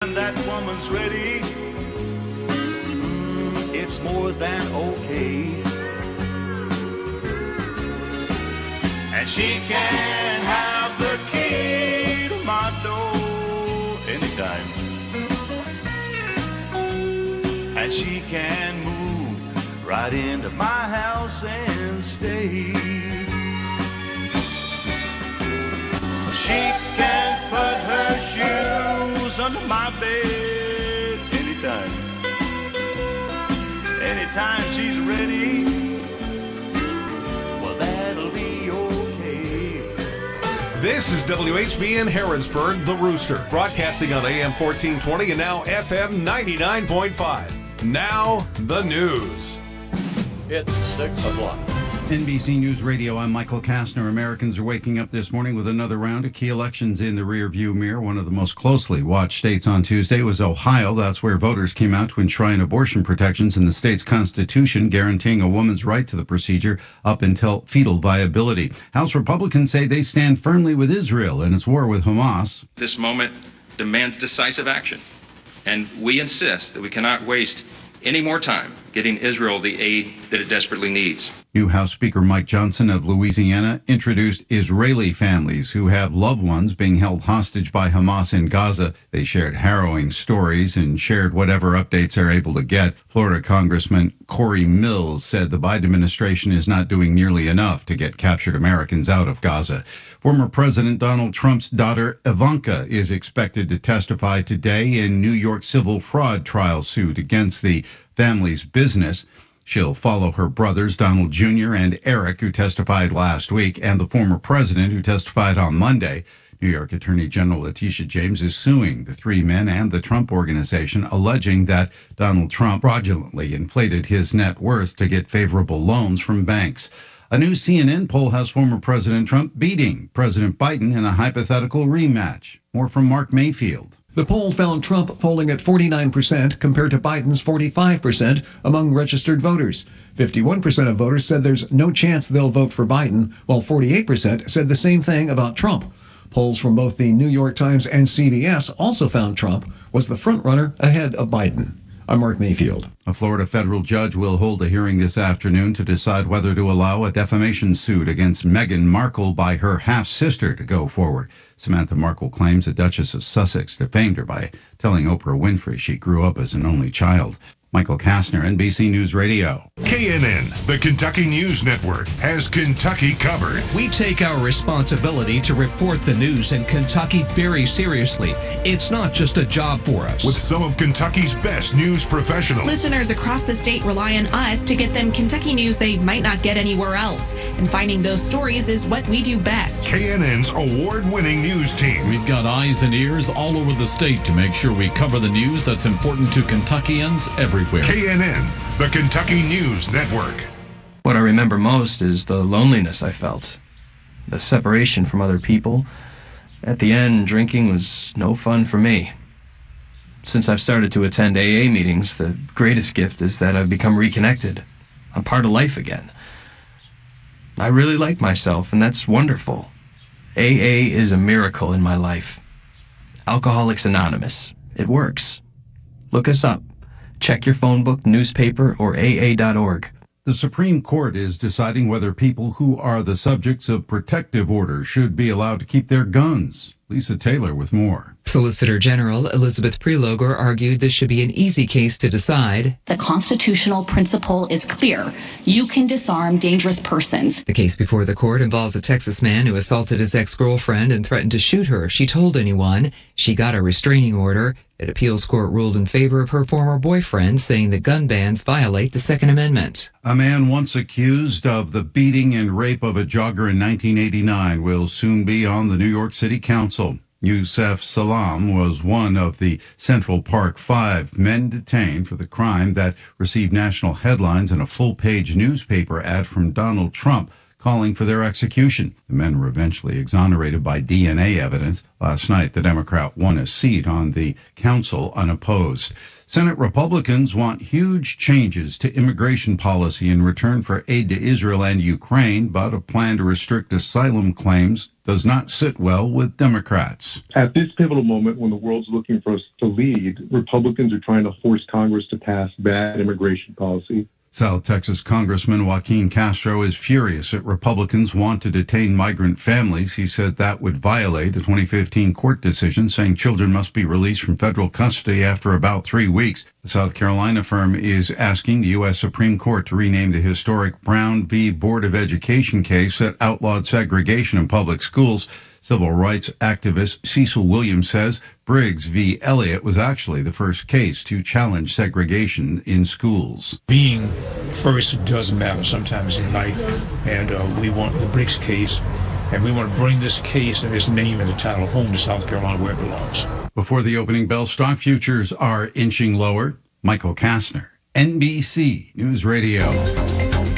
And that woman's ready. It's more than okay. And she can have the key to my door anytime. And she can move right into my house and stay. She can put her shoes under my bed anytime. Anytime she's ready, well, that'll be okay. This is WHBN Harrodsburg, The Rooster, broadcasting on AM 1420 and now FM 99.5. Now, the news. It's 6 o'clock. NBC News Radio, I'm Michael Kastner. Americans are waking up this morning with another round of key elections in the rearview mirror. One of the most closely watched states on Tuesday was Ohio. That's where voters came out to enshrine abortion protections in the state's constitution, guaranteeing a woman's right to the procedure up until fetal viability. House Republicans say they stand firmly with Israel in its war with Hamas. This moment demands decisive action, and we insist that we cannot waste any more time getting Israel the aid that it desperately needs. New House Speaker Mike Johnson of Louisiana introduced Israeli families who have loved ones being held hostage by Hamas in Gaza. They shared harrowing stories and shared whatever updates they're able to get. Florida Congressman Corey Mills said the Biden administration is not doing nearly enough to get captured Americans out of Gaza. Former President Donald Trump's daughter Ivanka is expected to testify today in New York civil fraud trial suit against the family's business. She'll follow her brothers, Donald Jr. and Eric, who testified last week, and the former president, who testified on Monday. New York Attorney General Letitia James is suing the three men and the Trump Organization, alleging that Donald Trump fraudulently inflated his net worth to get favorable loans from banks. A new CNN poll has former President Trump beating President Biden in a hypothetical rematch. More from Mark Mayfield. The poll found Trump polling at 49% compared to Biden's 45% among registered voters. 51% of voters said there's no chance they'll vote for Biden, while 48% said the same thing about Trump. Polls from both the New York Times and CBS also found Trump was the frontrunner ahead of Biden. I'm Mark Mayfield. A Florida federal judge will hold a hearing this afternoon to decide whether to allow a defamation suit against Meghan Markle by her half-sister to go forward. Samantha Markle claims the Duchess of Sussex defamed her by telling Oprah Winfrey she grew up as an only child. Michael Kastner, NBC News Radio. KNN, the Kentucky News Network, has Kentucky covered. We take our responsibility to report the news in Kentucky very seriously. It's not just a job for us. With some of Kentucky's best news professionals. Listeners across the state rely on us to get them Kentucky news they might not get anywhere else. And finding those stories is what we do best. KNN's award-winning news team. We've got eyes and ears all over the state to make sure we cover the news that's important to Kentuckians everywhere. KNN, the Kentucky News Network. What I remember most is the loneliness I felt, the separation from other people. At the end, drinking was no fun for me. Since I've started to attend AA meetings, the greatest gift is that I've become reconnected. I'm part of life again. I really like myself, and that's wonderful. AA is a miracle in my life. Alcoholics Anonymous. It works. Look us up. Check your phone book, newspaper, or AA.org. The Supreme Court is deciding whether people who are the subjects of protective orders should be allowed to keep their guns. Lisa Taylor with more. Solicitor General Elizabeth Prelogar argued this should be an easy case to decide. The constitutional principle is clear. You can disarm dangerous persons. The case before the court involves a Texas man who assaulted his ex-girlfriend and threatened to shoot her if she told anyone. She got a restraining order. An appeals court ruled in favor of her former boyfriend, saying that gun bans violate the Second Amendment. A man once accused of the beating and rape of a jogger in 1989 will soon be on the New York City Council. Yusef Salam was one of the Central Park Five men detained for the crime that received national headlines in a full-page newspaper ad from Donald Trump calling for their execution. The men were eventually exonerated by DNA evidence. Last night, the Democrat won a seat on the council unopposed. Senate Republicans want huge changes to immigration policy in return for aid to Israel and Ukraine, but a plan to restrict asylum claims does not sit well with Democrats. At this pivotal moment when the world's looking for us to lead, Republicans are trying to force Congress to pass bad immigration policy. South Texas Congressman Joaquin Castro is furious that Republicans want to detain migrant families. He said that would violate a 2015 court decision saying children must be released from federal custody after about 3 weeks. The South Carolina firm is asking the U.S. Supreme Court to rename the historic Brown v. Board of Education case that outlawed segregation in public schools. Civil rights activist Cecil Williams says Briggs v. Elliott was actually the first case to challenge segregation in schools. Being first does matter sometimes in life, and we want the Briggs case, and we want to bring this case and its name and the title home to South Carolina where it belongs. Before the opening bell, stock futures are inching lower. Michael Kastner, NBC News Radio.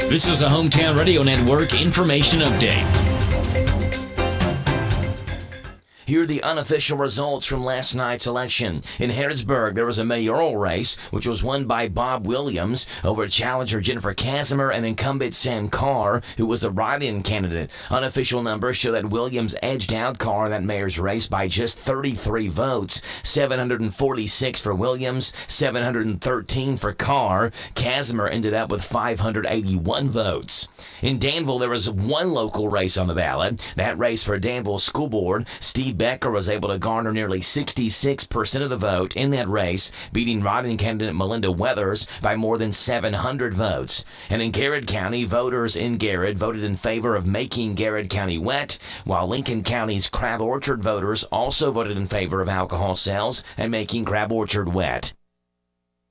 This is a Hometown Radio Network information update. Here are the unofficial results from last night's election. In Harrodsburg, there was a mayoral race, which was won by Bob Williams over challenger Jennifer Casimir and incumbent Sam Carr, who was a write-in candidate. Unofficial numbers show that Williams edged out Carr in that mayor's race by just 33 votes, 746 for Williams, 713 for Carr. Casimir ended up with 581 votes. In Danville, there was one local race on the ballot. That race for Danville School Board, Steve Becker was able to garner nearly 66% of the vote in that race, beating write-in candidate Melinda Weathers by more than 700 votes. And in Garrett County, voters in Garrett voted in favor of making Garrett County wet, while Lincoln County's Crab Orchard voters also voted in favor of alcohol sales and making Crab Orchard wet.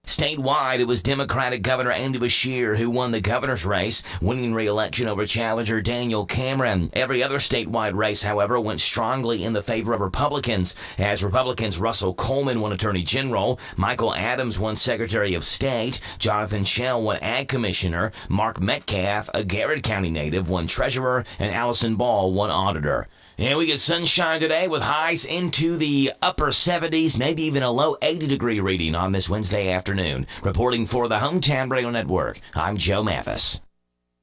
Statewide, it was Democratic Governor Andy Beshear who won the governor's race, winning re-election over challenger Daniel Cameron. Every other statewide race, however, went strongly in the favor of Republicans. As Republicans, Russell Coleman won Attorney General, Michael Adams won Secretary of State, Jonathan Schell won Ag Commissioner, Mark Metcalf, a Garrett County native, won Treasurer, and Allison Ball won Auditor. And we get sunshine today with highs into the upper 70s, maybe even a low 80-degree reading on this Wednesday afternoon. Reporting for the Hometown Radio Network, I'm Joe Mathis.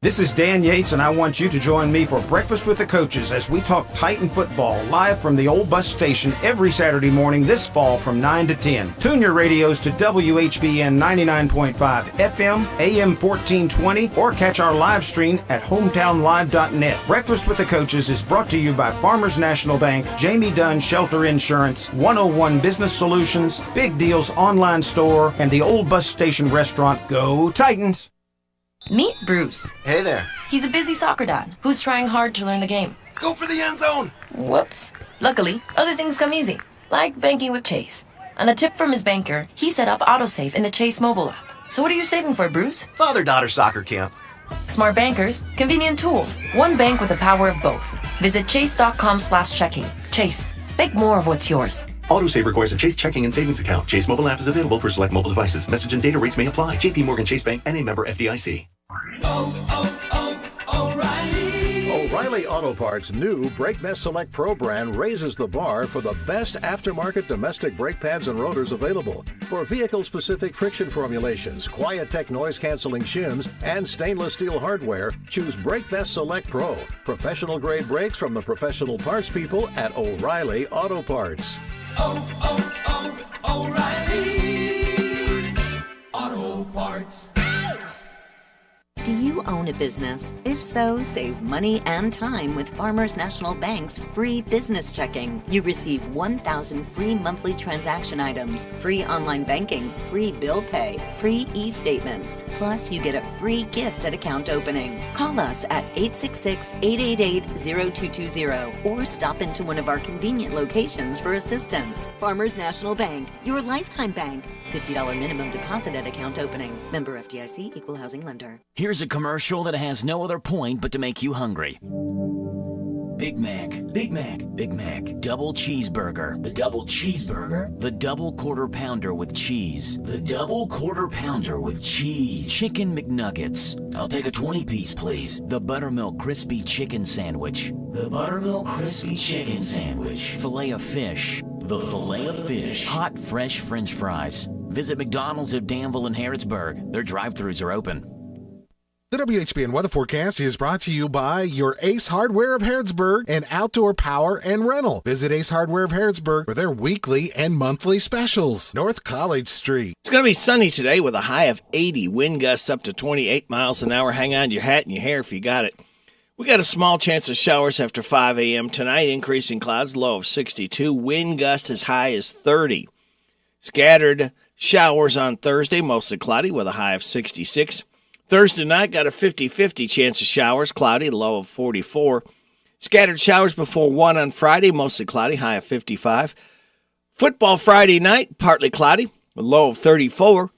This is Dan Yates, and I want you to join me for Breakfast with the Coaches as we talk Titan football live from the old bus station every Saturday morning this fall from 9 to 10. Tune your radios to WHBN 99.5 FM, AM 1420, or catch our live stream at hometownlive.net. Breakfast with the Coaches is brought to you by Farmers National Bank, Jamie Dunn Shelter Insurance, 101 Business Solutions, Big Deals Online Store, and the old bus station restaurant. Go Titans! Meet Bruce. Hey there. He's a busy soccer dad who's trying hard to learn the game. Go for the end zone! Whoops. Luckily, other things come easy, like banking with Chase. On a tip from his banker, he set up AutoSave in the Chase mobile app. So what are you saving for, Bruce? Father-daughter soccer camp. Smart bankers, convenient tools. One bank with the power of both. Visit chase.com/checking. Chase, make more of what's yours. AutoSave requires a Chase checking and savings account. Chase mobile app is available for select mobile devices. Message and data rates may apply. JP Morgan Chase Bank and a member FDIC. O'Reilly Auto Parts' new Brake Best Select Pro brand raises the bar for the best aftermarket domestic brake pads and rotors available. For vehicle-specific friction formulations, Quiet-Tech noise-canceling shims, and stainless steel hardware, choose Brake Best Select Pro. Professional-grade brakes from the professional parts people at O'Reilly Auto Parts. O'Reilly Auto Parts. Do you own a business? If so, save money and time with Farmers National Bank's free business checking. You receive 1,000 free monthly transaction items, free online banking, free bill pay, free e-statements. Plus, you get a free gift at account opening. Call us at 866-888-0220 or stop into one of our convenient locations for assistance. Farmers National Bank, your lifetime bank. $50 minimum deposit at account opening. Member FDIC, Equal Housing Lender. Here's a commercial that has no other point but to make you hungry. Big Mac, Big Mac, Big Mac, double cheeseburger, the double cheeseburger, the double quarter pounder with cheese, the double quarter pounder with cheese, chicken McNuggets. I'll take a 20-piece, please. The buttermilk crispy chicken sandwich, the buttermilk crispy chicken sandwich, filet of fish, the filet of fish, hot fresh French fries. Visit McDonald's of Danville and Harrodsburg. Their drive-thrus are open. The WHBN weather forecast is brought to you by your Ace Hardware of Harrodsburg and Outdoor Power and Rental. Visit Ace Hardware of Harrodsburg for their weekly and monthly specials. North College Street. It's going to be sunny today with a high of 80, wind gusts up to 28 miles an hour. Hang on to your hat and your hair if you got it. We got a small chance of showers after 5 a.m. tonight, increasing clouds, low of 62, wind gust as high as 30. Scattered showers on Thursday, mostly cloudy with a high of 66. Thursday night, got a 50-50 chance of showers, cloudy, low of 44. Scattered showers before 1 on Friday, mostly cloudy, high of 55. Football Friday night, partly cloudy, with low of 34.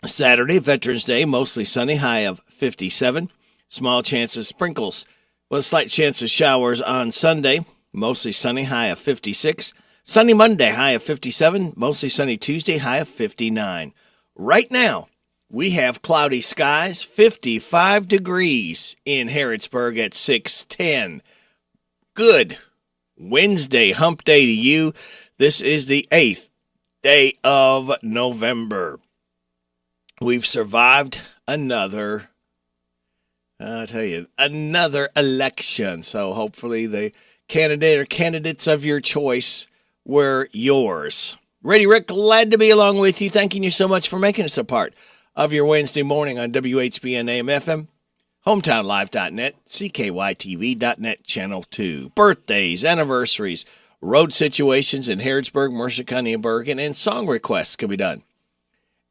Saturday, Veterans Day, mostly sunny, high of 57. Small chance of sprinkles, with a slight chance of showers on Sunday, mostly sunny, high of 56. Sunny Monday, high of 57. Mostly sunny Tuesday, high of 59. Right now, we have cloudy skies, 55 degrees in Harrodsburg at 6:10. Good Wednesday, hump day to you. This is the 8th day of November. We've survived another election. So hopefully the candidate or candidates of your choice were yours. Ready, Rick, glad to be along with you. Thanking you so much for making us a part of your Wednesday morning on WHBN AM FM, hometownlive.net, CKYTV.net, Channel 2. Birthdays, anniversaries, road situations in Harrodsburg, Mercer County, and Bergen, and song requests can be done.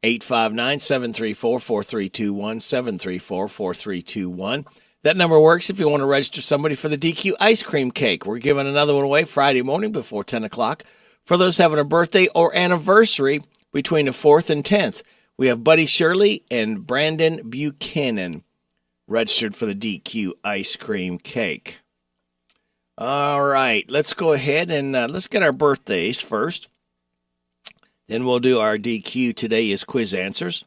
859-734-4321, 734-4321. That number works if you want to register somebody for the DQ ice cream cake. We're giving another one away Friday morning before 10 o'clock for those having a birthday or anniversary between the 4th and 10th. We have Buddy Shirley and Brandon Buchanan registered for the DQ ice cream cake. All right, let's go ahead and let's get our birthdays first. Then we'll do our DQ Today is Quiz Answers.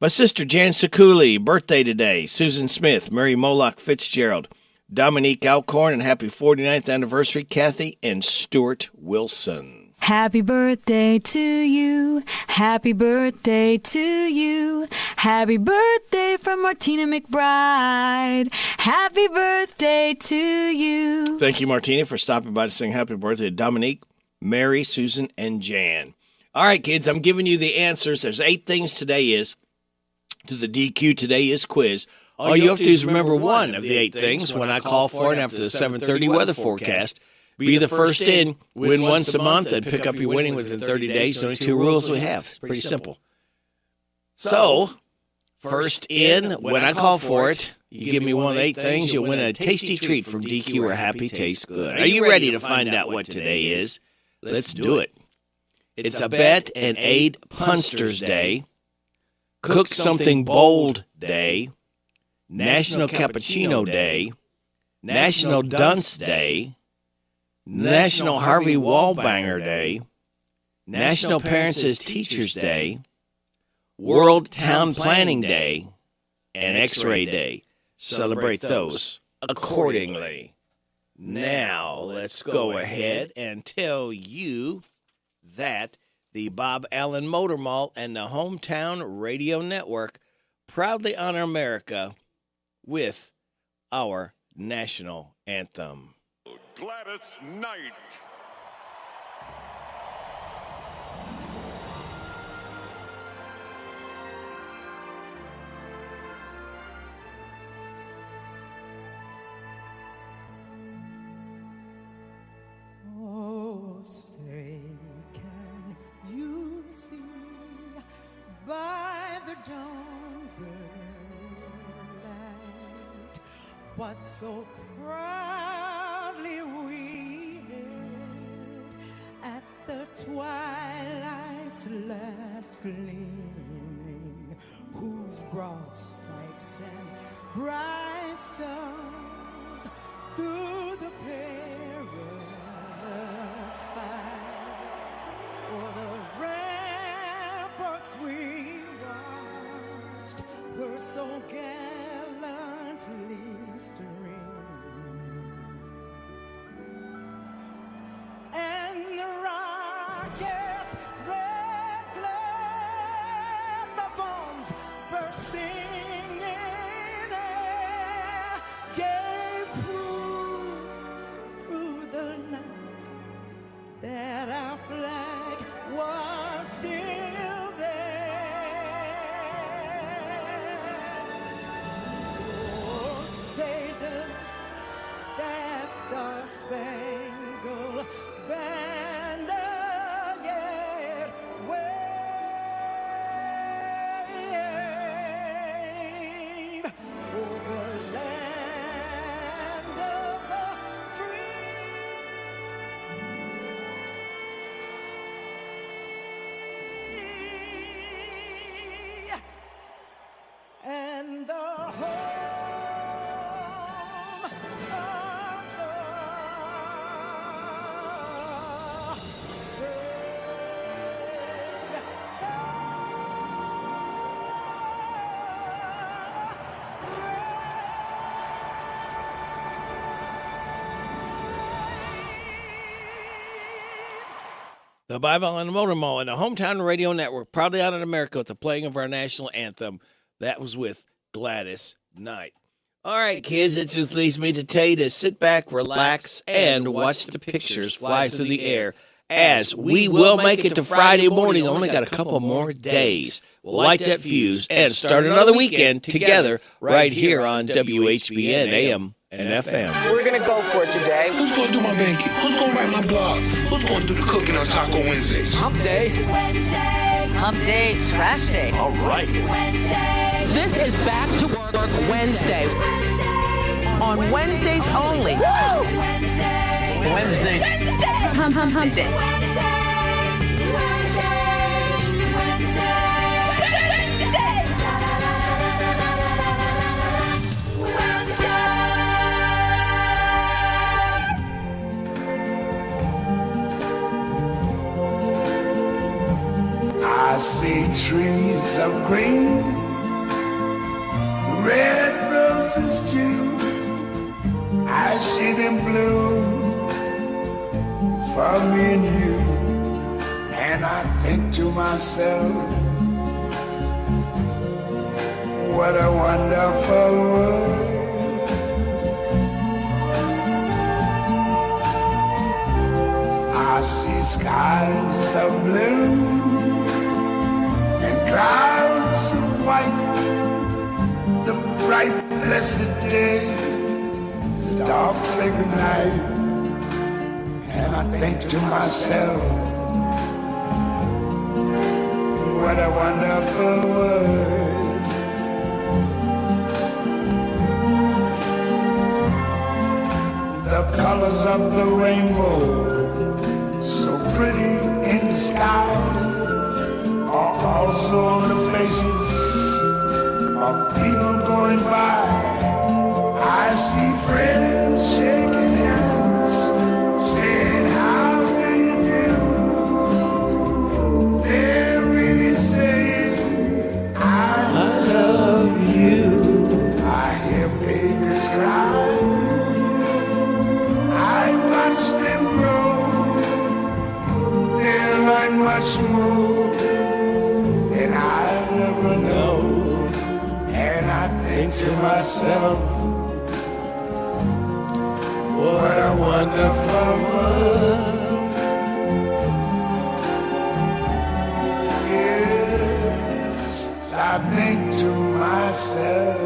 My sister Jan Sekuli, birthday today. Susan Smith, Mary Moloch Fitzgerald, Dominique Alcorn, and happy 49th anniversary, Kathy and Stuart Wilson. Happy birthday to you. Happy birthday to you. Happy birthday from Martina McBride. Happy birthday to you. Thank you, Martina, for stopping by to sing happy birthday to Dominique, Mary, Susan, and Jan. All right, kids, I'm giving you the answers. There's 8 things today is to the DQ Today is quiz. All you have to do is remember one of the 8 things when I call for it after the 7:30 weather forecast. Be the first in, win once a month, and pick up your winning within 30 days. Only 2 rules we have. It's pretty simple. So, first in, when I call for it, you give me one of the 8 things, you'll win a tasty treat from DQ or Happy Tastes Good. Are you ready to find out what today is? Let's do it. It's a Bet and Aid Punsters Day, Cook Something Bold Day, National Cappuccino Day, National Dunce Day, National Harvey Wallbanger Day, National Parents as Teachers Day, World Town Planning Day, and X-Ray Day. Celebrate those accordingly. Now, let's go ahead and tell you that the Bob Allen Motor Mall and the Hometown Radio Network proudly honor America with our national anthem. Gladys Knight. Oh, say, can you see by the dawn's early light what so proudly we hailed at the twilight's last gleaming, whose broad stripes and bright stars through the perilous fight, for the ramparts we watched were so gallantly streamed, and the rockets' red glare, the bombs bursting in air, gave proof through the night that our flag was still there. Oh, say does that star-spangled banner yet wave over the land of the free and the home of The Bible and the Motor Mall and the Hometown Radio Network, proudly honored America with the playing of our national anthem. That was with Gladys Knight. All right, kids, it just leaves me to tell you to sit back, relax, and watch the pictures fly through the air as we will make it to Friday morning. Only got a couple more days. We'll light that fuse and start another weekend together right here on WHBN AM and FM. We're going to go for it today. Who's going to do my banking? Who's going to write my blogs? Who's going to do the cooking on Taco Wednesdays? Hump day. Wednesday. Hump day. Trash day. All right. Wednesday. This is Back to Work Wednesday. On Wednesdays only. Woo! Wednesday. Hump day. I see trees of green, red roses too. I see them bloom for me and you. And I think to myself, what a wonderful world. I see skies of blue and clouds of white, the bright blessed day, the dark sacred night. And I think to myself, what a wonderful world. The colors of the rainbow, so pretty in the sky, are also on the faces of people going by. I see friends shaking hands, saying, how do you do? They're really saying, I love you. I hear babies cry, I watch them grow. They learn much more than I ever know. And I think to myself, what a wonderful world. Yes, I think to myself.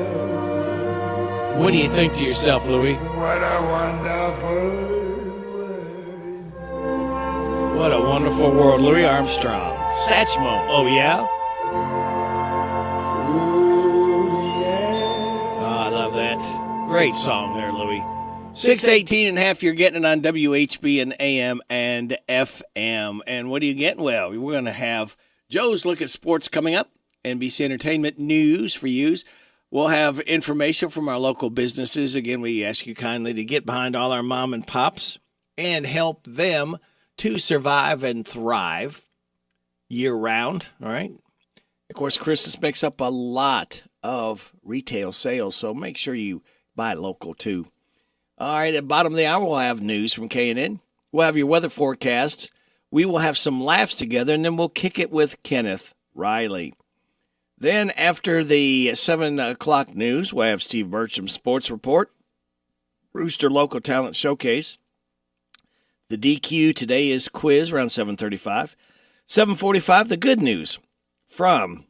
What do you think to yourself, Louis? What a wonderful world. What a wonderful world. Louis Armstrong. Satchmo. Oh, yeah? Oh, I love that. Great song there, Louis. 6:18 and a half, you're getting it on WHB and AM and FM. And what are you getting? Well, we're going to have Joe's Look at Sports coming up, NBC Entertainment News for you. We'll have information from our local businesses. Again, we ask you kindly to get behind all our mom and pops and help them to survive and thrive year round. All right. Of course, Christmas makes up a lot of retail sales, so make sure you buy local too. All right, at the bottom of the hour, we'll have news from K&N. We'll have your weather forecasts. We will have some laughs together, and then we'll kick it with Kenneth Riley. Then after the 7 o'clock news, we'll have Steve Burcham's Sports Report, Rooster Local Talent Showcase. The DQ today is quiz around 7:35. 7:45, the good news from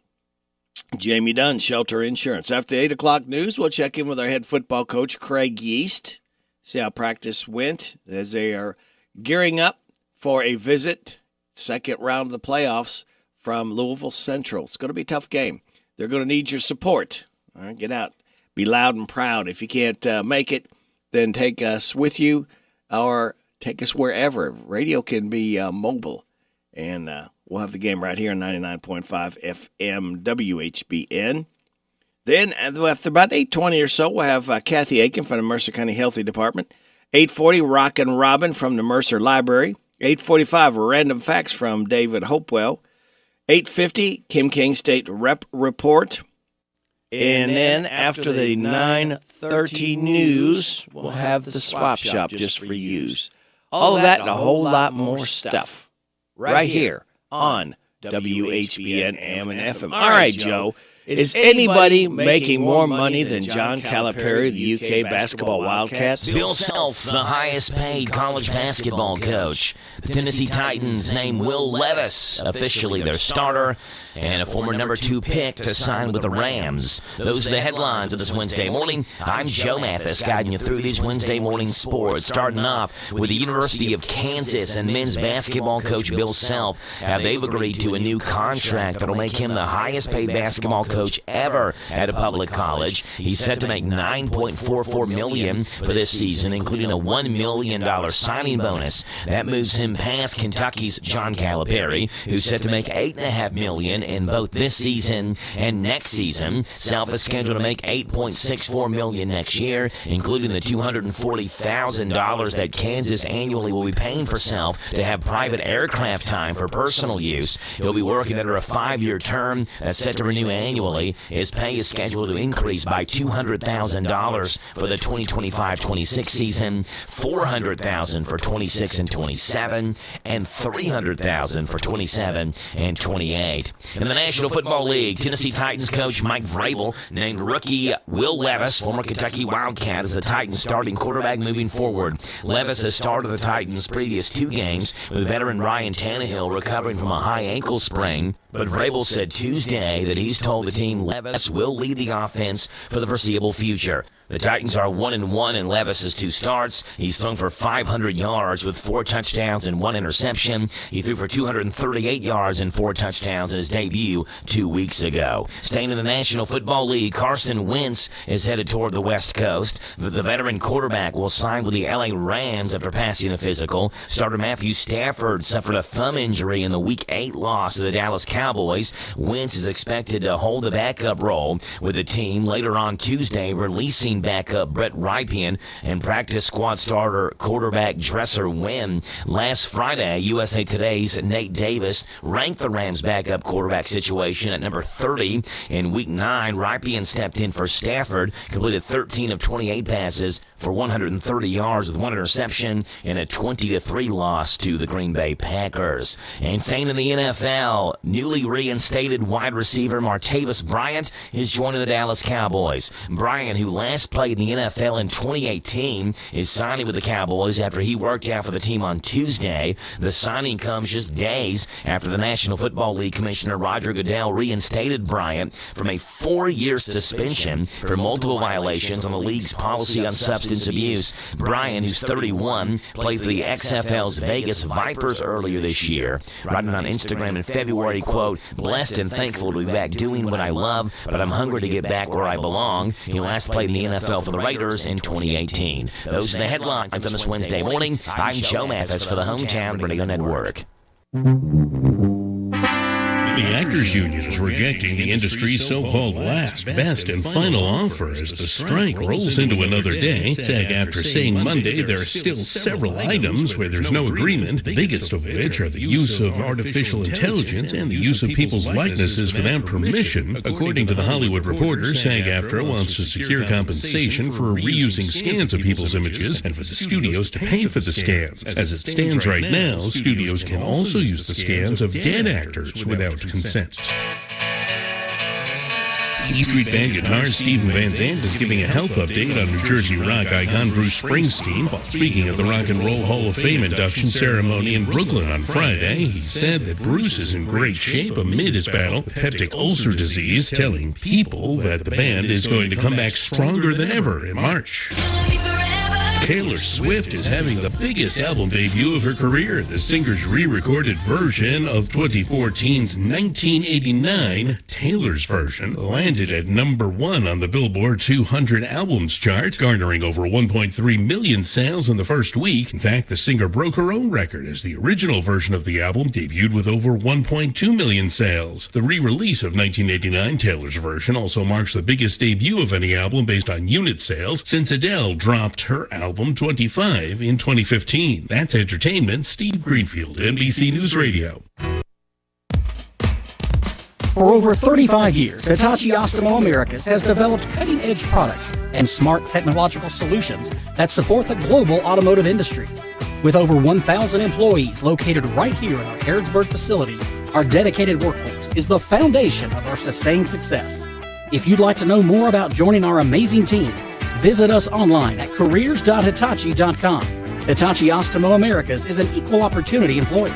Jamie Dunn, Shelter Insurance. After the 8 o'clock news, we'll check in with our head football coach, Craig Yeast, see how practice went as they are gearing up for a visit, second round of the playoffs from Louisville Central. It's going to be a tough game. They're going to need your support. All right, get out. Be loud and proud. If you can't make it, then take us with you or take us wherever. Radio can be mobile. And we'll have the game right here on 99.5 FM WHBN. Then after about 8:20 or so, we'll have Kathy Aiken from the Mercer County Healthy Department. 8:40, Rockin' Robin from the Mercer Library. 8:45, Random Facts from David Hopewell. 8:50, Kim King State Rep Report. And then after the 9:30 news, we'll have the Swap Shop just for use. All of that and a whole lot more stuff right here on WHBN AM and FM. All right, Joe. Is anybody making more money than John Calipari, the UK basketball Wildcats? Bill Self, the highest paid college basketball coach. The Tennessee Titans named Will Levis officially their starter, and a former number 2 pick to sign with the Rams. Those are the headlines of this Wednesday morning. I'm Joe Mathis, guiding you through these Wednesday morning sports. Starting off with the University of Kansas and men's basketball coach Bill Self. They've agreed to a new contract that will make him the highest paid basketball coach ever at a public college. He's set to make $9.44 million for this season, including a $1 million signing bonus. That moves him past Kentucky's John Calipari, who's set to make $8.5 million in both this season and next season. Self is scheduled to make $8.64 million next year, including the $240,000 that Kansas annually will be paying for Self to have private aircraft time for personal use. He'll be working under a 5-year term that's set to renew annually. His pay is scheduled to increase by $200,000 for the 2025-26 season, $400,000 for 26 and 27, and $300,000 for 27 and 28. In the National Football League, Tennessee Titans coach Mike Vrabel named rookie Will Levis, former Kentucky Wildcat, as the Titans starting quarterback moving forward. Levis has started the Titans' previous 2 games, with veteran Ryan Tannehill recovering from a high ankle sprain. But Vrabel said Tuesday that he's told the team Levis will lead the offense for the foreseeable future. The Titans are 1-1 in Levis's 2 starts. He's thrown for 500 yards with 4 touchdowns and 1 interception. He threw for 238 yards and 4 touchdowns in his debut 2 weeks ago. Staying in the National Football League, Carson Wentz is headed toward the West Coast. The veteran quarterback will sign with the LA Rams after passing a physical. Starter Matthew Stafford suffered a thumb injury in the Week 8 loss to the Dallas Cowboys. Wentz is expected to hold the backup role with the team later on Tuesday, releasing backup Brett Rypien and practice squad starter quarterback Dresser Wynn. Last Friday, USA Today's Nate Davis ranked the Rams' backup quarterback situation at number 30. In Week 9, Rypien stepped in for Stafford, completed 13 of 28 passes for 130 yards with 1 interception in a 20-3 loss to the Green Bay Packers. And staying in the NFL, newly reinstated wide receiver Martavis Bryant is joining the Dallas Cowboys. Bryant, who last played in the NFL in 2018, is signing with the Cowboys after he worked out for the team on Tuesday. The signing comes just days after the National Football League Commissioner Roger Goodell reinstated Bryant from a 4-year suspension for multiple violations on the league's policy on substance abuse. Bryant, who's 31, played for the XFL's Vegas Vipers earlier this year, writing on Instagram in February, quote, "Blessed and thankful to be back doing what I love, but I'm hungry to get back where I belong." He last played in the NFL for the Raiders in 2018. Those are the headlines on this Wednesday morning. I'm Joe Mathis for the Hometown Radio Network. The Actors Union is rejecting the industry's so-called last, best, and final offer as the strike rolls into another day. SAG-AFTRA saying Monday there are still several items where there's no agreement, the biggest of which are the use of artificial intelligence and the use of people's likenesses without permission. According to the Hollywood Reporter, SAG-AFTRA wants to secure compensation for reusing scans of people's images and for the studios to pay for the scans. As it stands right now, studios can also use the scans of dead actors without consent. E Street Band guitarist Stephen Van Zandt is giving a health update on New Jersey rock icon Bruce Springsteen while speaking at the Rock and Roll Hall of Fame induction ceremony in Brooklyn on Friday. He said that Bruce is in great shape amid his battle with peptic ulcer disease, telling People that the band is going to come back stronger than ever in March. Taylor Swift is having the biggest album debut of her career. The singer's re-recorded version of 2014's 1989, Taylor's version, landed at #1 on the Billboard 200 albums chart, garnering over 1.3 million sales in the first week. In fact, the singer broke her own record as the original version of the album debuted with over 1.2 million sales. The re-release of 1989, Taylor's version, also marks the biggest debut of any album based on unit sales since Adele dropped her album 25 in 2015. That's entertainment. Steve Greenfield, NBC News Radio. For over 35 years, Hitachi Astemo Americas has developed cutting-edge products and smart technological solutions that support the global automotive industry. With over 1,000 employees located right here in our Harrodsburg facility, our dedicated workforce is the foundation of our sustained success. If you'd like to know more about joining our amazing team, visit us online at careers.hitachi.com. Hitachi Astemo Americas is an equal opportunity employer.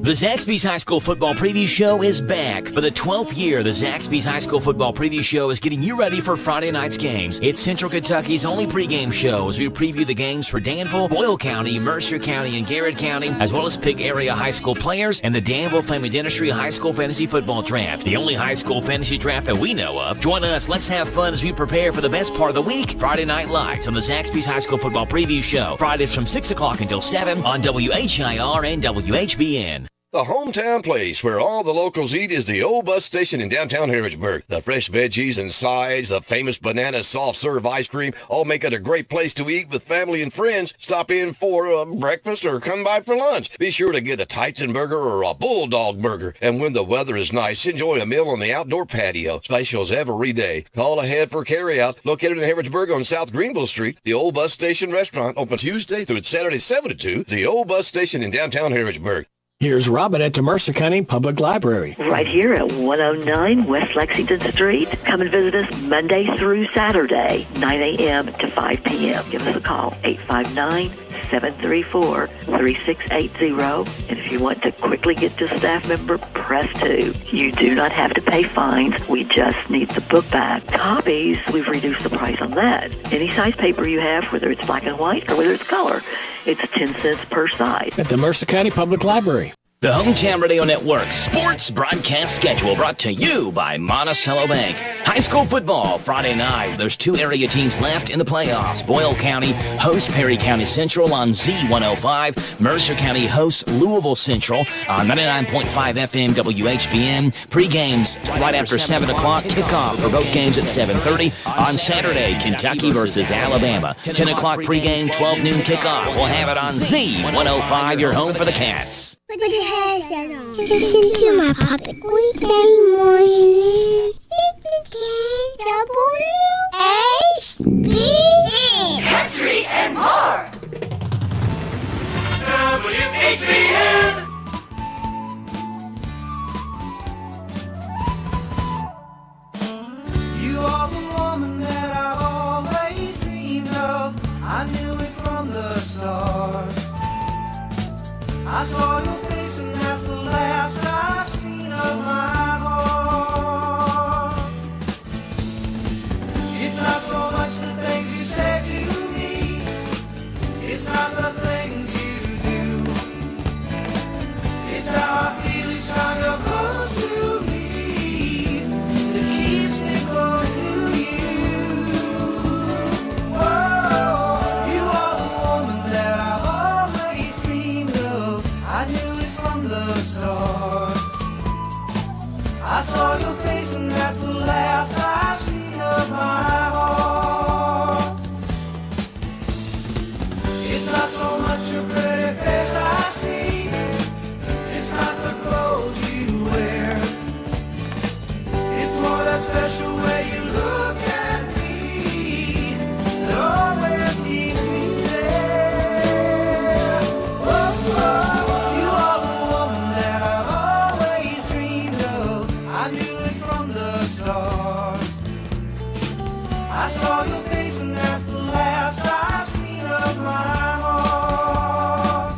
The Zaxby's High School Football Preview Show is back. For the 12th year, the Zaxby's High School Football Preview Show is getting you ready for Friday night's games. It's Central Kentucky's only pregame show as we preview the games for Danville, Boyle County, Mercer County, and Garrett County, as well as pick area high school players and the Danville Family Dentistry High School Fantasy Football Draft, the only high school fantasy draft that we know of. Join us. Let's have fun as we prepare for the best part of the week, Friday Night Lights, on the Zaxby's High School Football Preview Show. Fridays from 6 o'clock until 7 on WHIR and WHBN. The hometown place where all the locals eat is the old bus station in downtown Harrodsburg. The fresh veggies and sides, the famous banana soft serve ice cream, all make it a great place to eat with family and friends. Stop in for breakfast or come by for lunch. Be sure to get a Titan burger or a Bulldog burger. And when the weather is nice, enjoy a meal on the outdoor patio. Specials every day. Call ahead for carryout. Located in Harrodsburg on South Greenville Street, the old bus station restaurant, open Tuesday through Saturday 7 to 2. The old bus station in downtown Harrodsburg. Here's Robin at the Mercer County Public Library. Right here at 109 West Lexington Street. Come and visit us Monday through Saturday, 9 a.m. to 5 p.m. Give us a call, 859-734-3680. And if you want to quickly get to a staff member, press 2. You do not have to pay fines. We just need the book back. Copies, we've reduced the price on that. Any size paper you have, whether it's black and white or whether it's color, it's 10 cents per side. At the Mercer County Public Library. The Hometown Radio Network sports broadcast schedule brought to you by Monticello Bank. High school football Friday night. There's 2 area teams left in the playoffs. Boyle County hosts Perry County Central on Z105. Mercer County hosts Louisville Central on 99.5 FM WHBN. Pre-games right after 7 o'clock. Kickoff for both games at 7:30. On Saturday, Kentucky versus Alabama. 10 o'clock pre-game, 12 noon kickoff. We'll have it on Z105, your home for the Cats. Put your headset on. Listen to my puppet weekday morning. WHBN. Country and more. WHBN. You are the woman that I've always dreamed of. I knew it from the start. I saw your face and that's the last I've seen of my heart. It's not so much the things you say to me, it's not the things you do, it's how I feel each time you're close to me that keeps me close to you. Whoa, you are the woman that I've always dreamed of. I knew it from the start. face and that's the last I've seen of my heart. It's not so much your pretty face I see, it's not the clothes you wear, it's more that special way you look at me that always keeps me there. Oh, oh, you are the woman that I've always dreamed of. I knew it from the start. I saw your face and that's the last I've seen of my heart.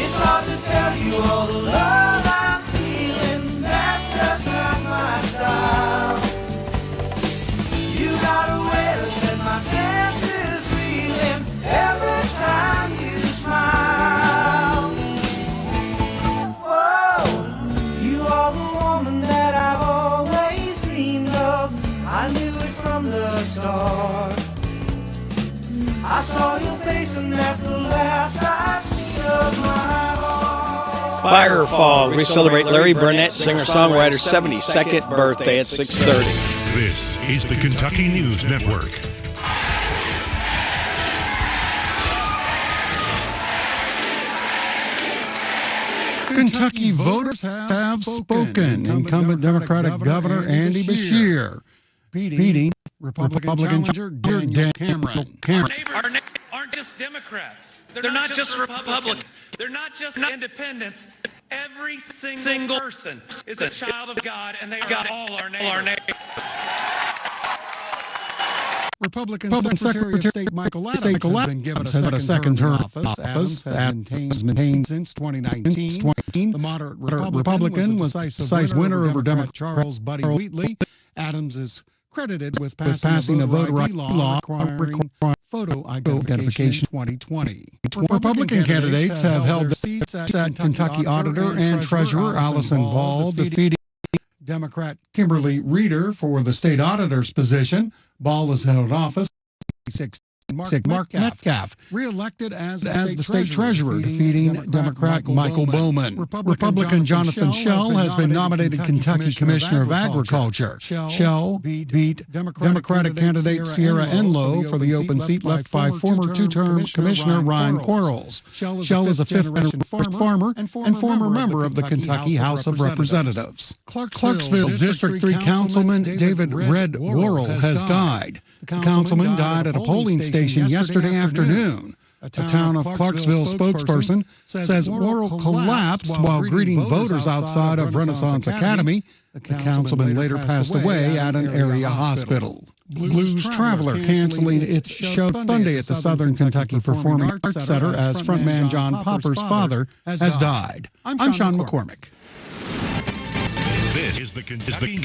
It's hard to tell you all the love I'm feeling, that's just not my style. You got a way to set my senses reeling every time you smile. Whoa, you are the woman that I've always dreamed of. I knew it from the start. I saw your face and that's the last I've seen of my heart. Firefall. We celebrate Larry Burnett, singer-songwriter's 72nd birthday at 6:30. This is the Kentucky News Network. Kentucky voters have spoken. Incumbent Democratic Governor Andy Beshear beating Republican challenger Daniel Cameron. Our neighbors aren't just Democrats. They're not just Republicans. They're not just independents. Every single person is a child of God, and they are all our neighbors. Republican Secretary of State Michael Adams has been given a second term in office. Adams has maintained since 2019. The moderate Republican was a decisive winner over Democrat Charles Buddy Wheatley. Adams is credited with passing a voter ID law requiring photo identification 2020. Republican candidates have held seats at Kentucky Auditor and Treasurer Allison Ball, defeating Democrat Kimberly Reeder for the state auditor's position. Ball has held office. Mark Metcalf, re-elected as the state treasurer, defeating Democrat Michael Bowman. Republican Jonathan Schell has been nominated Kentucky Commissioner of Agriculture. Schell beat Democratic candidate Sierra Enlow for the open seat left by former two-term Commissioner Ryan Quarles. Schell is a fifth-generation farmer and former member of the Kentucky House of Representatives. Clarksville District 3 Councilman David Red Worrell has died. The councilman died at a polling station yesterday afternoon. A Town of Clarksville spokesperson says Worrell collapsed while greeting voters outside of Renaissance Academy. The councilman later passed away at an area hospital. Blues Traveler canceling its show Sunday at the Southern Kentucky Performing Arts Center as frontman John Popper's father has died. I'm Sean McCormick. This is the Kentucky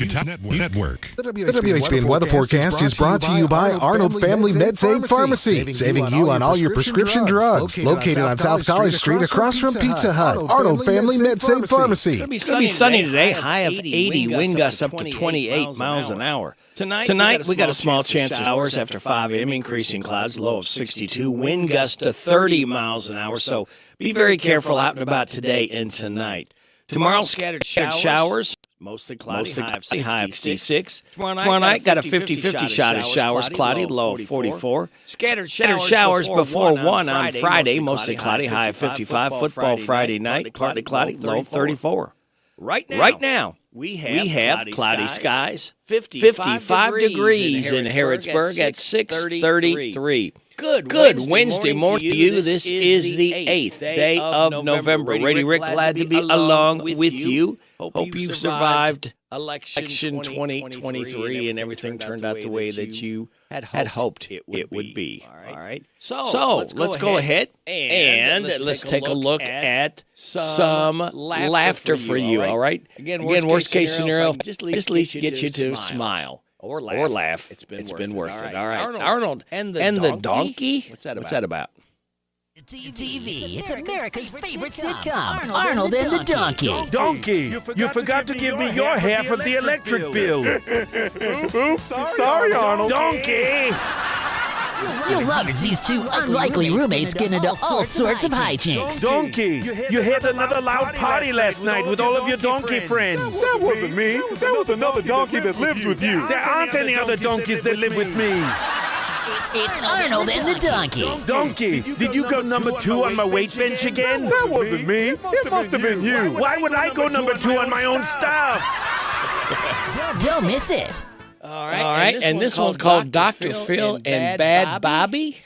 Network. The WHBN weather forecast is brought to you by Arnold Family MedSafe Pharmacy, saving you on all your prescription drugs. Located on South College Street across from Pizza Hut. Arnold Family MedSafe Pharmacy. It's going to be sunny today, high of 80, wind gusts up to 28 miles an hour. Tonight, we got a small chance of showers after 5 a.m., increasing clouds, low of 62, wind gusts to 30 miles an hour. So be very careful out and about today and tonight. Tomorrow, scattered showers. Mostly cloudy, high of 66. Tomorrow night, got a 50-50 shot of showers, cloudy, low of 44. Scattered showers before 1 on Friday, mostly cloudy, high of 55. Football Friday night, partly cloudy, low of 34. Right now, we have cloudy skies, 55 degrees in Harrodsburg at 6:33. Good Wednesday morning to you. This is the 8th day of November. Brady Rick, glad to be along with you. Hope you survived election 2023 and everything turned out the way that you had hoped it would be. All right. So let's go ahead and let's take a look at some laughter for you. All right. Again, worst case scenario, just at least get you to smile. Or laugh. It's been worth it. All right. Arnold and the donkey? What's that about? TV. It's America's favorite sitcom, Arnold and the Donkey. Donkey, you forgot to give me your half of the electric bill. Oops, sorry, Arnold. Donkey! You'll love as these two unlikely roommates get into all sorts of hijinks. Donkey, you had another loud party last night with all of your donkey friends. That wasn't me. That was another donkey that lives with you. There aren't any other donkeys that live with me. It's Arnold and the Donkey. Donkey, did you go number 2 on my weight bench again? That wasn't me. It must have been you. Why would I go number 2 on my own stuff? Don't miss it. All right. And this one's called Dr. Phil and Bad Bobby.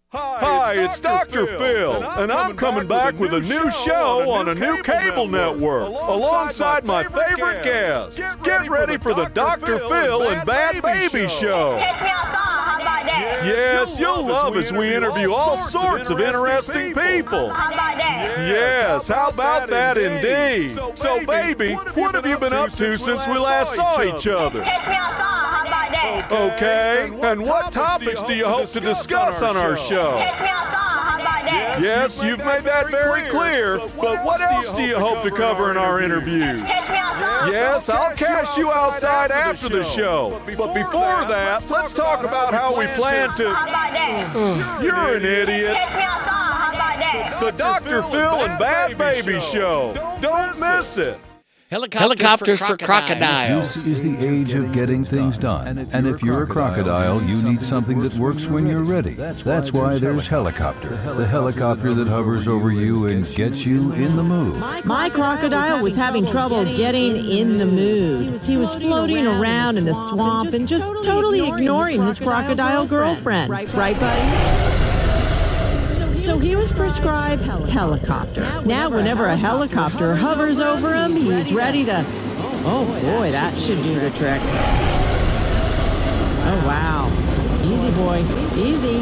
Hi, it's Dr. Phil, and I'm coming back with a new show on a new cable network, alongside my favorite guests. Get ready for the Dr. Phil and Bad Baby Show. Catch me outside, how about that? Yes, you'll love as we interview all sorts of interesting people. How about that? Yes, how about that indeed? So, baby, what have you been up to since we last saw each other? Catch me outside, how about that? Okay, and what topics do you hope to discuss on our show? Catch me outside, how about that? Yes, you've made that very clear, but what else do you hope to cover in our interview? Catch me outside. Yes, I'll catch you outside after the show. But before that, let's talk about how we plan to... How about that? You're an idiot. Catch me outside, how about that? The Dr. Phil and Bad Baby Show. Don't miss it. Helicopters for crocodiles. This is the age of getting things done. And if you're a crocodile, you need something that works when you're ready. That's why there's Helicopter. The helicopter that hovers over you and gets you in the mood. My crocodile was having trouble getting in the mood. He was floating around in the swamp and just totally ignoring his crocodile girlfriend. Right, buddy? So he was prescribed Helicopter. Now whenever a helicopter hovers over him, he's ready to... Oh boy, that should do the trick. Oh wow. Easy, boy. Easy.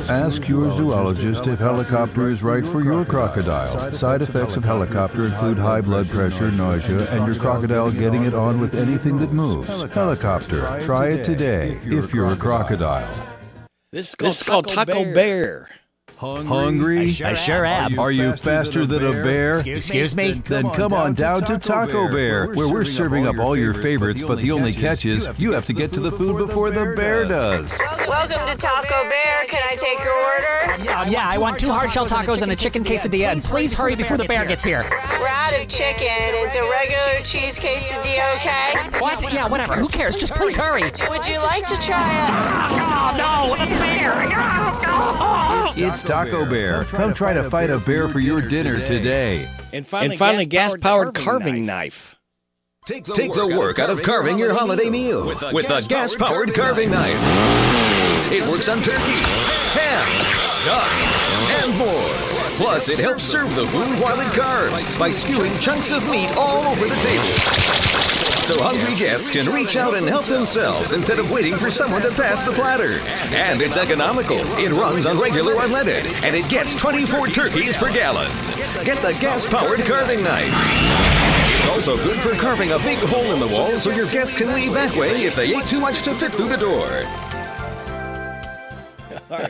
Ask your zoologist if Helicopter is right for your crocodile. Side effects of Helicopter include high blood pressure, nausea, and your crocodile getting it on with anything that moves. Helicopter. Try it today if you're a crocodile. This is called Taco Bear. Hungry? I sure am. Are you faster than a bear? Excuse me? Then come on down to Taco Bear, where we're serving up all your favorites, but the only catch is you have to get to the food before the bear does. Welcome to Taco Bear. Can I take your order? Yeah, I want 2 hard-shell tacos and a chicken quesadilla, and please hurry before the bear gets here. We're out of chicken. Is a regular cheese quesadilla okay? What? Yeah, whatever. Who cares? Just please hurry. Would you like to try a... Oh, no, the bear. It's Taco Bear. Come try to fight a bear for your dinner today. And finally gas-powered carving knife. Take the work out of carving your holiday meal with the gas-powered carving knife. It works on turkey, ham, duck, and more. Plus, it helps serve the food while it carves by spewing chunks of meat all over the table. So hungry guests can reach out and help themselves instead of waiting for someone to pass the platter. And it's economical. It runs on regular unleaded, and it gets 24 turkeys per gallon. Get the gas-powered carving knife. It's also good for carving a big hole in the wall so your guests can leave that way if they ate too much to fit through the door.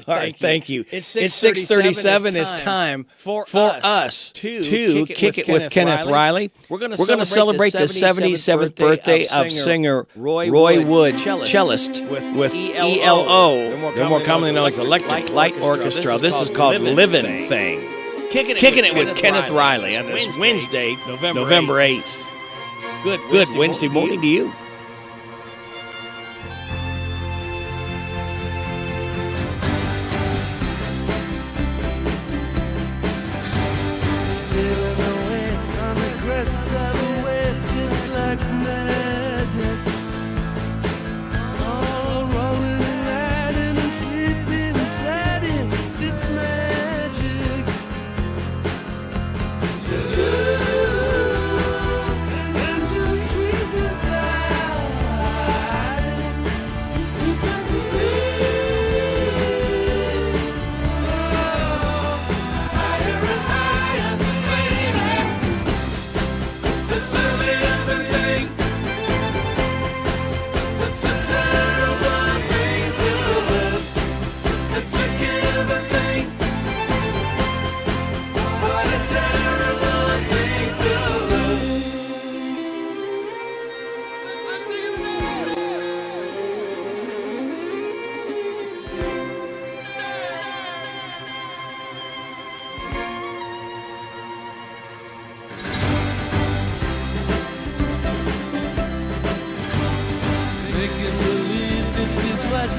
All right, thank you. It's 6:37. It's time for us to kick it with Kenneth Riley. We're going to celebrate the 77th birthday of singer Roy Wood, cellist with ELO. They're more commonly known as Electric Light Orchestra. This is called Livin' Thing. Kicking it with Kenneth Riley on this Wednesday, November 8th. Good Wednesday morning to you. Sweet inside.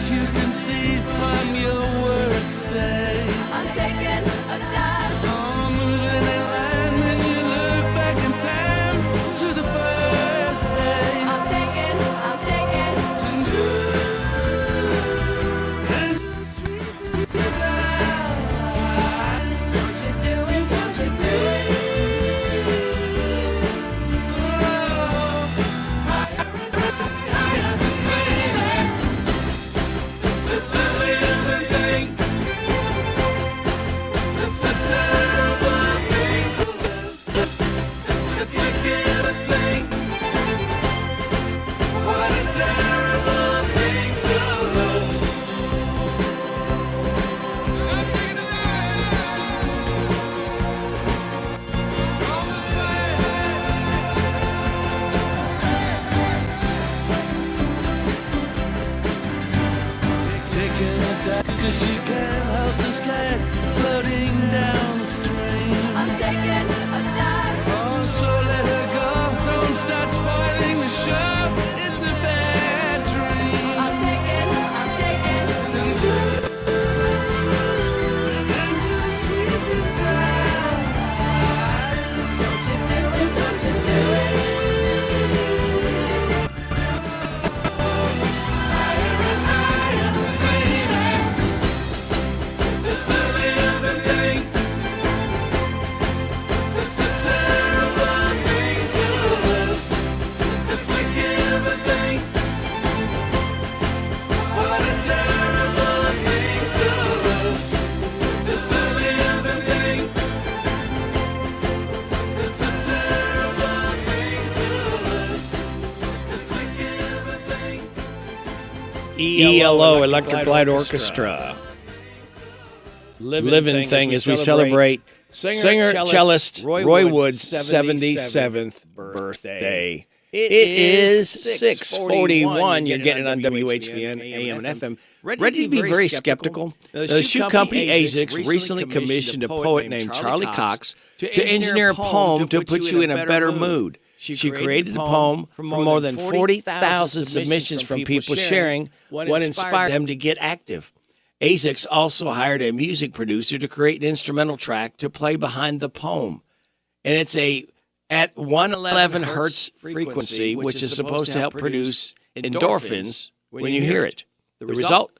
that you can see from your worst day. I'm taking a dive. Oh, moving in line when you look back in time to the first day. I'm taking, and your sweet desire. Don't you do it, don't you do it. It's a living thing. It's a terrible thing to lose. It's a given thing. What a terrible thing to lose. Taking a dive 'cause you can't hold the sled floating down the stream. I'm taking a dive. Oh, so let her go. Don't start spoiling the show. It's a bad dream. I'm taking, and your sweet desire. Don't you do it, don't you do it. Higher and higher, baby. It's a living thing. It's a terrible thing to lose. It's a given thing. What a terrible thing to lose. It's a living thing. It's a terrible thing to lose. It's a given thing. ELO Electric Light Orchestra. Living Thing as we celebrate singer cellist Roy Wood's 77th birthday. It is 6:41. You're getting it on WHBN, AM and FM. Ready to be very skeptical? The shoe company ASICS recently commissioned a poet named Charlie Cox to engineer a poem to put you in a better mood. She created the poem from more than 40,000 submissions from people sharing what inspired them to get active. ASICS also hired a music producer to create an instrumental track to play behind the poem. And it's at 111 hertz frequency, which is supposed to help produce endorphins when you hear it. The result?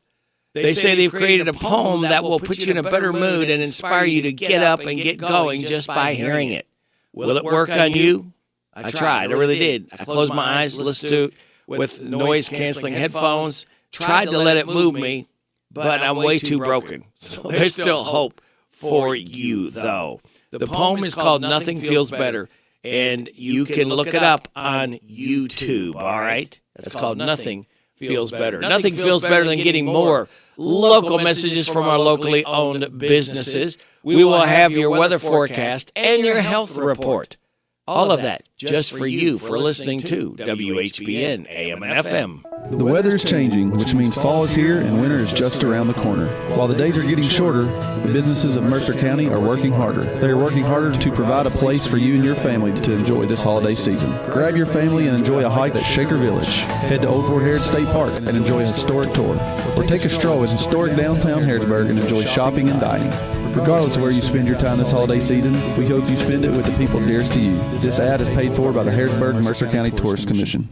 They say they've created a poem that will put you in a better mood and inspire you to get up and get going just by hearing it. Will it work on you? I tried. I really did. I closed my eyes, listened to it with noise-canceling headphones, tried to let it move me, but I'm way too broken. So there's still hope for you, though. The poem is called Nothing Feels Better, and you can look it up on YouTube, all right? That's called Nothing Feels Better. Nothing feels better than getting more local messages from our locally owned businesses. We will have your weather forecast and your health report. All of that just for you for listening to WHBN AM and FM. The weather is changing, which means fall is here and winter is just around the corner. While the days are getting shorter, the businesses of Mercer County are working harder. They are working harder to provide a place for you and your family to enjoy this holiday season. Grab your family and enjoy a hike at Shaker Village. Head to Old Fort Harrods State Park and enjoy a historic tour. Or take a stroll in historic downtown Harrodsburg and enjoy shopping and dining. Regardless of where you spend your time this holiday season, we hope you spend it with the people dearest to you. This ad is paid for by the Harrodsburg-Mercer County Tourist Commission.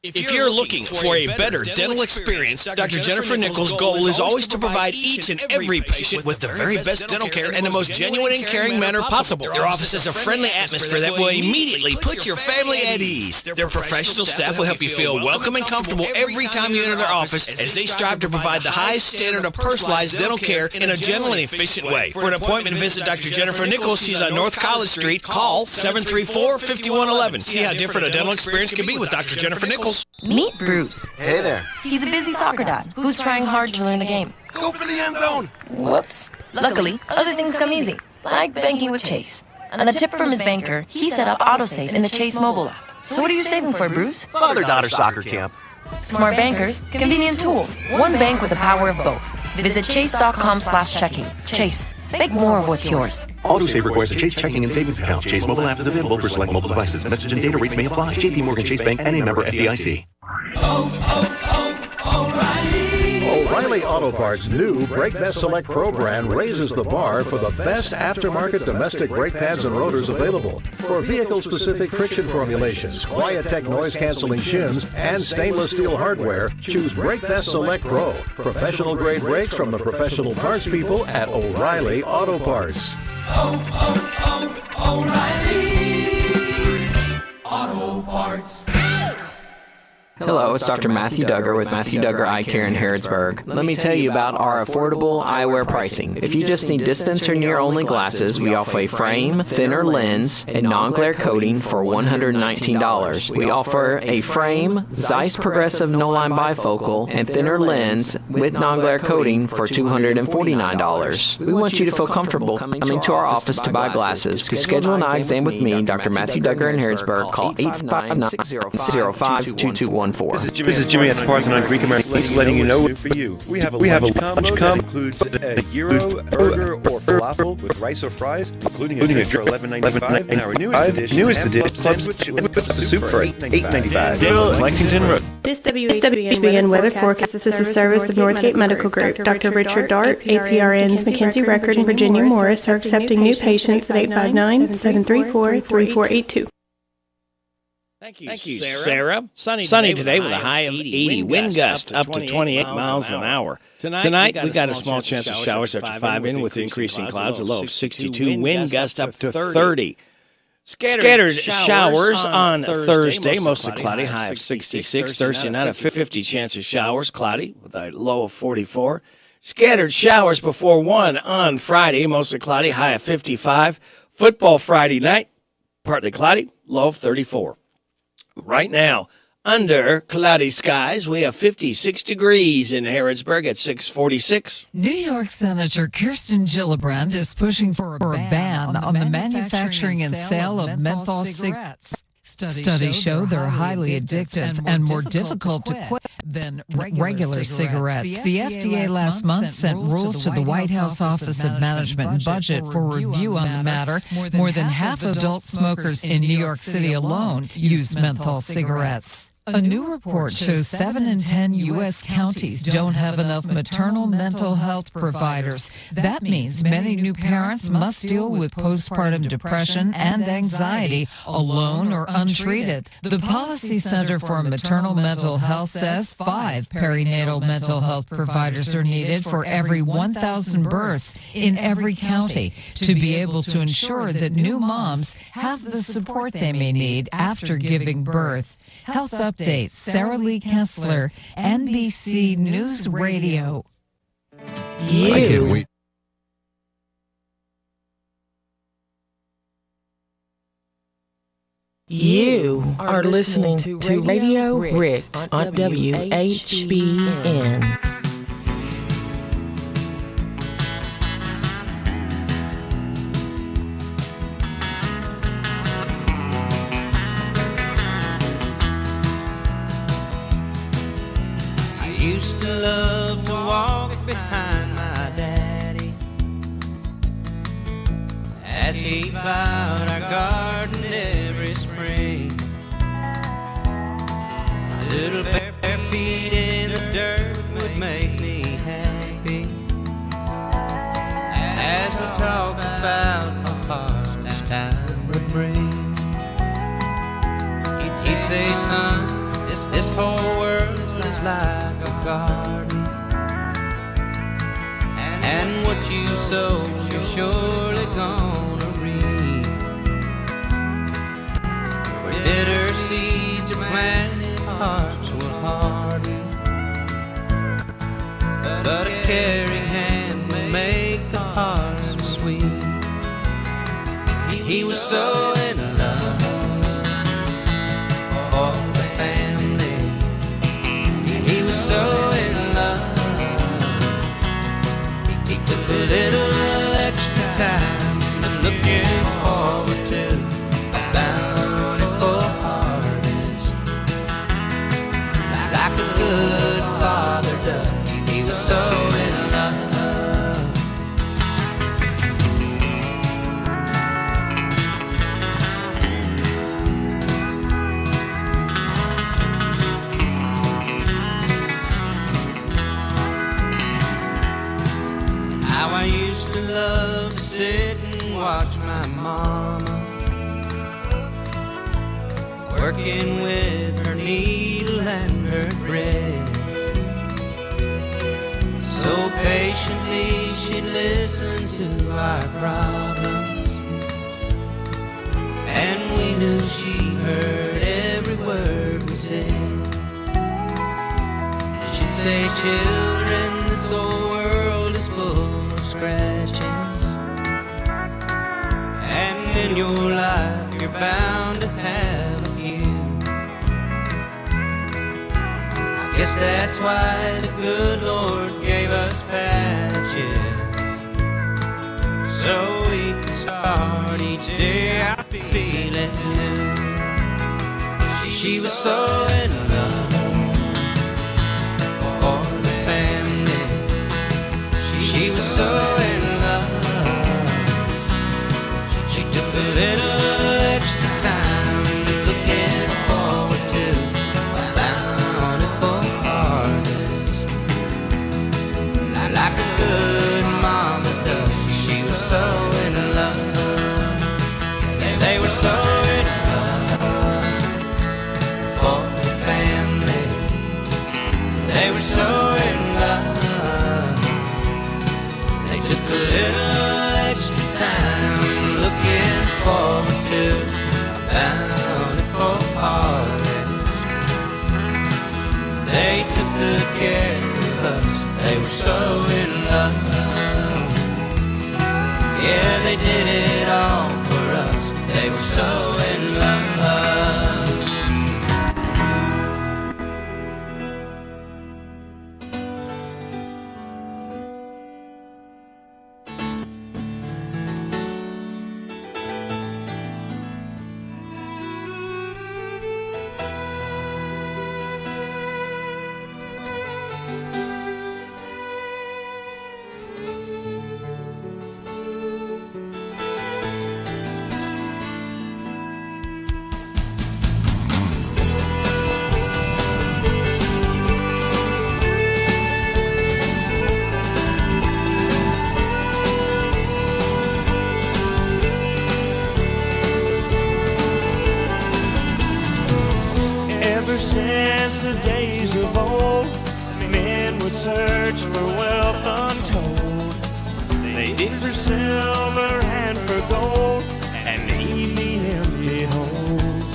If you're looking for a better dental experience, Dr. Jennifer Nichols' goal is always to provide each and every patient with the very best dental care in the most genuine and caring manner possible. Their office has a friendly atmosphere that will immediately put your family at ease. Their professional staff will help you feel welcome and comfortable every time you enter their office as they strive to provide the highest standard of personalized dental care in a gentle and efficient way. For an appointment, visit Dr. Jennifer Nichols. She's on North College Street. Call 734-5111. See how different a dental experience can be with Dr. Jennifer Nichols. Meet Bruce. Hey there. He's a busy soccer dad who's trying hard to learn the game. Go for the end zone. Whoops. Luckily, other things come easy, like banking with Chase. On a tip from his banker, he set up autosave in the Chase mobile app. So what are you saving for, Bruce? Father-daughter soccer camp. Smart bankers, convenient tools, one bank with the power of both. Visit chase.com/checking. Chase. Make more of what's yours. Autosave requires a Chase checking and savings account. Chase mobile app is available for select mobile devices. Message and data rates may apply. JP Morgan Chase Bank and a member FDIC. O'Reilly Auto Parts' new Brake Best Select Pro brand raises the bar for the best aftermarket domestic brake pads and rotors available. For vehicle-specific friction formulations, Quiet-Tech noise-canceling shims, and stainless steel hardware, choose Brake Best Select Pro. Professional-grade brakes from the professional parts people at O'Reilly Auto Parts. O'Reilly Auto Parts. Hello, it's Dr. Matthew Duggar with Matthew Duggar Eye Care in Harrodsburg. Let me tell you about our affordable eyewear pricing. If you just need distance or near only glasses, we offer a frame, thinner lens, and non-glare coating for $119. We offer a frame, Zeiss Progressive No-Line Bifocal, and thinner lens with non-glare coating for $249. We want you to feel comfortable coming to our office to buy glasses. To schedule an eye exam with me, Dr. Matthew Duggar in Harrodsburg, call 859-605-2214. This is Jimmy at the Parthenon Greek American Place, letting you know for you. We have a lunch combo that includes a gyro, burger, or falafel with rice or fries, including a drink for $11.95, and our newest edition sandwich with the soup for $8.95. Still Lexington Road. This WHBN weather forecast is a service of Northgate Medical Group. Dr. Richard Dart, APRN's Mackenzie Record, and Virginia Morris are accepting new patients at 859-734-3482. Thank you, Sarah. Sunny today with a high of 80. Wind gust up to 28 miles an hour. Tonight, we got a small chance of showers after 5 in with increasing clouds, a low of 62. Wind gust up to 30. Scattered showers on Thursday, mostly cloudy, high of 66. Thursday night, a 50 chance of showers, cloudy, with a low of 44. Scattered showers before 1 on Friday, mostly cloudy, high of 55. Football Friday night, partly cloudy, low of 34. Right now, under cloudy skies, we have 56 degrees in Harrodsburg at 646. New York Senator Kirsten Gillibrand is pushing for a ban on the manufacturing and sale of menthol cigarettes. Studies show they're highly addictive and more difficult to quit than regular cigarettes. The FDA last month sent rules to the White House Office of Management and Budget for review on the matter. More than half of adult smokers in New York City alone use menthol cigarettes. A new report shows 7 in 10 U.S. counties don't have enough maternal mental health providers. That means many new parents must deal with postpartum depression and anxiety, alone or untreated. The Policy Center for Maternal Mental Health says 5 perinatal mental health providers are needed for every 1,000 births in every county to be able to ensure that new moms have the support they may need after giving birth. Health updates, Sarah Lee Kessler, NBC News Radio. You are listening to Radio Rick on WHBN. Used to love to walk behind my daddy as he plowed our garden every spring. My little bare feet in the dirt would make me happy as we talked about the harvest time would bring. He'd say, son, this whole world is like a garden, and what you sow you're surely gonna reap. Where bitter seeds are planted, hearts will harden, but a caring hand will make the heart sweet. He was so in love for the family. He was so in love, he took a little extra time and looking forward to a bountiful harvest. Like a good father does, he was so in love. mama, working with her needle and her thread. So patiently she'd listen to our problems, and we knew she heard every word we said. She'd say, children, this old world is full of scratches, and in your life you're bound to have a few. I guess that's why the good Lord gave us patches, so we can start each day out feeling new. She was so in love for the family. She was so in love. She took a little extra time looking forward to a bountiful harvest, like a good mama does. She was so in love, and they were so in love for the family. They were so in love. They took a little extra time looking forward to a bountiful harvest. They took good care of us. They were so in love. Yeah, they did it all for us. They were so in love. Ever since the days of old, men would search for wealth untold. They dig for silver and for gold, and leave the empty holes.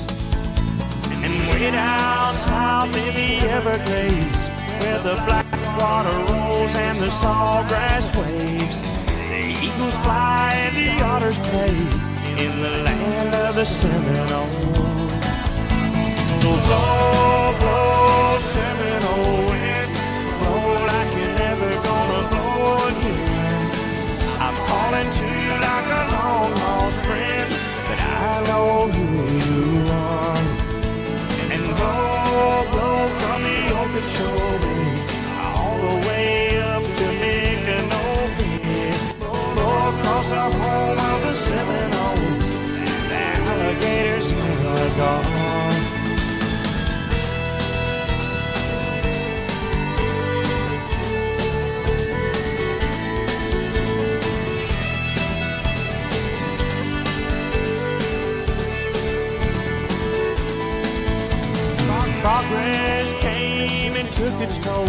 And way down south in the Everglades, where the black water rolls and the sawgrass waves, the eagles fly and the otters play in the land of the Seminoles. So blow, blow, Seminole wind, blow like you're never gonna blow again. I'm calling to you like a long lost friend, but I know who you are. And blow, blow from the Okeechobee all the way up to Micanopy. Blow across the home of the Seminoles, and the alligators never gone. Progress came and took its toll,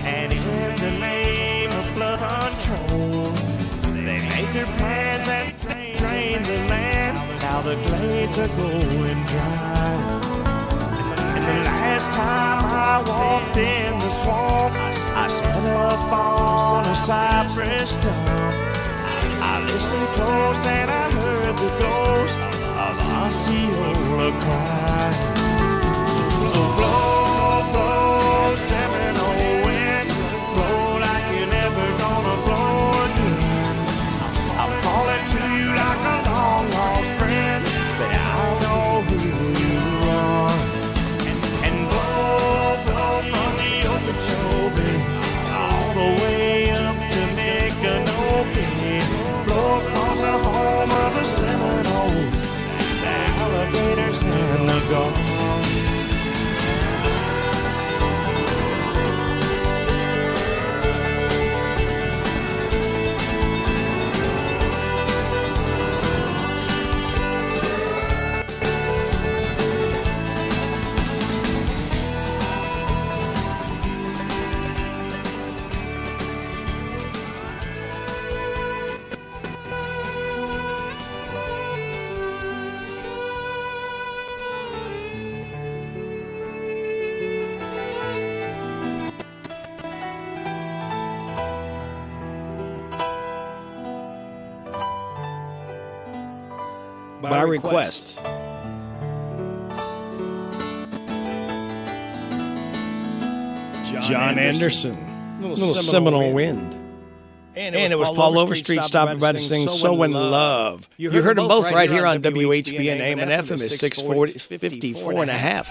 and in the name of flood control, they made their plans and drained the land. Now the glades are going dry. And the last time I walked in the swamp, I sat up on a cypress stump. I listened close and I heard the ghost of Osceola cry. So blow, blow, Seminole wind, blow like you're never gonna blow again. I'm calling to you like a long lost friend, but I know who you are. And blow, blow from the Okeechobee all the way up to Micanopy. Blow across the home of the Seminoles, the alligators and the gulls. by request. John Anderson, Little Seminole Wind. And it was Paul Overstreet stopping by to sing So in Love. You heard them both right here on WHBN AM and FM at 654 and a half.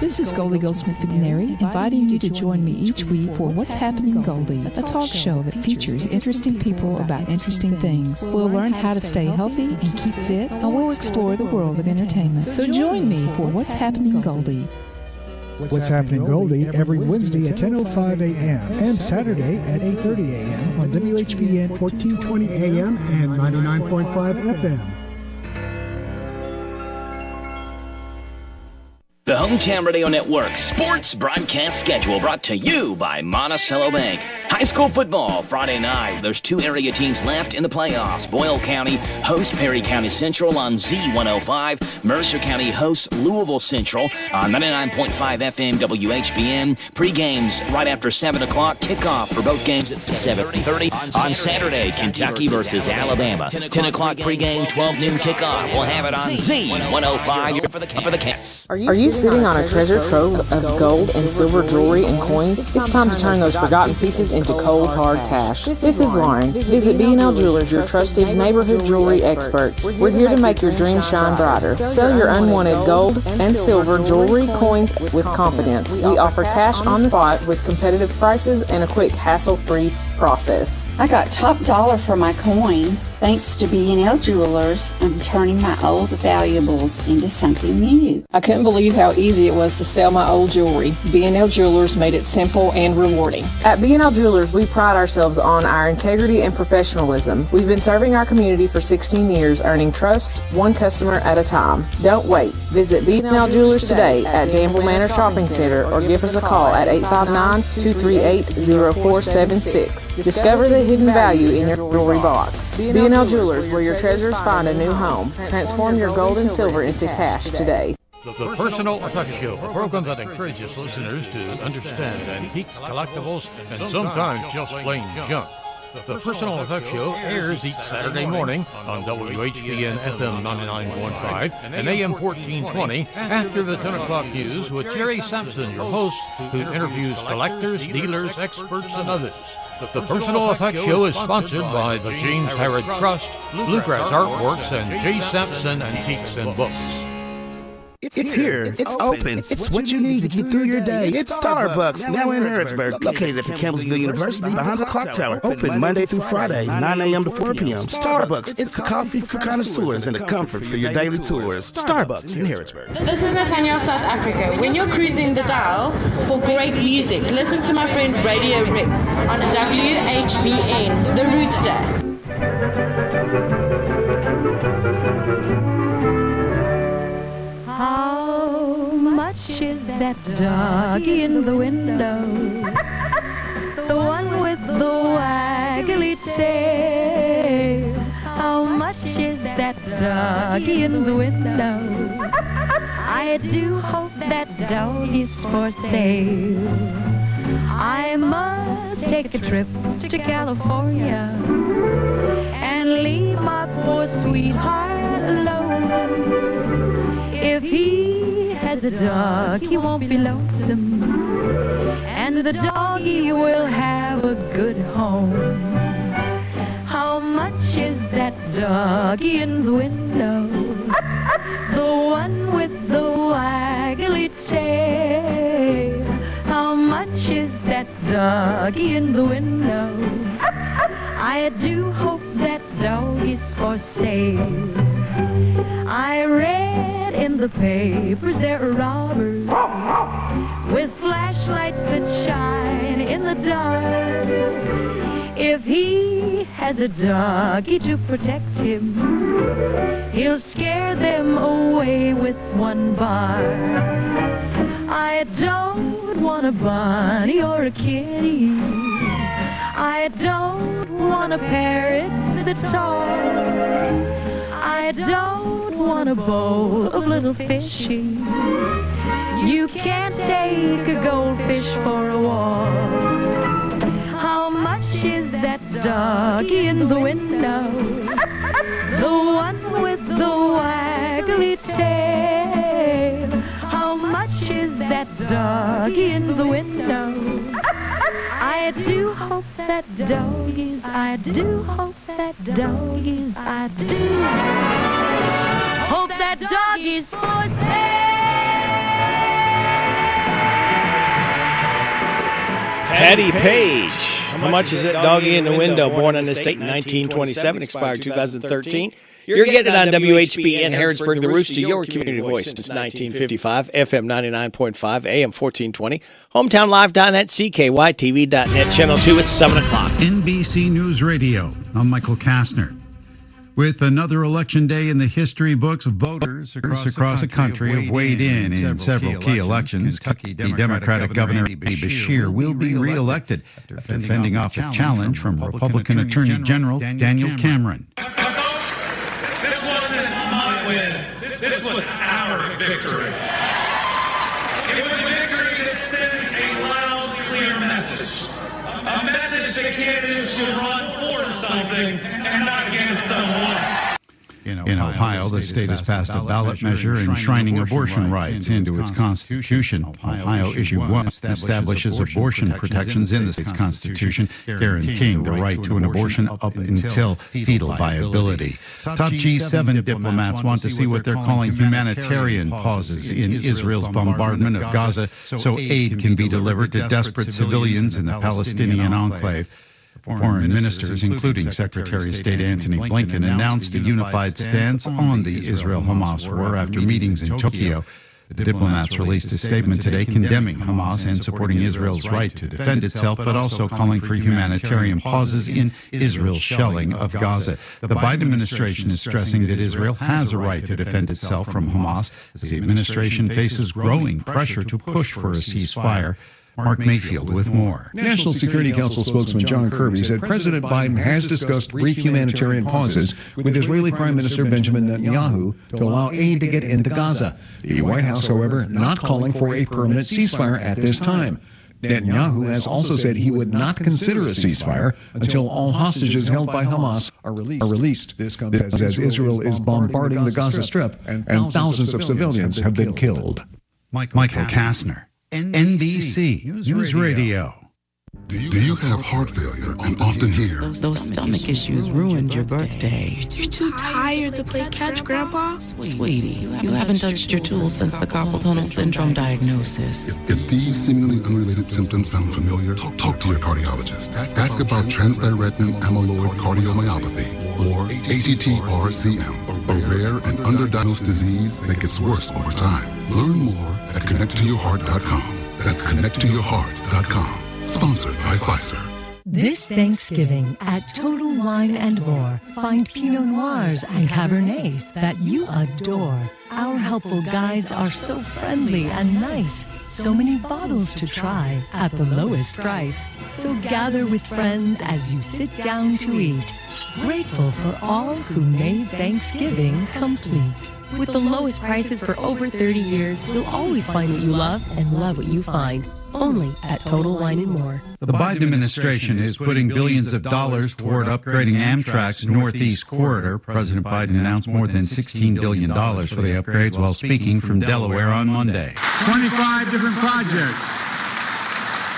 This is Goldie Goldsmith McNary, inviting you to join me each week for What's Happening Goldie, a talk show that features interesting people about interesting things. We'll learn how to stay healthy and keep fit, and we'll explore the world of entertainment. So join me for What's Happening Goldie. What's Happening Goldie every Wednesday at 10:05 a.m. and Saturday at 8:30 a.m. on WHBN 1420 a.m. and 99.5 FM. The Hometown Radio Network sports broadcast schedule brought to you by Monticello Bank. High school football Friday night. There's 2 area teams left in the playoffs. Boyle County hosts Perry County Central on Z105. Mercer County hosts Louisville Central on 99.5 FM WHBN. Pre-games right after 7 o'clock. Kickoff for both games at 7:30. On Saturday, Kentucky versus Alabama. 10 o'clock pregame, 12 noon kickoff. We'll have it on Z105 for the Cats. Are you sitting on a treasure trove of gold and silver jewelry and coins? It's time to turn those forgotten pieces into cold, hard cash. This is Lauren. Visit B&L Jewelers, your trusted neighborhood jewelry experts. We're here to make your dreams shine brighter. Sell your unwanted gold and silver jewelry, coins with confidence. We offer cash on the spot with competitive prices and a quick, hassle-free process. I got top dollar for my coins. Thanks to B&L Jewelers, I'm turning my old valuables into something new. I couldn't believe how easy it was to sell my old jewelry. B&L Jewelers made it simple and rewarding. At B&L Jewelers, we pride ourselves on our integrity and professionalism. We've been serving our community for 16 years, earning trust one customer at a time. Don't wait. Visit B&L Jewelers today at Danville Manor Shopping Center or give us a call at 859-238-0476. Discover the hidden value in your jewelry box. B&L Jewelers, where your treasures find a new home. Transform your gold and silver into cash today. The Personal Effects Show, a program that encourages listeners to understand antiques, collectibles, and sometimes just plain junk. The Personal Effects Show airs each Saturday morning on WHBN FM 99.5 and AM 1420 after the 10 o'clock news with Jerry Sampson, your host, who interviews collectors, dealers, experts, and others. The Personal Effects Show is sponsored by the James Harrod Trust, Bluegrass Artworks, and J. Sampson Antiques and Books. It's here. It's open. It's what you need to get through your day. It's Starbucks, now in Harrodsburg, located at the Campbellsville University behind the clock tower. Open Monday through Friday, 9 a.m. to 4 p.m. Starbucks, it's the coffee for connoisseurs and the comfort for your daily tours. Starbucks in Harrodsburg. This is Nathaniel of South Africa. When you're cruising the dial for great music, listen to my friend Radio Rick on WHBN, The Rooster. How much is that doggy in the window? The one with the waggly tail. How much is that doggy in the window? I do hope that dog is for sale. I must take a trip to California and leave my poor sweetheart alone. If he has a dog, he won't be lonesome, and the doggy will have a good home. How much is that doggy in the window? The one with the waggly tail. How much is that doggy in the window? I do hope that dog is for sale. I read in the papers there are robbers with flashlights that shine in the dark. If he has a doggy to protect him, he'll scare them away with one bark. I don't want a bunny or a kitty. I don't want a parrot that talks. I don't want a bowl of little fishy. You can't take a goldfish for a walk. How much is that doggy in the window? The one with the that doggy in the window. I do hope that doggies, I do hope that doggies, I do hope that doggies for Patty Page. How much is that doggy in the window? Born on this date in 1927, expired 2013. You're getting it on WHBN Harrodsburg, the Rooster, your community voice since 1955, FM 99.5, AM 1420, HometownLive.net, CKYTV.net, Channel 2, it's 7 o'clock. NBC News Radio, I'm Michael Kastner. With another election day in the history books, voters across the country have weighed in several key elections. Kentucky Democratic Governor Beshear will be re-elected after fending off a challenge from Republican Attorney General Daniel Cameron. This wasn't my win. This was our victory. It was a victory that sends a loud, clear message. A message that candidates should run for something and not against someone. In Ohio, the state has passed a ballot measure enshrining abortion rights into its constitution. Ohio Issue 1 establishes abortion protections in the state's constitution, guaranteeing the right to an abortion up until fetal viability. Top G7 diplomats want to see what they're calling humanitarian pauses in Israel's bombardment of Gaza so aid can be delivered to desperate civilians in the Palestinian enclave. Foreign ministers, including Secretary of State Antony Blinken, announced a unified stance on the Israel-Hamas war after meetings in Tokyo. The diplomats released a statement today condemning Hamas and supporting Israel's right to defend itself, but also calling for humanitarian pauses in Israel's shelling of Gaza. The Biden administration is stressing that Israel has a right to defend itself from Hamas as the administration faces growing pressure to push for a ceasefire. Mark Mayfield with more. National Security Council spokesman John Kirby said President Biden has discussed brief humanitarian pauses with Israeli Prime Minister Benjamin Netanyahu to allow aid to get into Gaza. The White House, however, not calling for a permanent ceasefire at this time. Netanyahu has also said he would not consider a ceasefire until all hostages held by Hamas are released. This comes as Israel is bombarding the Gaza Strip and thousands of civilians have been killed. Michael Kastner. NBC News Radio. Do you have heart failure and often hear those stomach issues ruined your birthday? You're too tired to play catch, Grandpa? Sweetie, you haven't touched your tools since the carpal tunnel syndrome diagnosis. If these seemingly unrelated symptoms sound familiar, talk to your cardiologist. Ask about transthyretin amyloid cardiomyopathy, or ATTR-CM, a rare and underdiagnosed disease that gets worse over time. Learn more at connecttoyourheart.com. That's connecttoyourheart.com. Sponsored by Pfizer. This Thanksgiving at Total Wine & More, find Pinot Noirs and Cabernets that you adore. Our helpful guides are so friendly and nice. So many bottles to try at the lowest price. So gather with friends as you sit down to eat. Grateful for all who made Thanksgiving complete. With the lowest prices for over 30 years, you'll always find what you love and love what you find. Only at Total Wine & More. The Biden administration is putting billions of dollars toward upgrading Amtrak's Northeast Corridor. President Biden announced more than $16 billion for the upgrades while speaking from Delaware on Monday. 25 different projects,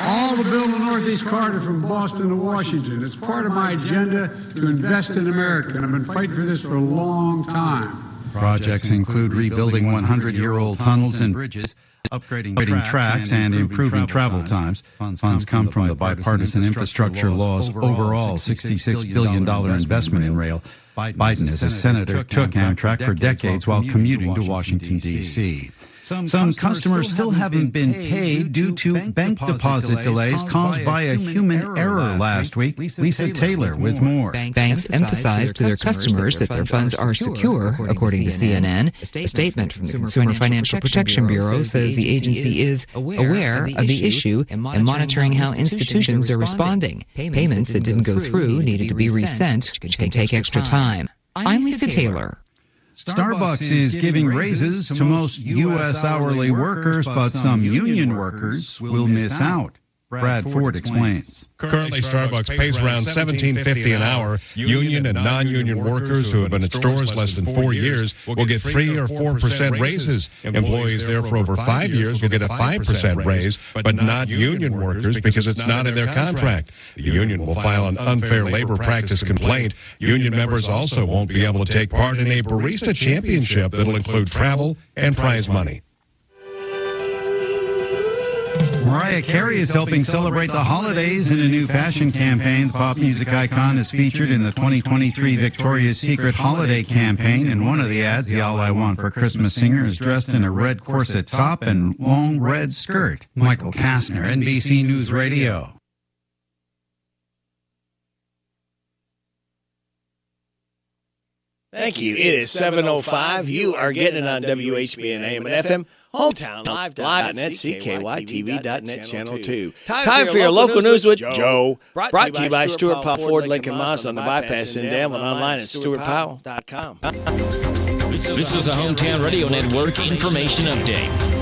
all to build the Northeast Corridor from Boston to Washington. It's part of my agenda to invest in America, and I've been fighting for this for a long time. Projects include rebuilding 100-year-old tunnels and bridges, upgrading tracks, and improving travel times. Funds come from the bipartisan infrastructure law's overall $66 billion investment in rail. Biden, as a senator, took Amtrak for decades while commuting to Washington, D.C. Some customers still haven't been paid due to bank deposit delays caused by a human error last week. Lisa Taylor with more. Banks emphasize to their customers that their funds are secure, according to CNN. A statement from the Consumer Financial Protection Bureau says the agency is aware of the issue and monitoring how institutions are responding. Payments that didn't go through needed to be resent, which can take extra time. I'm Lisa Taylor. Starbucks is giving raises to most U.S. hourly workers, but some union workers will miss out. Brad Ford explains. Currently, Starbucks pays around $17.50 an hour. Union and non-union workers who have been at stores less than 4 years will get 3 or 4% raises. Employees there for over 5 years will get a 5% raise, but not union workers because it's not in their contract. The union will file an unfair labor practice complaint. Union members also won't be able to take part in a barista championship that'll include travel and prize money. Mariah Carey is helping celebrate the holidays in a new fashion campaign. The pop music icon is featured in the 2023 Victoria's Secret holiday campaign. In one of the ads, the All I Want for Christmas singer is dressed in a red corset top and long red skirt. Michael Kastner, NBC News Radio. Thank you. It is 7:05. You are getting it on WHBN AM and FM. Hometown Live.net, CKYTV.net, Channel 2. Time for your local news with Joe. Brought to you by Stuart Powell Ford Lincoln Mazda on the bypass in Danville, online at stuartpowell.com. This is a Hometown Radio Network information update.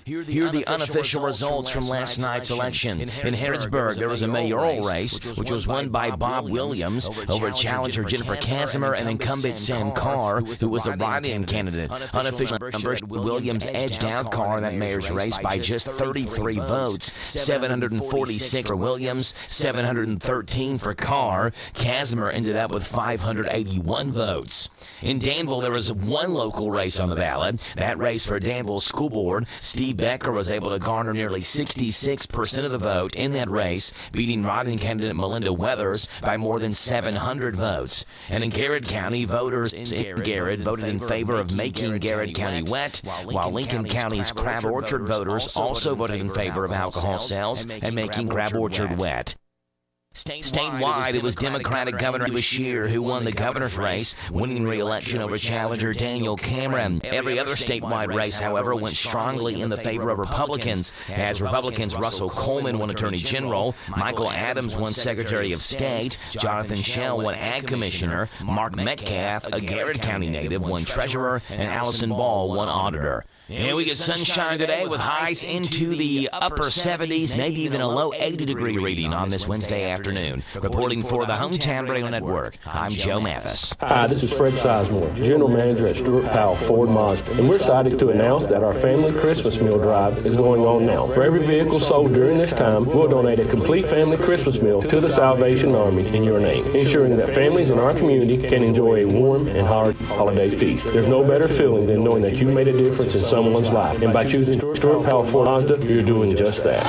Here are the unofficial results from last night's election. In Harrodsburg, there was a mayoral race, which was won by Bob Williams over challenger Jennifer Casimir and incumbent Sam Carr, who was a write-in candidate. Unofficial numbers, Williams edged out Carr in that mayor's race by just 33 votes, 746 for Williams, 713 for Carr. Casimir ended up with 581 votes. In Danville, there was one local race on the ballot. That race for Danville School Board, Steve Becker was able to garner nearly 66% of the vote in that race, beating write-in candidate Melinda Weathers by more than 700 votes. And in Garrett County, voters in Garrett voted in favor of making Garrett County wet, while Lincoln County's Crab Orchard voters also voted in favor of alcohol sales and making Crab Orchard wet. Statewide, it was Democratic Governor Beshear who won the governor's race, winning re-election over challenger Daniel Cameron. Every other statewide race, however, went strongly in the favor of Republicans, as Republicans Russell Coleman won Attorney General, Michael Adams won Secretary of State, Jonathan Schell won Ag Commissioner, Mark Metcalf, a Garrett County native, won Treasurer, and Allison Ball won Auditor. And we get sunshine today with highs into the upper 70s, maybe even a low 80-degree reading on this Wednesday afternoon. Reporting for the Hometown Radio Network, I'm Joe Mathis. Hi, this is Fred Sizemore, General Manager at Stuart Powell Ford Mazda, and we're excited to announce that our family Christmas meal drive is going on now. For every vehicle sold during this time, we'll donate a complete family Christmas meal to the Salvation Army in your name, ensuring that families in our community can enjoy a warm and hearty holiday feast. There's no better feeling than knowing that you made a difference in someone's life, and by choosing Stuart Powell Ford Mazda, you're doing just that.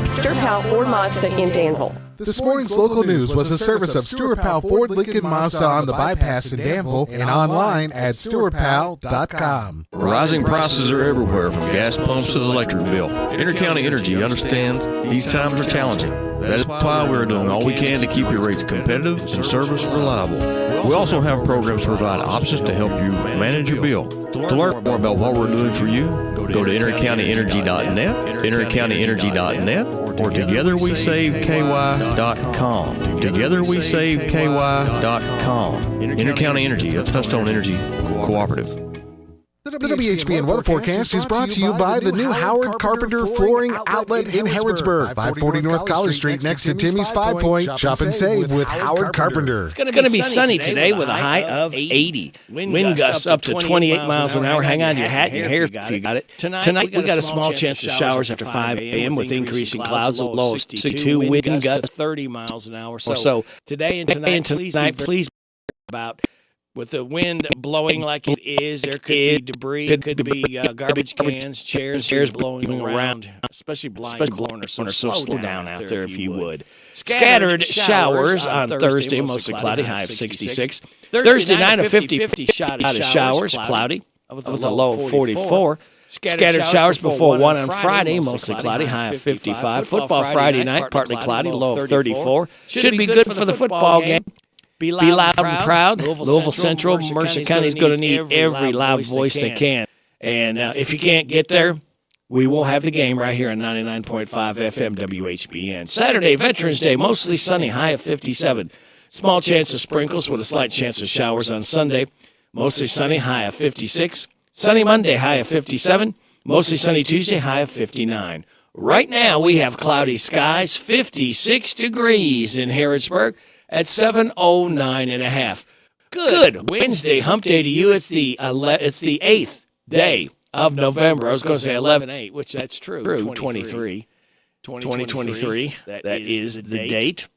Stuart Powell Ford Mazda in Danville. This morning's local news was a service of Stuart Powell Ford Lincoln Mazda on the bypass in Danville and online at stuartpowell.com. Rising prices are everywhere, from gas pumps to the electric bill. Intercounty Energy understands these times are challenging. That is why we're doing all we can to keep your rates competitive and service reliable. We also have programs to provide options to help you manage your bill. To learn more about what we're doing for you, go to intercountyenergy.net, intercountyenergy.net, or togetherwesaveby.com. Togetherwesaveby.com. Intercounty Energy, a Touchstone Energy Cooperative. The WHBN weather forecast is brought to you by the new Howard Carpenter Flooring Outlet in Harrodsburg, 540 North College Street next to Timmy's 5 Point. Shop and save with Howard Carpenter. It's going to be sunny today with a high of 80. Wind gusts up to 28 miles an hour. Hang on to your hat and your hair if you got it. Tonight we got a small chance of showers after 5 a.m. with increasing clouds, a low of 62, wind gusts 30 miles an hour. So today and tonight, please about. With the wind blowing like it is, there could be debris, could be garbage cans, chairs blowing around, especially blind corners. So slow down out there if you would. Scattered showers on Thursday, mostly cloudy, high of 66. Thursday night, a 50-50 shot of showers, cloudy, with a low of 44. Scattered showers before 1 on Friday, mostly cloudy, high of 55. Football Friday night, partly cloudy, low of 34. Should be good for the football game. Be loud and proud. Louisville Central, Mercer County is going to need every loud voice they can. And if you can't get there, we will have the game right here on 99.5 FM WHBN. Saturday, Veterans Day, mostly sunny, high of 57. Small chance of sprinkles with a slight chance of showers on Sunday. Mostly sunny, high of 56. Sunny Monday, high of 57. Mostly sunny Tuesday, high of 59. Right now, we have cloudy skies, 56 degrees in Harrodsburg at 7:09.5. Good Wednesday, hump day to you. It's the 8th day of November. I was going to say 11/8, which that's true. 2023. That is the date.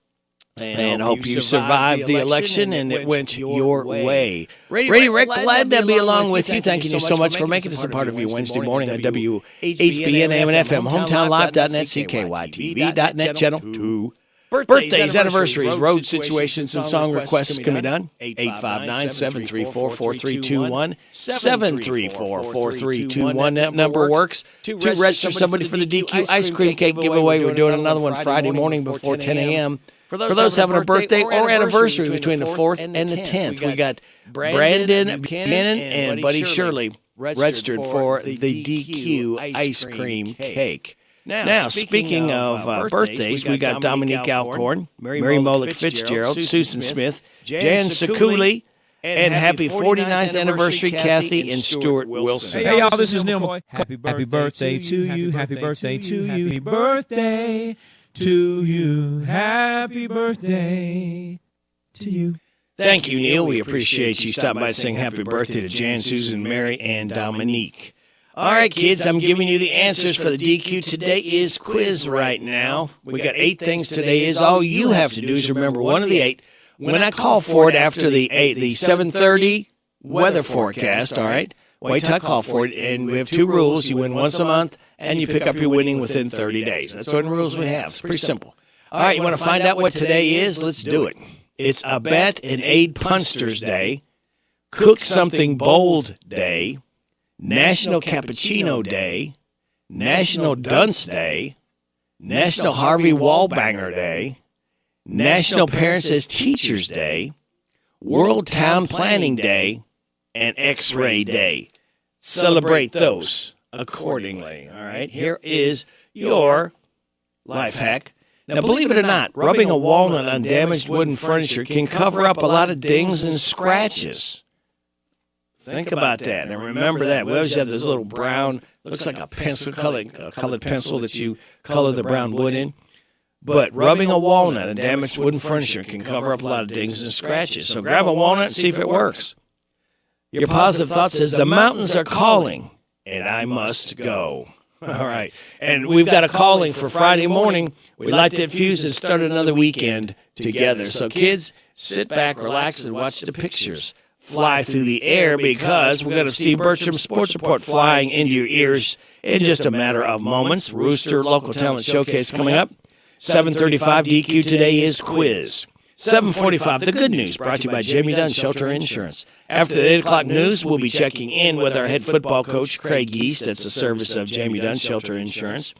And I hope you survived the election and it went your way. Brady Rick, glad to be along with you. Thank you so much for making this a part of your Wednesday morning on WHBN AM and FM, HometownLive.net, CKYTV.net, Channel 2. Birthdays, anniversaries, road situations, and song requests can be done. 859-734-4321. 734-4321. That number works. To register somebody for the DQ Ice Cream Cake giveaway, we're doing another one Friday morning before 10 a.m. For those having a birthday or anniversary between the 4th and the 10th, we got Brandon Buchanan and Buddy Shirley registered for the DQ Ice Cream Cake. Now, speaking of birthdays, we got Dominique Alcorn, Mary Molick Fitzgerald, Susan Smith, Jan Sakuli, and happy 49th anniversary, Kathy and Stuart Wilson. Hey, y'all, this is Neil Moy. Happy birthday to you. Happy birthday to you. Happy birthday to you. Happy birthday to you. Thank you, Neil. We appreciate you stopping by and saying happy birthday to Jan, Susan, Mary, and Dominique. All right, kids, I'm giving you the answers for the DQ. Today is quiz right now. We got 8 things today. Is all you have to do is remember one of the 8. When I call for it after the 7:30 weather forecast, all right, wait till I call for it. And we have 2 rules. You win once a month, and you pick up your winning within 30 days. That's what rules we have. It's pretty simple. All right, you want to find out what today is? Let's do it. It's a Bet and Aid Punsters Day, Cook Something Bold Day, National Cappuccino Day, National Dunce Day, National Harvey Wallbanger Day, National Parents as Teachers Day, World Town Planning Day, and X-Ray Day. Celebrate those accordingly. All right, here is your life hack. Now, believe it or not, rubbing a walnut on damaged wooden furniture can cover up a lot of dings and scratches. Think about that, and remember that. We always have this little brown, looks like a pencil, colored pencil that you color the brown wood in. But rubbing a walnut on damaged wooden furniture can cover up a lot of dings and scratches. So grab a walnut and see if it works. Your positive thought says, the mountains are calling, and I must go. All right, and we've got a calling for Friday morning. We light that fuse and start another weekend together. So kids, sit back, relax, and watch the pictures fly through the air, because we're going to have Steve Bertram's Sports Report flying into your ears in just a matter of moments. Rooster Local Talent Showcase coming up. 7:35 DQ today is quiz. 7:45, the good news, brought to you by Jamie Dunn Shelter Insurance. After the 8 o'clock news, we'll be checking in with our head football coach, Craig East. That's a service of Jamie Dunn Shelter Insurance.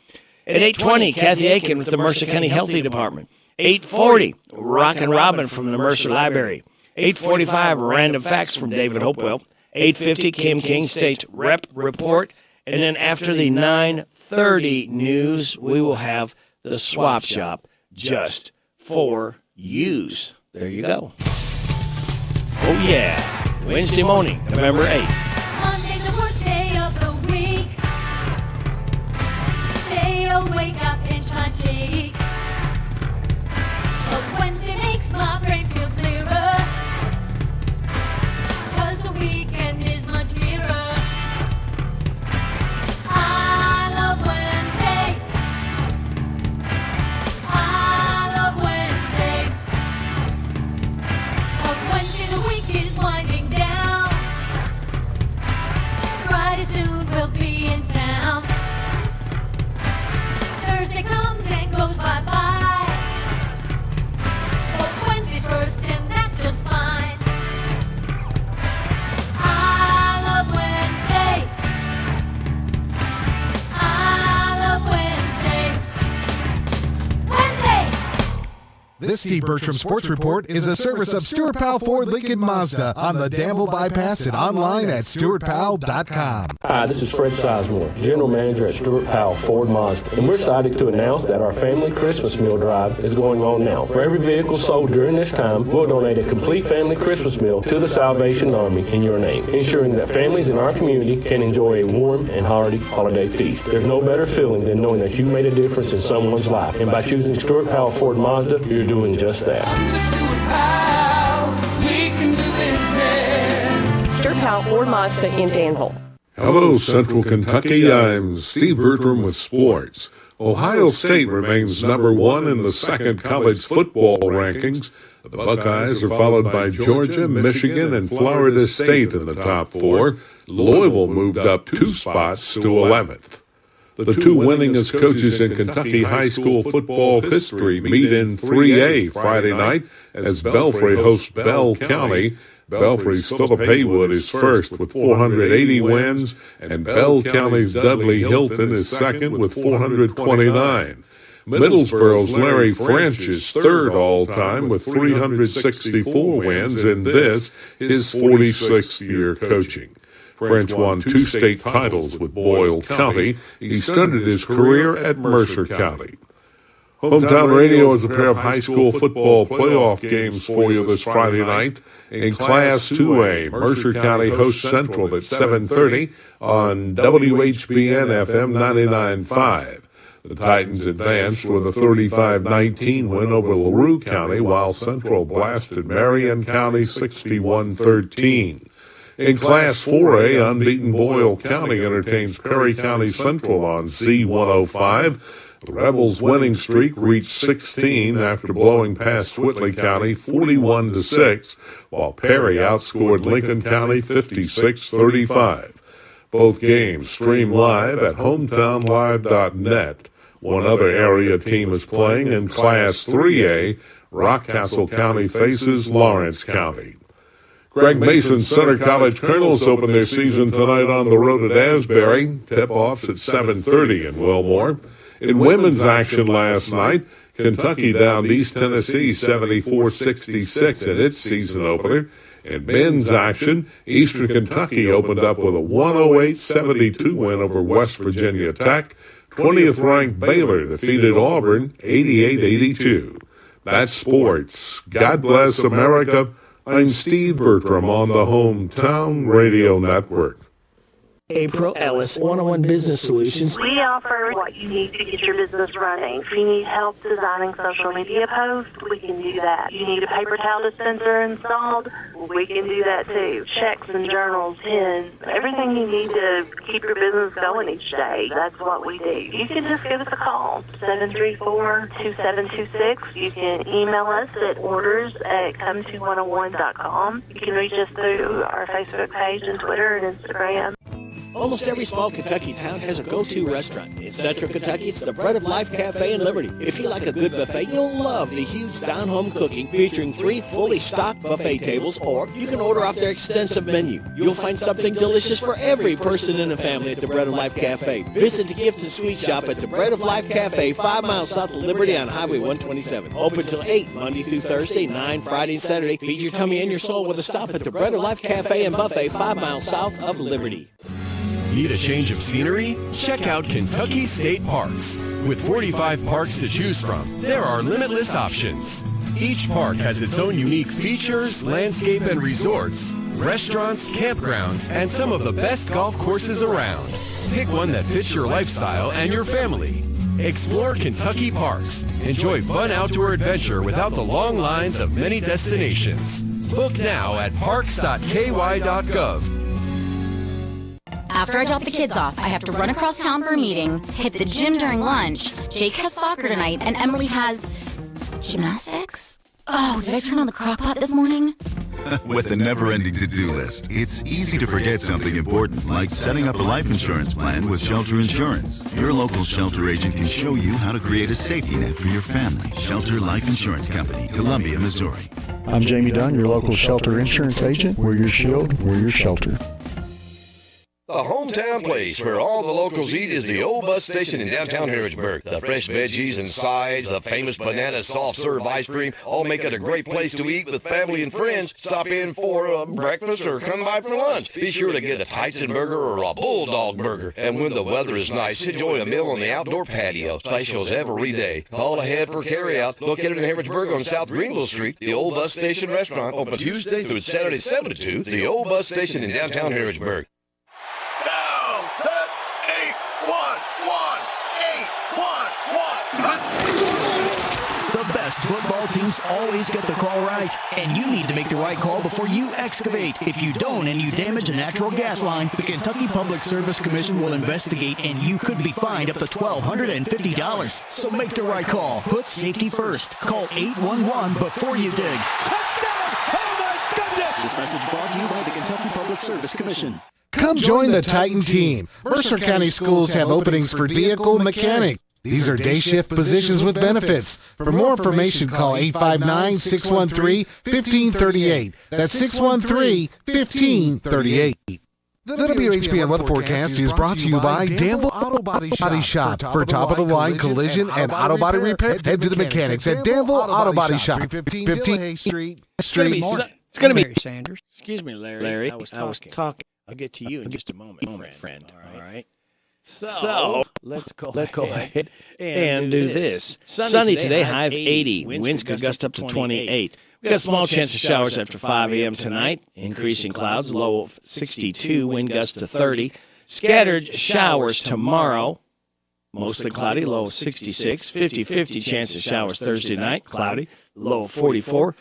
At 8:20, Kathy Aiken with the Mercer County Healthy Department. 8:40, Rockin' Robin from the Mercer Library. 8:45, Random Facts from David Hopewell. 8:50, Kim King State Rep Report. And then after the 9:30 news, we will have the Swap Shop just for yous. There you go. Oh, yeah. Wednesday morning, November 8th. Monday's the worst day of the week. Stay awake, up, inch my cheek. But Wednesday makes my brain feel clearer, 'cause the weekend is much nearer. I love Wednesday. I love Wednesday. But Wednesday the week is winding down. This Steve Bertram Sports Report is a service of Stuart Powell Ford Lincoln Mazda on the Danville Bypass and online at stuartpowell.com. Hi, this is Fred Sizemore, General Manager at Stuart Powell Ford Mazda, and we're excited to announce that our family Christmas meal drive is going on now. For every vehicle sold during this time, we'll donate a complete family Christmas meal to the Salvation Army in your name, ensuring that families in our community can enjoy a warm and hearty holiday feast. There's no better feeling than knowing that you made a difference in someone's life, and by choosing Stuart Powell Ford Mazda, you're doing just that. Stuart Powell Ford Mazda in Danville. Hello, Central Kentucky. I'm Steve Bertram with sports. Ohio State remains number one in the second college football rankings. The Buckeyes are followed by Georgia, Michigan, and Florida State in the top four. Louisville moved up 2 spots to 11th. The two winningest coaches in Kentucky high school football history meet in 3A Friday night as Belfry hosts Bell County. Belfry's Philip Haywood is first with 480 wins, and Bell County's Dudley Hilton is second with 429. Middlesboro's Larry French is third all-time with 364 wins in this, his 46th year coaching. French won 2 state titles with Boyle County. He started his career at Mercer County. Hometown Radio is a pair of high school football playoff games for you this Friday night. In Class 2A, Mercer County hosts Central at 7:30 on WHBN FM 99.5. The Titans advanced with a 35-19 win over LaRue County, while Central blasted Marion County 61-13. In Class 4A, unbeaten Boyle County entertains Perry County Central on Z105. The Rebels' winning streak reached 16 after blowing past Whitley County 41-6, while Perry outscored Lincoln County 56-35. Both games stream live at hometownlive.net. One other area team is playing in Class 3A. Rockcastle County faces Lawrence County. Greg Mason's Center College Colonels open their season tonight on the road at Asbury. Tip-offs at 7:30 in Wilmore. In women's action last night, Kentucky downed East Tennessee 74-66 in its season opener. In men's action, Eastern Kentucky opened up with a 108-72 win over West Virginia Tech. 20th-ranked Baylor defeated Auburn 88-82. That's sports. God bless America. I'm Steve Bertram on the Hometown Radio Network. April Ellis, 101 Business Solutions. We offer what you need to get your business running. If you need help designing social media posts, we can do that. You need a paper towel dispenser installed, we can do that too. Checks and journals, pens, everything you need to keep your business going each day. That's what we do. You can just give us a call, 734-2726. You can email us at orders@come2101.com. You can reach us through our Facebook page and Twitter and Instagram. Almost every small Kentucky town has a go-to restaurant. In Central Kentucky, it's the Bread of Life Cafe in Liberty. If you like a good buffet, you'll love the huge down-home cooking featuring 3 fully stocked buffet tables, or you can order off their extensive menu. You'll find something delicious for every person in the family at the Bread of Life Cafe. Visit the gift and sweet shop at the Bread of Life Cafe, 5 miles south of Liberty on Highway 127. Open till 8 Monday through Thursday, 9 Friday and Saturday. Feed your tummy and your soul with a stop at the Bread of Life Cafe and Buffet, 5 miles south of Liberty. Need a change of scenery? Check out Kentucky State Parks. With 45 parks to choose from, there are limitless options. Each park has its own unique features, landscape and resorts, restaurants, campgrounds, and some of the best golf courses around. Pick one that fits your lifestyle and your family. Explore Kentucky parks. Enjoy fun outdoor adventure without the long lines of many destinations. Book now at parks.ky.gov. After I drop the kids off, I have to run across town for a meeting, hit the gym during lunch. Jake has soccer tonight, and Emily has gymnastics? Oh, did I turn on the crock pot this morning? With a never-ending to-do list, it's easy to forget something important, like setting up a life insurance plan with Shelter Insurance. Your local Shelter agent can show you how to create a safety net for your family. Shelter Life Insurance Company, Columbia, Missouri. I'm Jamie Dunn, your local Shelter Insurance agent. We're your shield, we're your shelter. The hometown place where all the locals eat is the old bus station in downtown Harrodsburg. The fresh veggies and sides, the famous banana soft serve ice cream, all make it a great place to eat with family and friends. Stop in for breakfast or come by for lunch. Be sure to get a Titan burger or a Bulldog burger. And when the weather is nice, enjoy a meal on the outdoor patio. Specials every day. Call ahead for carryout. Located in Harrodsburg on South Greenville Street, the old bus station restaurant, open Tuesday through Saturday 7 to 2. The old bus station in downtown Harrodsburg. The best football teams always get the call right, and you need to make the right call before you excavate. If you don't and you damage a natural gas line, the Kentucky Public Service Commission will investigate, and you could be fined up to $1,250. So make the right call. Put safety first. Call 811 before you dig. Touchdown! Oh my goodness! This message brought to you by the Kentucky Public Service Commission. Come join the Titan team. Mercer County Schools have openings for vehicle mechanic. These are day shift positions with benefits. For more information, call 859-613-1538. That's 613-1538. The WHBN weather forecast is brought to you by Danville Auto Body Shop. For top-of-the-line collision and auto body repair, head to the mechanics at Danville Auto Body Shop. 15 Street. It's going to be Sanders. Excuse me, Larry. I was talking. I'll get to you in just a moment, friend. All right. So let's go ahead and do this. Sunny today, high of 80. Winds could gust up to 28. We've got a small chance of showers after 5 a.m. tonight. Increasing clouds, low of 62. Wind gust to 30. Scattered showers tomorrow. Mostly cloudy, low of 66. 50-50 chance of showers Thursday night. Cloudy, low of 44.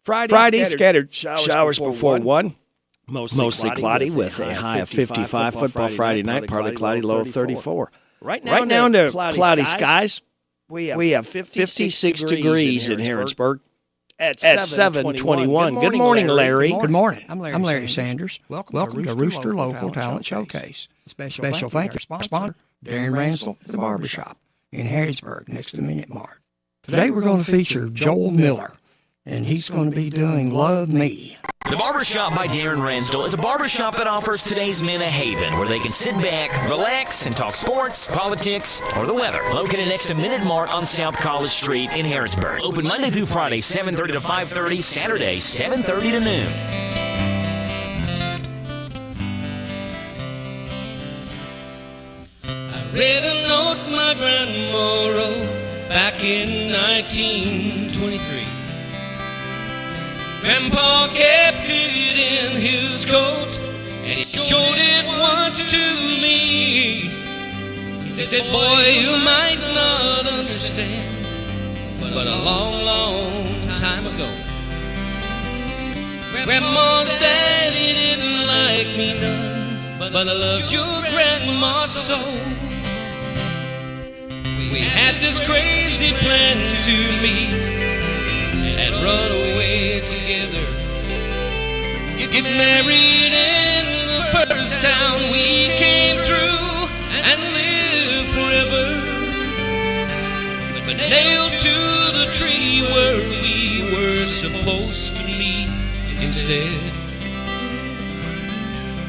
Friday scattered showers before 1. Mostly cloudy with a high of 55. Football Friday night, partly cloudy, low of 34. Right now into cloudy skies, we have 56 degrees in Harrodsburg at 7:21. Good morning, Larry. Good morning. I'm Larry Sanders. Welcome to Rooster Local Talent Showcase. Special thank you sponsor, Darren Ransel at the Barbershop in Harrodsburg next to the Minute Mart. Today we're going to feature Joel Miller, and he's going to be doing Love Me. The Barbershop by Darren Ransdell is a barbershop that offers today's men a haven where they can sit back, relax, and talk sports, politics, or the weather. Located next to Minute Mart on South College Street in Harrodsburg. Open Monday through Friday, 7:30 to 5:30, Saturday, 7:30 to noon. I read a note my grandma wrote back in 1923. Grandpa kept it in his coat, and he showed it once to me. He said, boy, you might not understand, but a long, long time ago, Grandma's daddy didn't like me none, but I loved your grandma so. We had this crazy plan to meet and run away together. Get married in the first town we came through and live forever. But nailed to the tree where we were supposed to meet instead.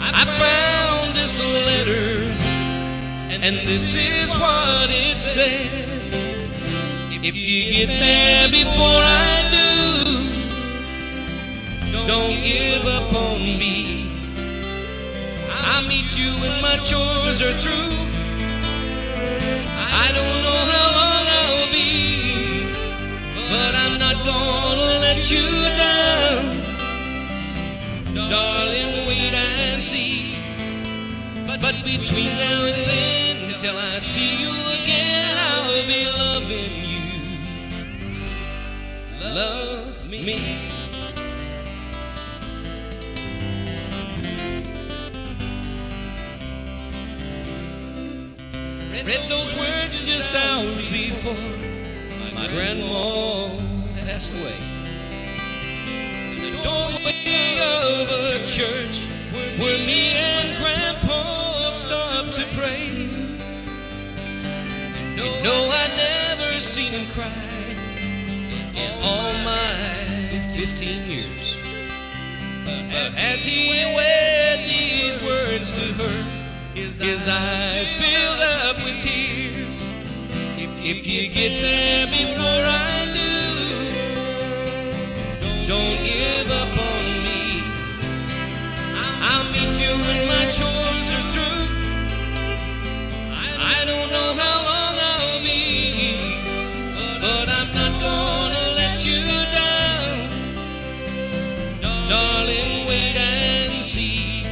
I found this letter, and this is what it said. If you get there before I do, don't give up on me. I'll meet you when my chores are through. I don't know how long I'll be, but I'm not gonna let you down. Darling, wait and see. But between now and then, till I see you again, I'll be loving you. Love me. Read those words just hours before my grandma passed away. In the doorway of a church where me and Grandpa stopped to pray. You know I never seen him cry in all my 15 years. But as he read these words to her, his eyes filled up with tears. If you get there before I do, don't give up on me. I'll meet you when my chores are through. I don't know how long I'll be, but I'm not gonna let you down. Darling, wait and see.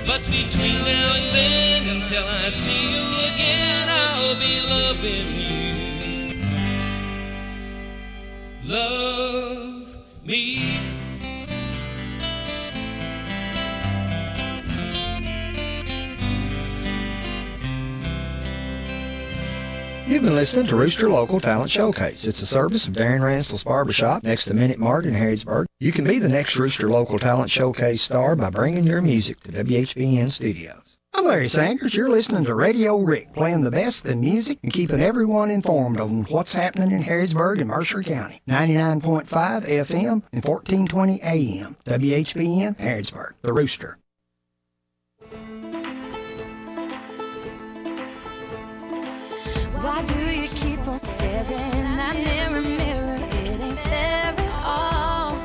But between now and then, until I see you again, I'll be loving you. Love me. You've been listening to Rooster Local Talent Showcase. It's a service of Darren Ransel's Barbershop next to Minute Mart in Harrodsburg. You can be the next Rooster Local Talent Showcase star by bringing your music to WHBN Studios. I'm Larry Sanders. You're listening to Radio Rick, playing the best in music and keeping everyone informed on what's happening in Harrodsburg and Mercer County. 99.5 FM and 1420 AM. WHBN Harrodsburg, the Rooster. Why do you keep on staring at mirror, mirror? It ain't fair at all.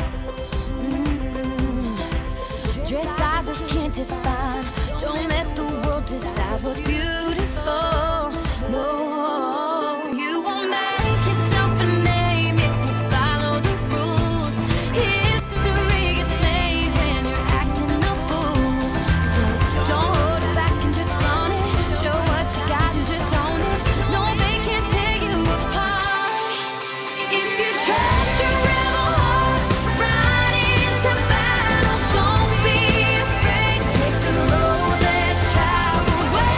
Dress sizes can't define. Don't let the world decide what's beautiful. No, you won't make yourself a name if you follow the rules. History gets made when you're acting a fool. So don't hold it back and just flaunt it. Show what you got and just own it. No, they can't tear you apart. If you trust your rebel heart, ride into battle. Don't be afraid. Take the road less traveled. Wear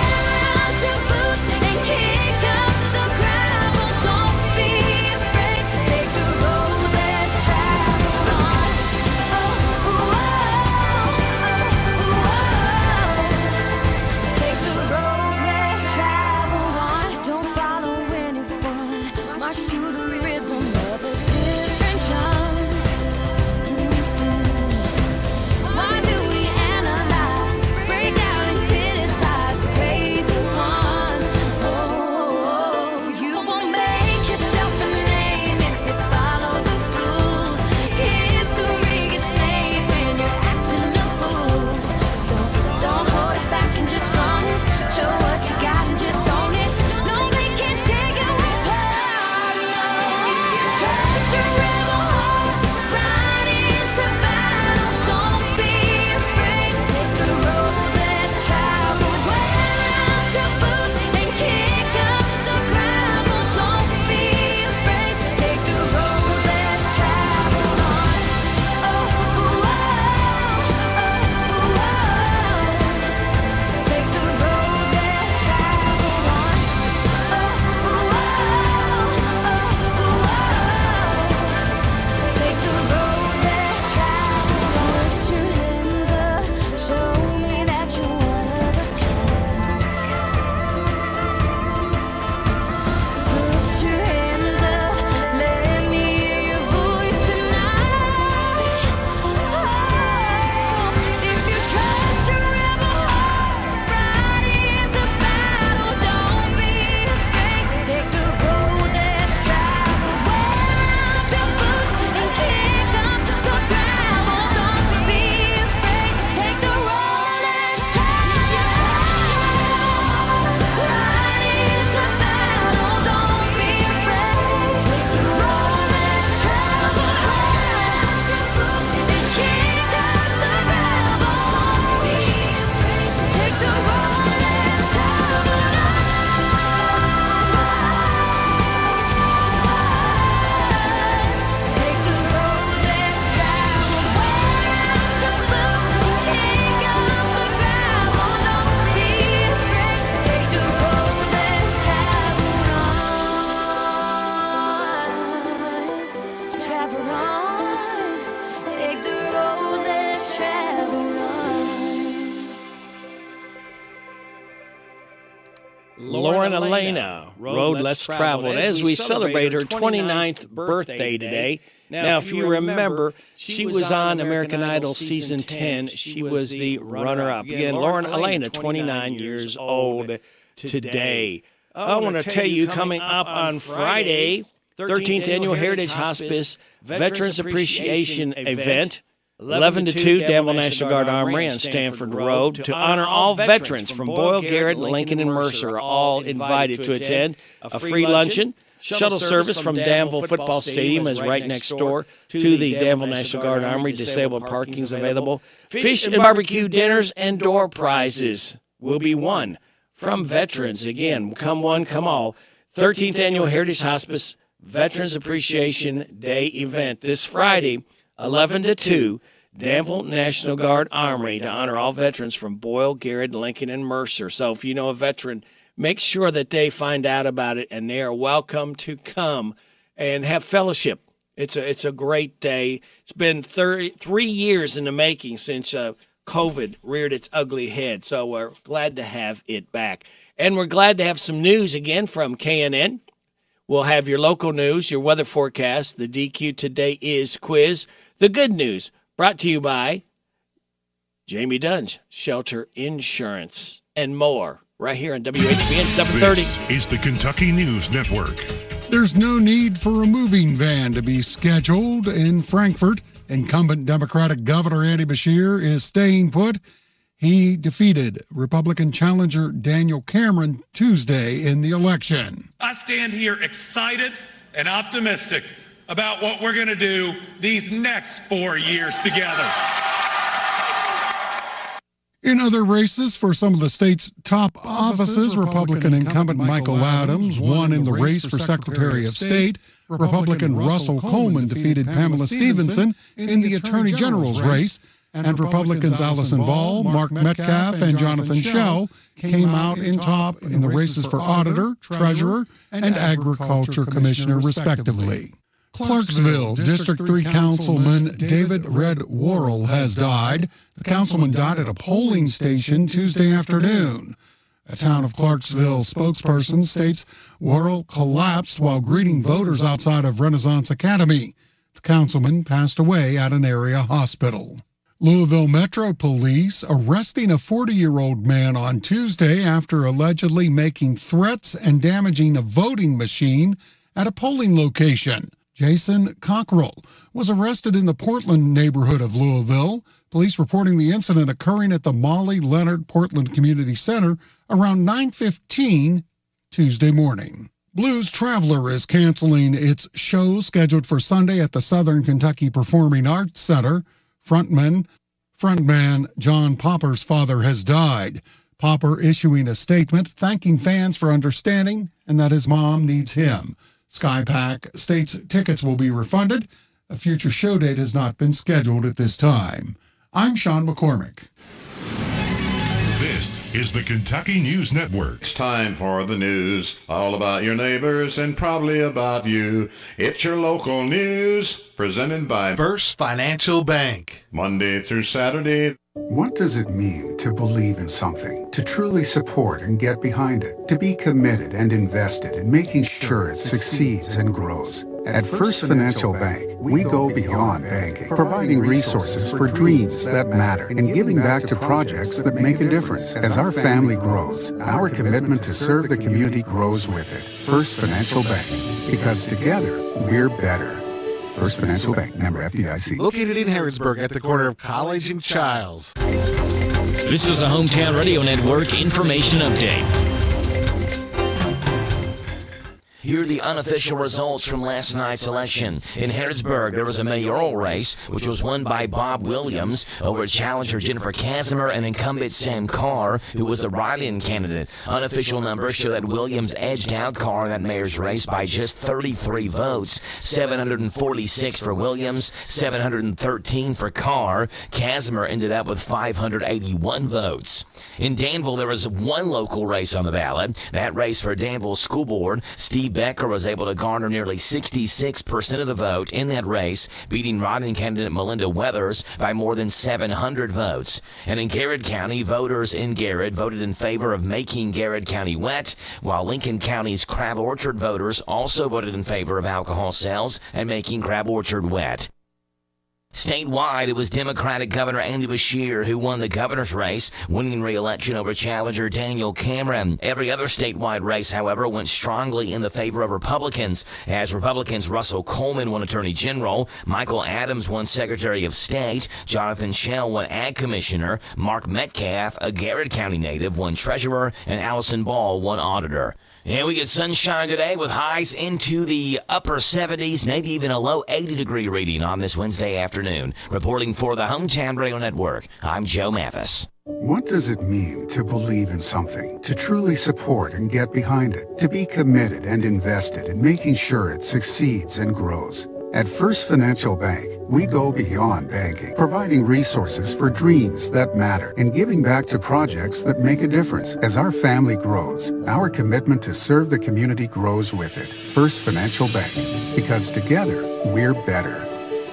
out your boots and kick up the gravel. Don't be afraid. Take the road less traveled on. Take the road less traveled on. Don't follow anyone. March to the rhythm of a different drum. Why do we analyze, break down and criticize the crazy ones? Oh, you won't make yourself a name if you follow the rules. History gets made when you're acting a fool. So don't hold it back and just flaunt it. Show what you got and just own it. No, they can't take you apart. No, if you trust your rebel heart, ride into battle. Don't be afraid. Take the road less traveled. Wear out your boots and kick up the gravel. Don't be afraid. Take the road less traveled on. Take the road less traveled on. Take the road less traveled on. Put your hands up, show me that you're one of a kind. Put your hands up, let me hear your voice tonight. If you trust your rebel heart, ride into battle. Don't be afraid. Take the road less traveled. Wear out your boots and kick up the gravel. Don't be afraid. Take the road less traveled. Ride into battle. Don't be afraid. Take the road less traveled. Wear out your boots and kick up the gravel. Don't be afraid. Take the road less traveled. Take the road less traveled. Wear out your boots and kick up the gravel. Don't be afraid. Take the road less traveled on. Travel on. Take the road less traveled on. Lauren Elena, Road Less Traveled, as we celebrate her 29th birthday today. Now, if you remember, she was on American Idol Season 10. She was the runner-up. Again, Lauren Elena, 29 years old today. I want to tell you, coming up on Friday, 13th Annual Heritage Hospice Veterans Appreciation Event, 11 to 2, Danville National Guard Armory on Stanford Road, to honor all veterans from Boyle, Garrett, Lincoln, and Mercer, all invited to attend. A free luncheon. Shuttle service from Danville Football Stadium is right next door to the Danville National Guard Armory. Disabled parking is available. Fish and barbecue dinners and door prizes will be won from veterans. Again, come one, come all. 13th Annual Heritage Hospice Veterans Appreciation Day event this Friday, 11 to 2, Danville National Guard Armory, to honor all veterans from Boyle, Garrett, Lincoln, and Mercer. So if you know a veteran, make sure that they find out about it, and they are welcome to come and have fellowship. It's a great day. It's been 3 years in the making since COVID reared its ugly head, so we're glad to have it back. And we're glad to have some news again from KNN. We'll have your local news, your weather forecast, the DQ Today Is quiz, the good news, brought to you by Jamie Dunge, Shelter Insurance, and more. Right here on WHBN 730. This is the Kentucky News Network. There's no need for a moving van to be scheduled in Frankfort. Incumbent Democratic Governor Andy Beshear is staying put. He defeated Republican challenger Daniel Cameron Tuesday in the election. I stand here excited and optimistic about what we're going to do these next 4 years together. In other races for some of the state's top offices, Republican incumbent Michael Adams won in the race for Secretary of State. Republican Russell Coleman defeated Pamela Stevenson in the Attorney General's race. And Republicans Allison Ball, Mark Metcalf, and Jonathan Schell came out in top in the races for Auditor, Treasurer, and Agriculture Commissioner, respectively. Clarksville District 3 Councilman David Red Worrell has died. The councilman died at a polling station Tuesday afternoon. A Town of Clarksville spokesperson states Worrell collapsed while greeting voters outside of Renaissance Academy. The councilman passed away at an area hospital. Louisville Metro Police arresting a 40-year-old man on Tuesday after allegedly making threats and damaging a voting machine at a polling location. Jason Cockrell was arrested in the Portland neighborhood of Louisville. Police reporting the incident occurring at the Molly Leonard Portland Community Center around 9:15 Tuesday morning. Blues Traveler is canceling its show scheduled for Sunday at the Southern Kentucky Performing Arts Center. Frontman John Popper's father has died. Popper issuing a statement thanking fans for understanding and that his mom needs him. SkyPack states tickets will be refunded. A future show date has not been scheduled at this time. I'm Sean McCormick. This is the Kentucky News Network. It's time for the news, all about your neighbors and probably about you. It's your local news, presented by First Financial Bank. Monday through Saturday. What does it mean to believe in something, to truly support and get behind it, to be committed and invested in making sure it succeeds and grows? At First Financial Bank, we go beyond banking, providing resources for dreams that matter and giving back to projects that make a difference. As our family grows, our commitment to serve the community grows with it. First Financial Bank, because together, we're better. First Financial Bank, member FDIC. Located in Harrodsburg at the corner of College and Childs. This is a Hometown Radio Network information update. Here are the unofficial results from last night's election. In Harrisburg, there was a mayoral race, which was won by Bob Williams over challenger Jennifer Casimir and incumbent Sam Carr, who was the write-in candidate. Unofficial numbers show that Williams edged out Carr in that mayor's race by just 33 votes, 746 for Williams, 713 for Carr. Casimir ended up with 581 votes. In Danville, there was one local race on the ballot. That race for Danville School Board, Steve Becker was able to garner nearly 66% of the vote in that race, beating write-in candidate Melinda Weathers by more than 700 votes. And in Garrett County, voters in Garrett voted in favor of making Garrett County wet, while Lincoln County's Crab Orchard voters also voted in favor of alcohol sales and making Crab Orchard wet. Statewide, it was Democratic Governor Andy Beshear who won the governor's race, winning re-election over challenger Daniel Cameron. Every other statewide race, however, went strongly in the favor of Republicans, as Republicans Russell Coleman won Attorney General, Michael Adams won Secretary of State, Jonathan Schell won Ag Commissioner, Mark Metcalf, a Garrett County native, won Treasurer, and Allison Ball won Auditor. And we get sunshine today with highs into the upper 70s, maybe even a low 80-degree reading on this Wednesday afternoon. Reporting for the Hometown Radio Network, I'm Joe Mathis. What does it mean to believe in something, to truly support and get behind it, to be committed and invested in making sure it succeeds and grows? At First Financial Bank, we go beyond banking, providing resources for dreams that matter and giving back to projects that make a difference. As our family grows, our commitment to serve the community grows with it. First Financial Bank, because together, we're better.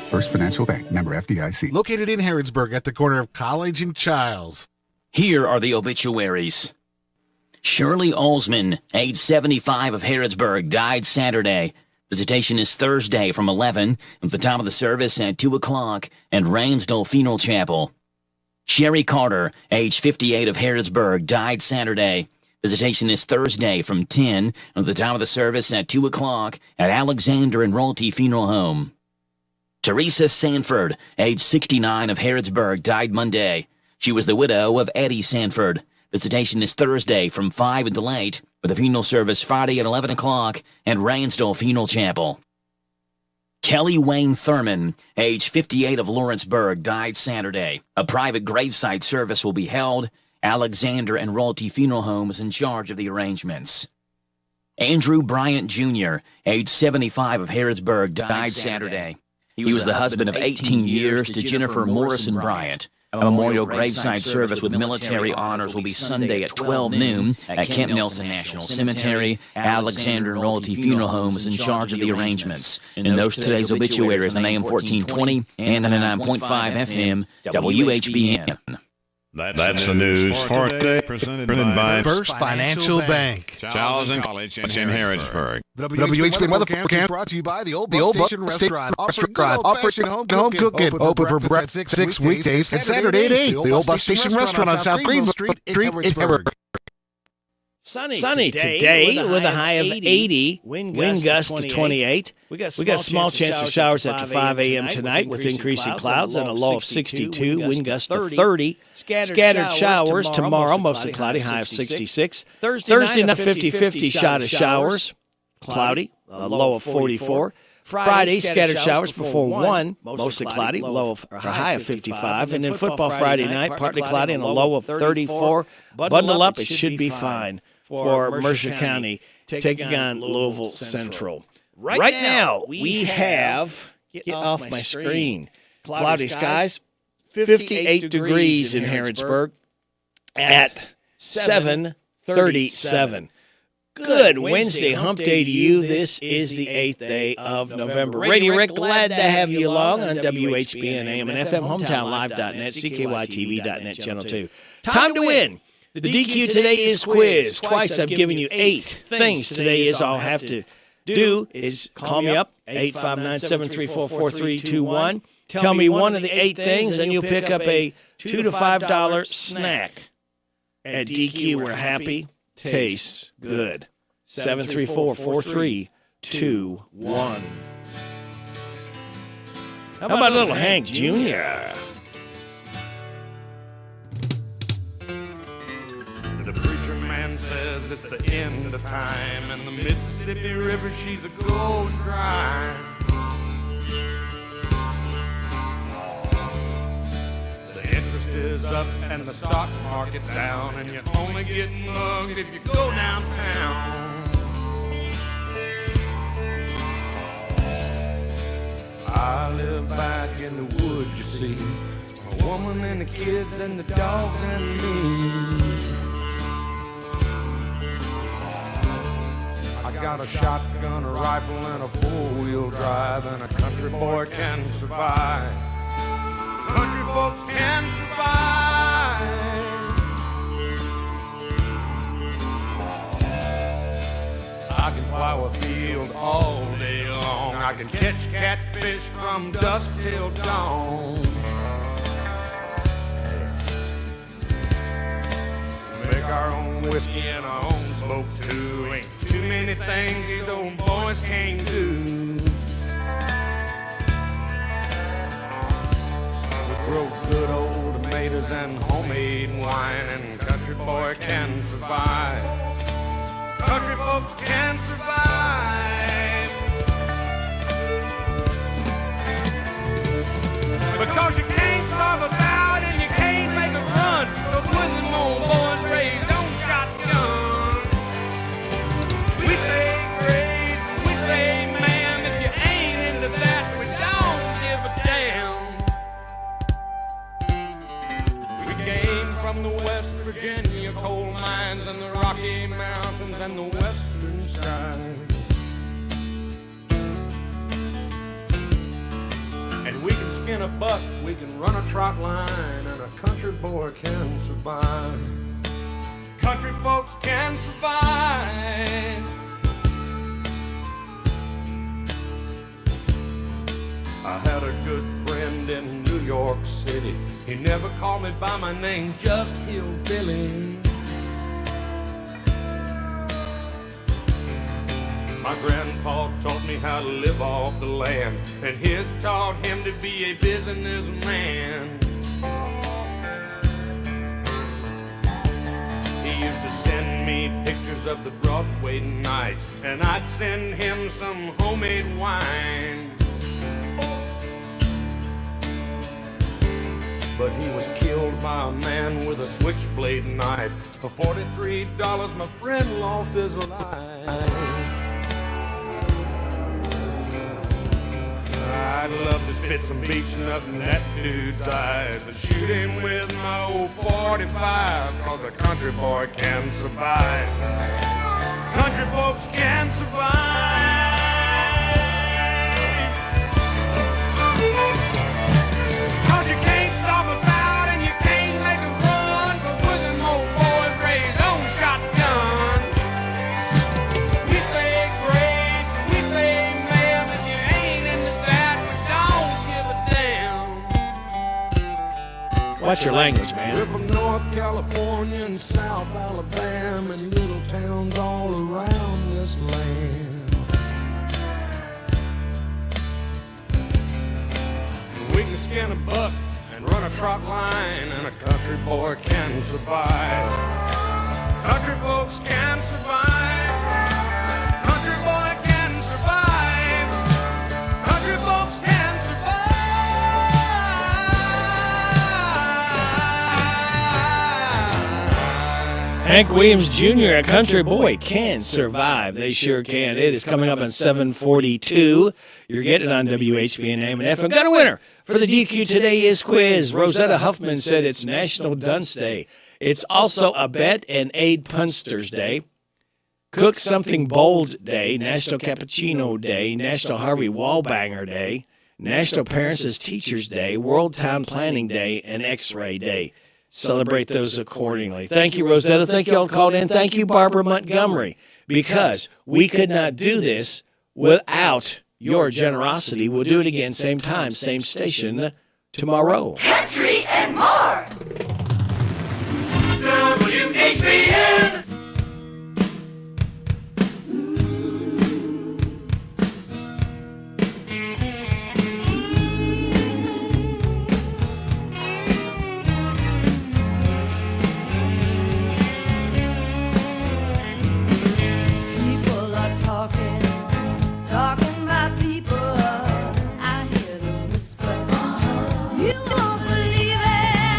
First Financial Bank, member FDIC. Located in Harrodsburg at the corner of College and Childs. Here are the obituaries. Shirley Olsman, age 75 of Harrodsburg, died Saturday. Visitation is Thursday from 11, at the time of the service at 2 o'clock at Ransdell Funeral Chapel. Sherry Carter, age 58 of Harrodsburg, died Saturday. Visitation is Thursday from 10, at the time of the service at 2 o'clock at Alexander and Royalty Funeral Home. Teresa Sanford, age 69 of Harrodsburg, died Monday. She was the widow of Eddie Sanford. Visitation is Thursday from 5 until 8, with a funeral service Friday at 11 o'clock at Ransdell Funeral Chapel. Kelly Wayne Thurman, age 58 of Lawrenceburg, died Saturday. A private gravesite service will be held. Alexander and Royalty Funeral Home is in charge of the arrangements. Andrew Bryant Jr., age 75 of Harrodsburg, died Saturday. He was the husband of 18 years to Jennifer Morrison Bryant. A memorial graveside service with military honors will be Sunday at 12 noon at Camp Nelson National Cemetery. Alexander and Royalty Funeral Home is in charge of the arrangements. And those today's obituaries on AM 1420 and 99.5 FM WHBN. That's the news for today, presented by First Financial Bank. Charles and College in Harrodsburg. WHBN weather forecast brought to you by the Old Bus Station Restaurant. Offering home cooking. Open for breakfast 6 weekdays and Saturday at 8. The Old Bus Station Restaurant on South Greenville Street in Harrodsburg. Sunny today with a high of 80, wind gust to 28. We got small chance of showers after 5 a.m. tonight with increasing clouds and a low of 62, wind gust to 30. Scattered showers tomorrow, mostly cloudy, high of 66. Thursday night, 50-50 shot of showers, cloudy, a low of 44. Friday, scattered showers before 1, mostly cloudy, high of 55. And then football Friday night, partly cloudy and a low of 34. Bundle up, it should be fine for Mercer County taking on Louisville Central. Right now, we have, get off my screen, cloudy skies, 58 degrees in Harrodsburg at 7:37. Good Wednesday hump day to you. This is the 8th day of November. Radio Rick, glad to have you along on WHBN AM and FM, hometownlive.net, CKYTV.net, Channel 2. Time to win. The DQ today is quiz. Twice I've given you 8 things. Today is all I have to do is call me up, 859-734-4321. Tell me one of the 8 things, and you'll pick up a $2 to $5 snack. At DQ, we're happy. Tastes good. 734-4321. How about a little Hank Jr.? The preacher man says it's the end of time, and the Mississippi River, she's a going dry. The interest is up and the stock market's down, and you only get mugged if you go downtown. I live back in the woods, you see, a woman and the kids and the dogs and me. I got a shotgun, a rifle, and a four-wheel drive, and a country boy can survive. Country folks can survive. I can plow a field all day long. I can catch catfish from dusk till dawn. Make our own whiskey and our own smoke too. Ain't too many things these old boys can't do. We grow good old tomatoes and homemade wine, and country boy can survive. Country folks can survive. Because you can't starve us out and you can't make us run. Those women old boys raised on shotgun. We say grace, we say ma'am. If you ain't into that, we don't give a damn. We came from the West Virginia coal mines and the Rocky Mountains and the western skies. And we can skin a buck, we can run a trot line, and a country boy can survive. Country folks can survive. I had a good friend in New York City. He never called me by my name, just Hillbilly. My grandpa taught me how to live off the land, and his taught him to be a businessman. He used to send me pictures of the Broadway nights, and I'd send him some homemade wine. But he was killed by a man with a switchblade knife. For $43, my friend lost his life. I'd love to spit some beach nut in that dude's eyes and shoot him with my old 45, cause a country boy can survive. Country folks can survive. Cause you can't stop us out and you can't make us run, cause we're them old boys raised on shotgun. We say grace, we say ma'am, if you ain't into that, we don't give a damn. Watch your language, man. We're from North California and South Alabama and little towns all around this land. We can skin a buck and run a trot line, and a country boy can survive. Country folks can survive. Country boy can survive. Country folks can survive. Hank Williams Jr., a country boy, can survive. They sure can. It is coming up on 7:42. You're getting it on WHBN AM and FM. Got a winner for the DQ Today Is quiz. Rosetta Huffman said it's National Dunce Day. It's also a Bet and Aid Punsters Day, Cook Something Bold Day, National Cappuccino Day, National Harvey Wallbanger Day, National Parents as Teachers Day, World Town Planning Day, and X-Ray Day. Celebrate those accordingly. Thank you, Rosetta. Thank you all who called in. Thank you, Barbara Montgomery, because we could not do this without your generosity. We'll do it again, same time, same station tomorrow. Country and more. WHBN. People are talking about people. I hear them whisper. You won't believe it.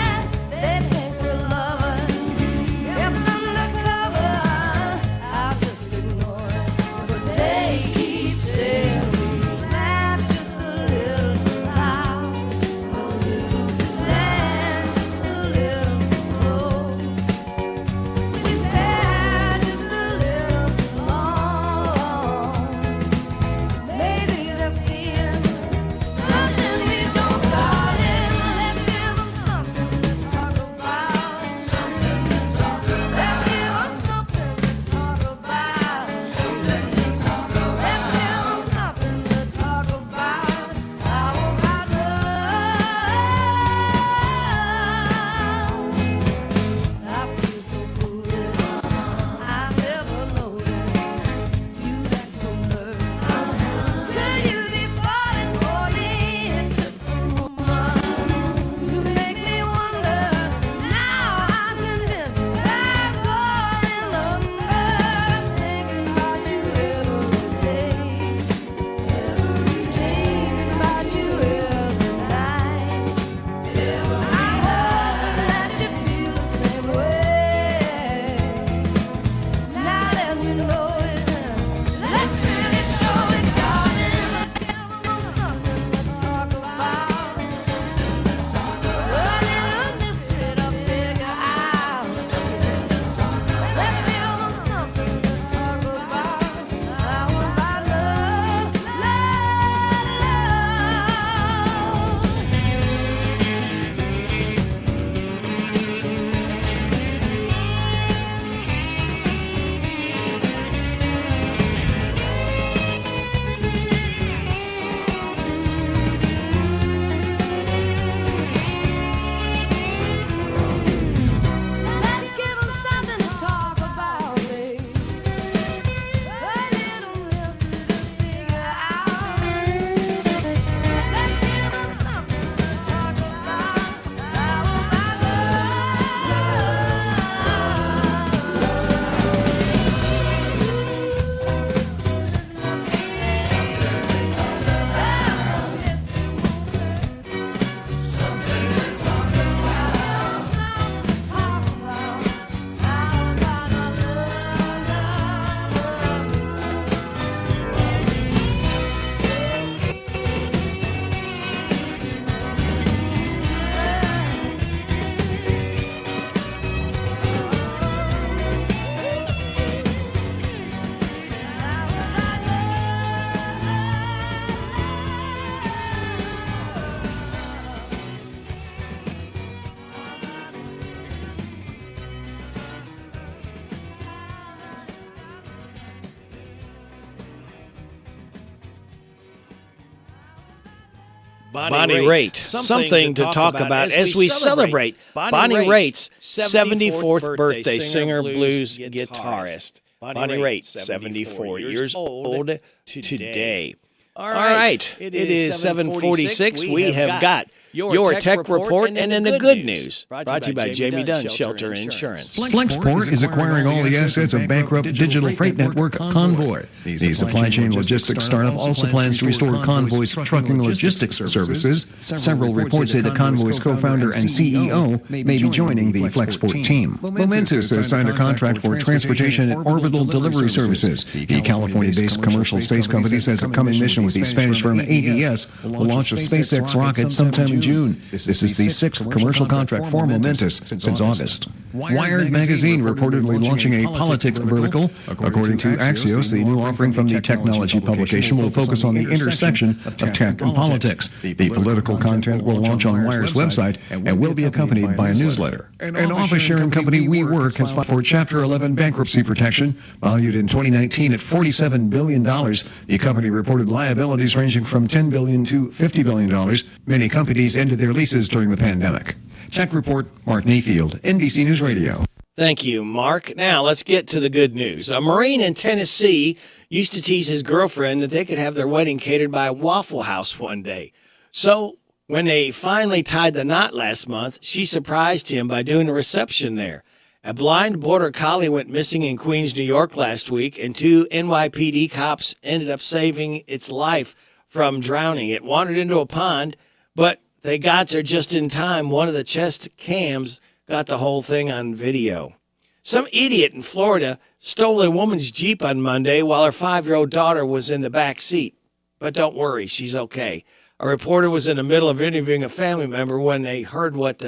Bonnie Raitt. Something to talk about as we celebrate Bonnie Raitt's 74th birthday, singer, blues guitarist. Bonnie Raitt, 74 years old today. All right, it is 7:46. We have got your tech report and then the good news. Brought to you by Jamie Dunn, Shelter Insurance. Flexport is acquiring all the assets of bankrupt digital freight network Convoy. The supply chain logistics startup also plans to restore Convoy's trucking logistics services. Several reports say that Convoy's co-founder and CEO may be joining the Flexport team. Momentous has signed a contract for transportation and orbital delivery services. The California-based commercial space company says a coming mission with the Spanish firm AES will launch a SpaceX rocket sometime in June. This is the sixth commercial contract for Momentous since August. Wired magazine reportedly launching a politics vertical. According to Axios, the new offering from the technology publication will focus on the intersection of tech and politics. The political content will launch on Wired's website and will be accompanied by a newsletter. An office-sharing company, WeWork, has filed for Chapter 11 bankruptcy protection, valued in 2019 at $47 billion. The company reported liabilities ranging from $10 billion to $50 billion. Many companies ended their leases during the pandemic. Tech Report, Mark Mayfield, NBC News Radio. Thank you, Mark. Now, let's get to the good news. A Marine in Tennessee used to tease his girlfriend that they could have their wedding catered by a Waffle House one day. So, when they finally tied the knot last month, she surprised him by doing a reception there. A blind border collie went missing in Queens, New York last week, and 2 NYPD cops ended up saving its life from drowning. It wandered into a pond, but they got there just in time. One of the chest cams got the whole thing on video. Some idiot in Florida stole a woman's Jeep on Monday while her 5-year-old daughter was in the back seat. But don't worry, she's okay. A reporter was in the middle of interviewing a family member when they heard what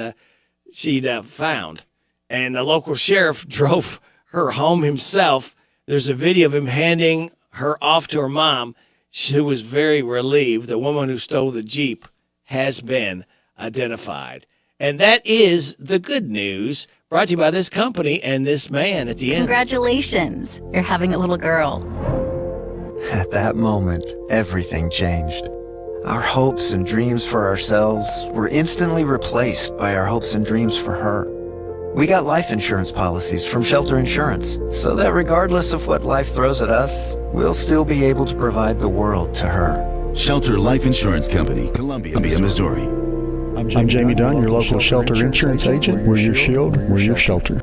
she'd found. And the local sheriff drove her home himself. There's a video of him handing her off to her mom. She was very relieved. The woman who stole the Jeep has been identified. And that is the good news, brought to you by this company and this man at the end. Congratulations, you're having a little girl. At that moment, everything changed. Our hopes and dreams for ourselves were instantly replaced by our hopes and dreams for her. We got life insurance policies from Shelter Insurance, so that regardless of what life throws at us, we'll still be able to provide the world to her. Shelter Life Insurance Company, Columbia, Missouri. I'm Jamie Dunn, your local Shelter Insurance agent. We're your shield, we're your shelter.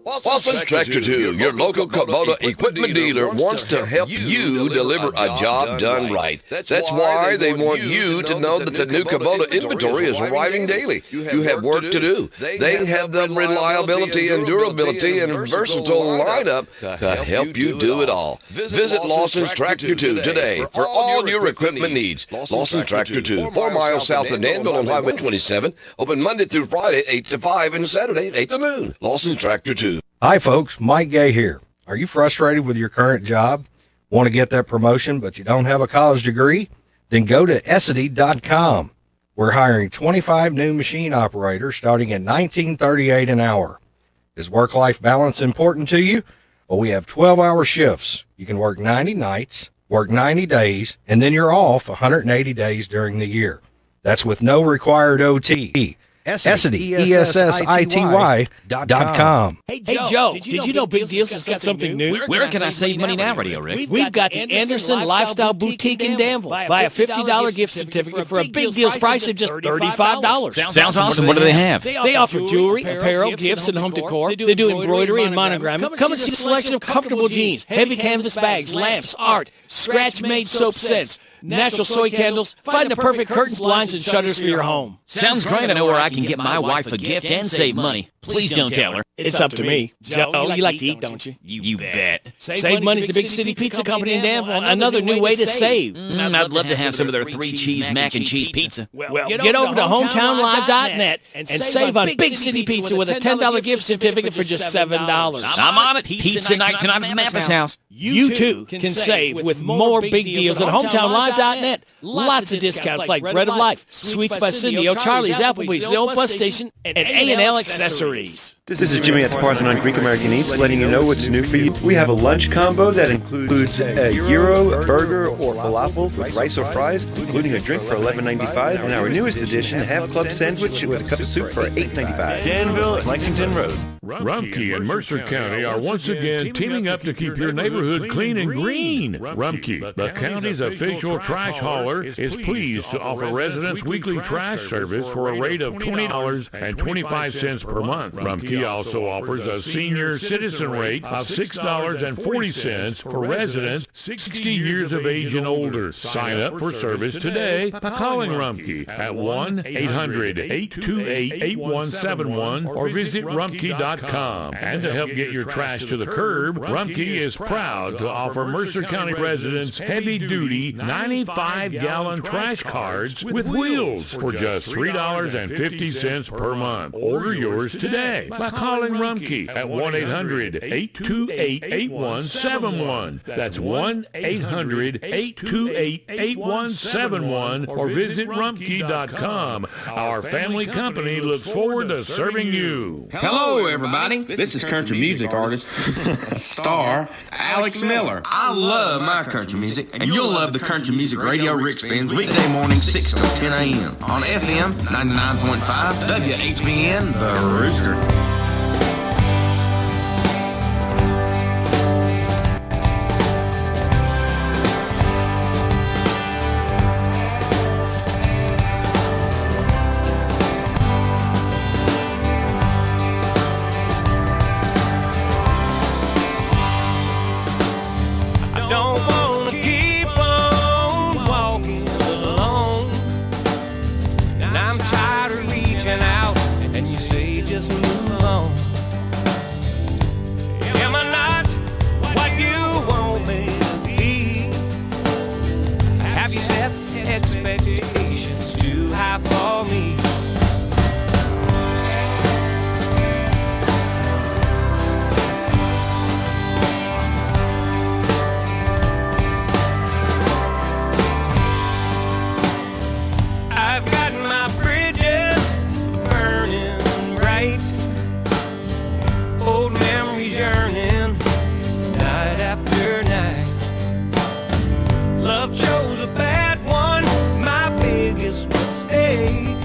Watson's Tractor 2, your local Kubota equipment dealer, wants to help you deliver a job done right. That's why they want you to know that the new Kubota inventory is arriving daily. You have work to do. They have the reliability and durability and versatile lineup to help you do it all. Visit Lawson's Tractor 2 today for all your equipment needs. Lawson Tractor 2, 4 miles south of Danville on Highway 27, open Monday through Friday, 8 to 5, and Saturday, 8 to noon. Lawson's Tractor 2. Hi folks, Mike Gay here. Are you frustrated with your current job? Want to get that promotion but you don't have a college degree? Then go to Essity.com. We're hiring 25 new machine operators starting at $19.38 an hour. Is work-life balance important to you? Well, we have 12-hour shifts. You can work 90 nights, work 90 days, and then you're off 180 days during the year. That's with no required OT. Essity, ESSITY.com. Hey, Joe, did you know Big Deals has got something new? Where can I save money now, Radio Rick? We've got the Anderson Lifestyle Boutique in Danville. Buy a $50 gift certificate for a Big Deals price of just $35. Sounds awesome. What do they have? They offer jewelry, apparel, gifts, and home decor. They do embroidery and monogramming. Come and see the selection of comfortable jeans, heavy canvas bags, lamps, art, scratch-made soap sets, natural soy candles. Find the perfect curtains, blinds, and shutters for your home. Sounds great. I know where I can get my wife a gift and save money. Please don't tell her. It's up to me. Joe, you like to eat, don't you? You bet. Save money at the Big City Pizza Company in Danville. Another new way to save. I'd love to have some of their 3-cheese mac and cheese pizza. Well, get over to hometownlive.net and save on Big City Pizza with a $10 gift certificate for just $7. I'm on it. Pizza night tonight at Mapp's house. You too can save with more big deals at hometownlive.net. Lots of discounts like Bread of Life, Sweets by Cindy, O'Charlie's, Applebee's, the Old Bus Station, and A&L Accessories. This is Jimmy at the Partner on Greek American Eats, letting you know what's new for you. We have a lunch combo that includes a gyro, burger, or falafel with rice or fries, including a drink for $11.95, and our newest addition, a half club sandwich with a cup of soup for $8.95. Danville, Lexington Road. Rumpke and Mercer County are once again teaming up to keep your neighborhood clean and green. Rumpke, the county's official trash hauler, is pleased to offer residents weekly trash service for a rate of $20.25 per month. Rumpke also offers a senior citizen rate of $6.40 for residents 60 years of age and older. Sign up for service today by calling Rumpke at 1-800-828-8171 or visit Rumpke.com. And to help get your trash to the curb, Rumpke is proud to offer Mercer County residents heavy-duty 95-gallon trash cards with wheels for just $3.50 per month. Order yours today by calling Rumpke at 1-800-828-8171. That's 1-800-828-8171 or visit Rumpke.com. Our family company looks forward to serving you. Hello, everybody. This is country music artist, star Alex Miller. I love my country music, and you'll love the country music radio Rick spins weekday morning 6 till 10 a.m. on FM 99.5 WHBN, The Rooster. Expectations too high for me. I've got my bridges burning bright, old memories yearning night after night. Love chose a bad one, my biggest mistake.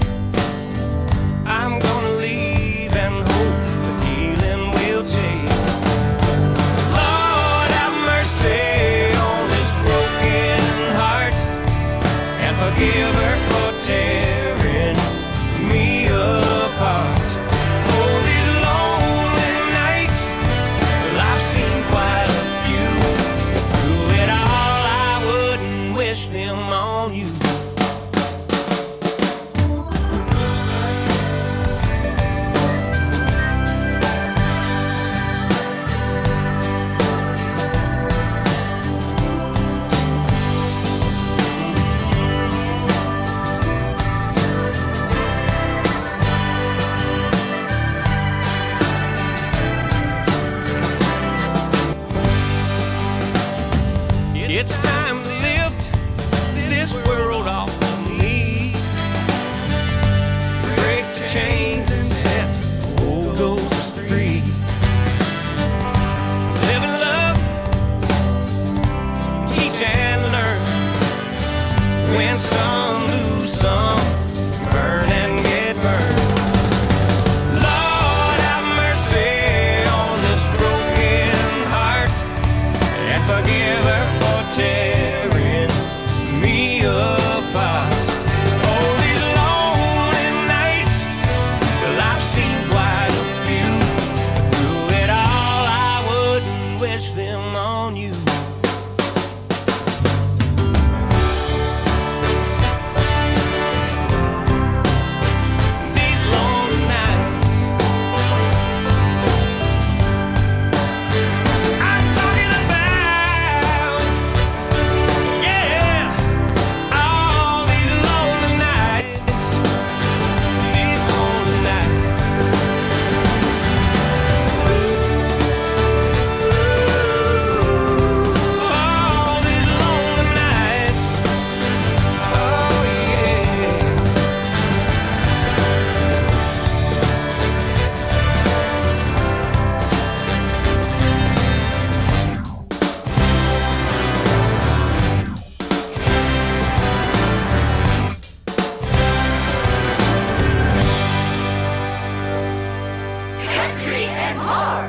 and more.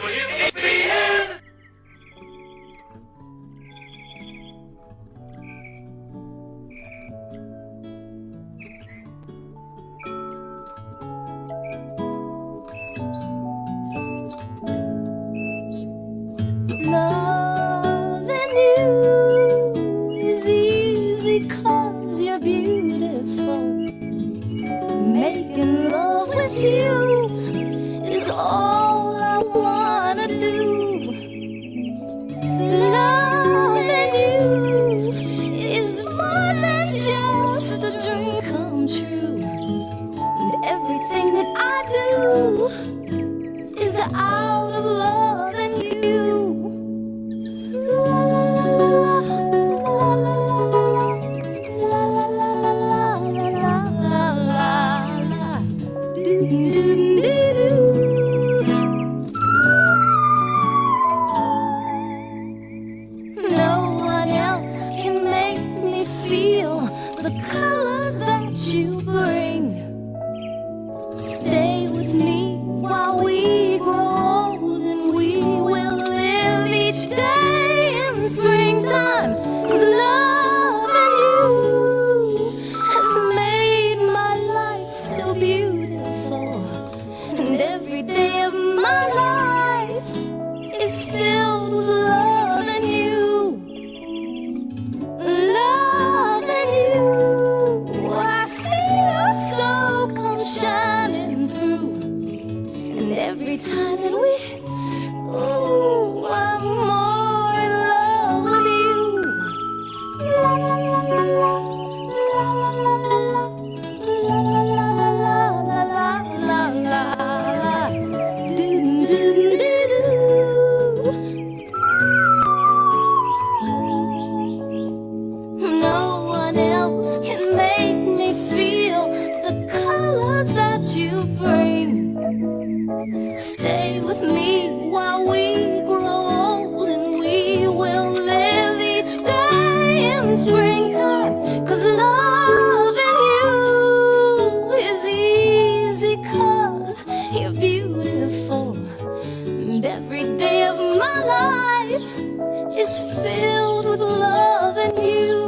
WHBN. Loving you is easy 'cause you're beautiful. Making love with you is all I wanna do. Loving you is more than just a dream come true. And everything that I do is out of loving you. No one else can make me feel the colors that you bring. Stay with me while we grow old, and we will live each day in springtime. 'Cause loving you has made my life so beautiful, and every day of my life is filled with loving you. Loving you, I see your soul come shining through. And every time that we, ooh, I'm more in love with you. La la la la la, la la la la, la la la la la la, do do do do. No one else can make me feel the colors that you bring. Stay with me while we grow old, and we will live each day in springtime. 'Cause loving you is easy 'cause you're beautiful, and every day of my life is filled with loving you.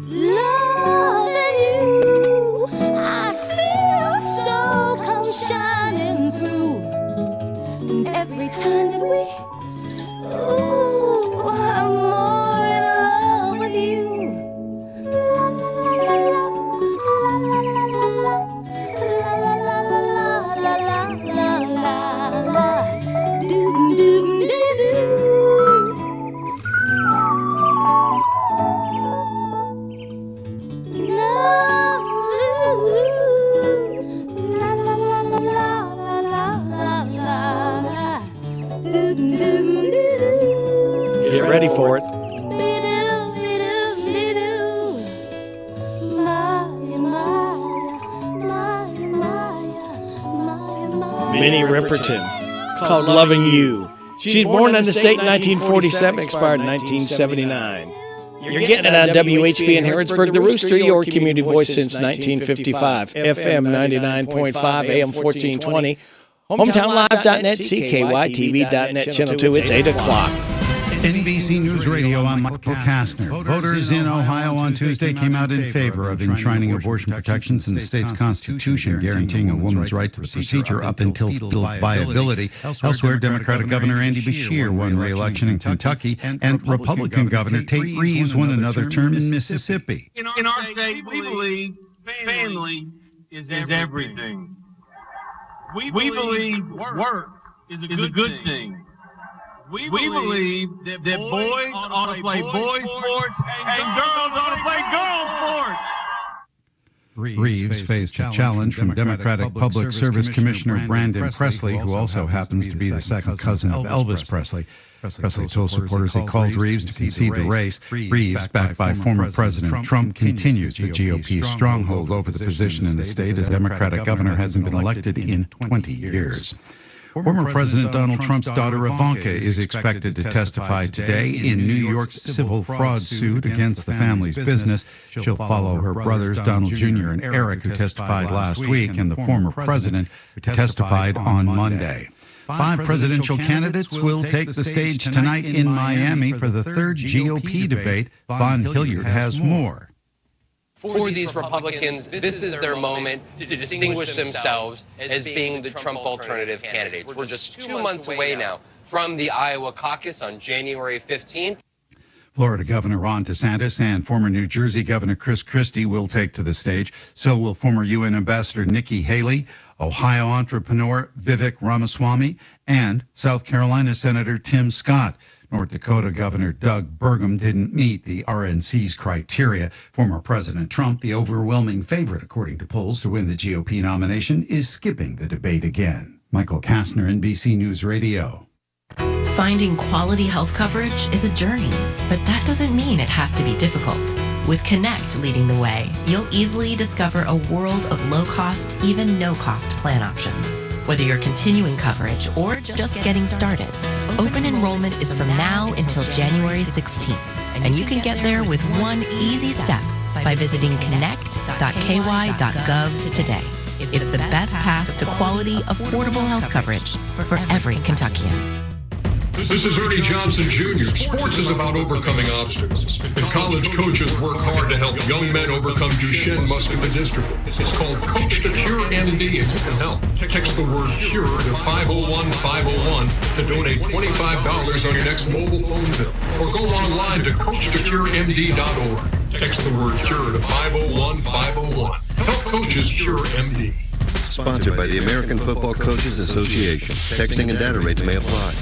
Loving you, I see your soul come shining through. And every time that we, ooh, I'm more in love with you. La la la la, la la la la, la la la la la, do do do do. Get ready for it. Minnie Riperton. It's called Loving You. She's born in the state in 1947, expired in 1979. You're getting it on WHBN Harrodsburg, The Rooster, your community voice since 1955. FM 99.5, AM 1420. HometownLive.net, CKYTV.net, Channel 2. It's 8 o'clock. NBC News Radio, I'm Michael Kastner. Voters in Ohio on Tuesday came out in favor of enshrining abortion protections in the state's constitution, guaranteeing a woman's right to the procedure up until fetal viability. Elsewhere, Democratic Governor Andy Beshear won re-election in Kentucky, and Republican Governor Tate Reeves won another term in Mississippi. In our state, we believe family is everything. We believe work is a good thing. We believe that boys ought to play boys sports and girls ought to play girls sports. Reeves faced a challenge from Democratic Public Service Commissioner Brandon Presley, who also happens to be the second cousin of Elvis Presley. Presley told supporters he called Reeves to concede the race. Reeves, backed by former President Trump, continues the GOP's stronghold over the position in the state as Democratic governor hasn't been elected in 20 years. Former President Donald Trump's daughter Ivanka is expected to testify today in New York's civil fraud suit against the family's business. She'll follow her brothers Donald Jr. and Eric, who testified last week, and the former president, who testified on Monday. 5 presidential candidates will take the stage tonight in Miami for the third GOP debate. Von Hilliard has more. For these Republicans, this is their moment to distinguish themselves as being the Trump alternative candidates. We're just 2 months away now from the Iowa caucus on January 15th. Florida Governor Ron DeSantis and former New Jersey Governor Chris Christie will take to the stage. So will former UN Ambassador Nikki Haley, Ohio entrepreneur Vivek Ramaswamy, and South Carolina Senator Tim Scott. North Dakota Governor Doug Burgum didn't meet the RNC's criteria. Former President Trump, the overwhelming favorite according to polls to win the GOP nomination, is skipping the debate again. Michael Kastner, NBC News Radio. Finding quality health coverage is a journey, but that doesn't mean it has to be difficult. With Connect leading the way, you'll easily discover a world of low-cost, even no-cost plan options. Whether you're continuing coverage or just getting started, open enrollment is from now until January 16th, and you can get there with one easy step by visiting connect.ky.gov today. It's the best path to quality, affordable health coverage for every Kentuckian. This is Ernie Johnson Jr. Sports is about overcoming obstacles, and college coaches work hard to help young men overcome Duchenne muscular dystrophy. It's called Coach to Cure MD, and you can help. Text the word CURE to 501-501 to donate $25 on your next mobile phone bill, or go online to CoachToCureMD.org. Text the word CURE to 501-501. Help coaches cure MD. Sponsored by the American Football Coaches Association. Texting and data rates may apply.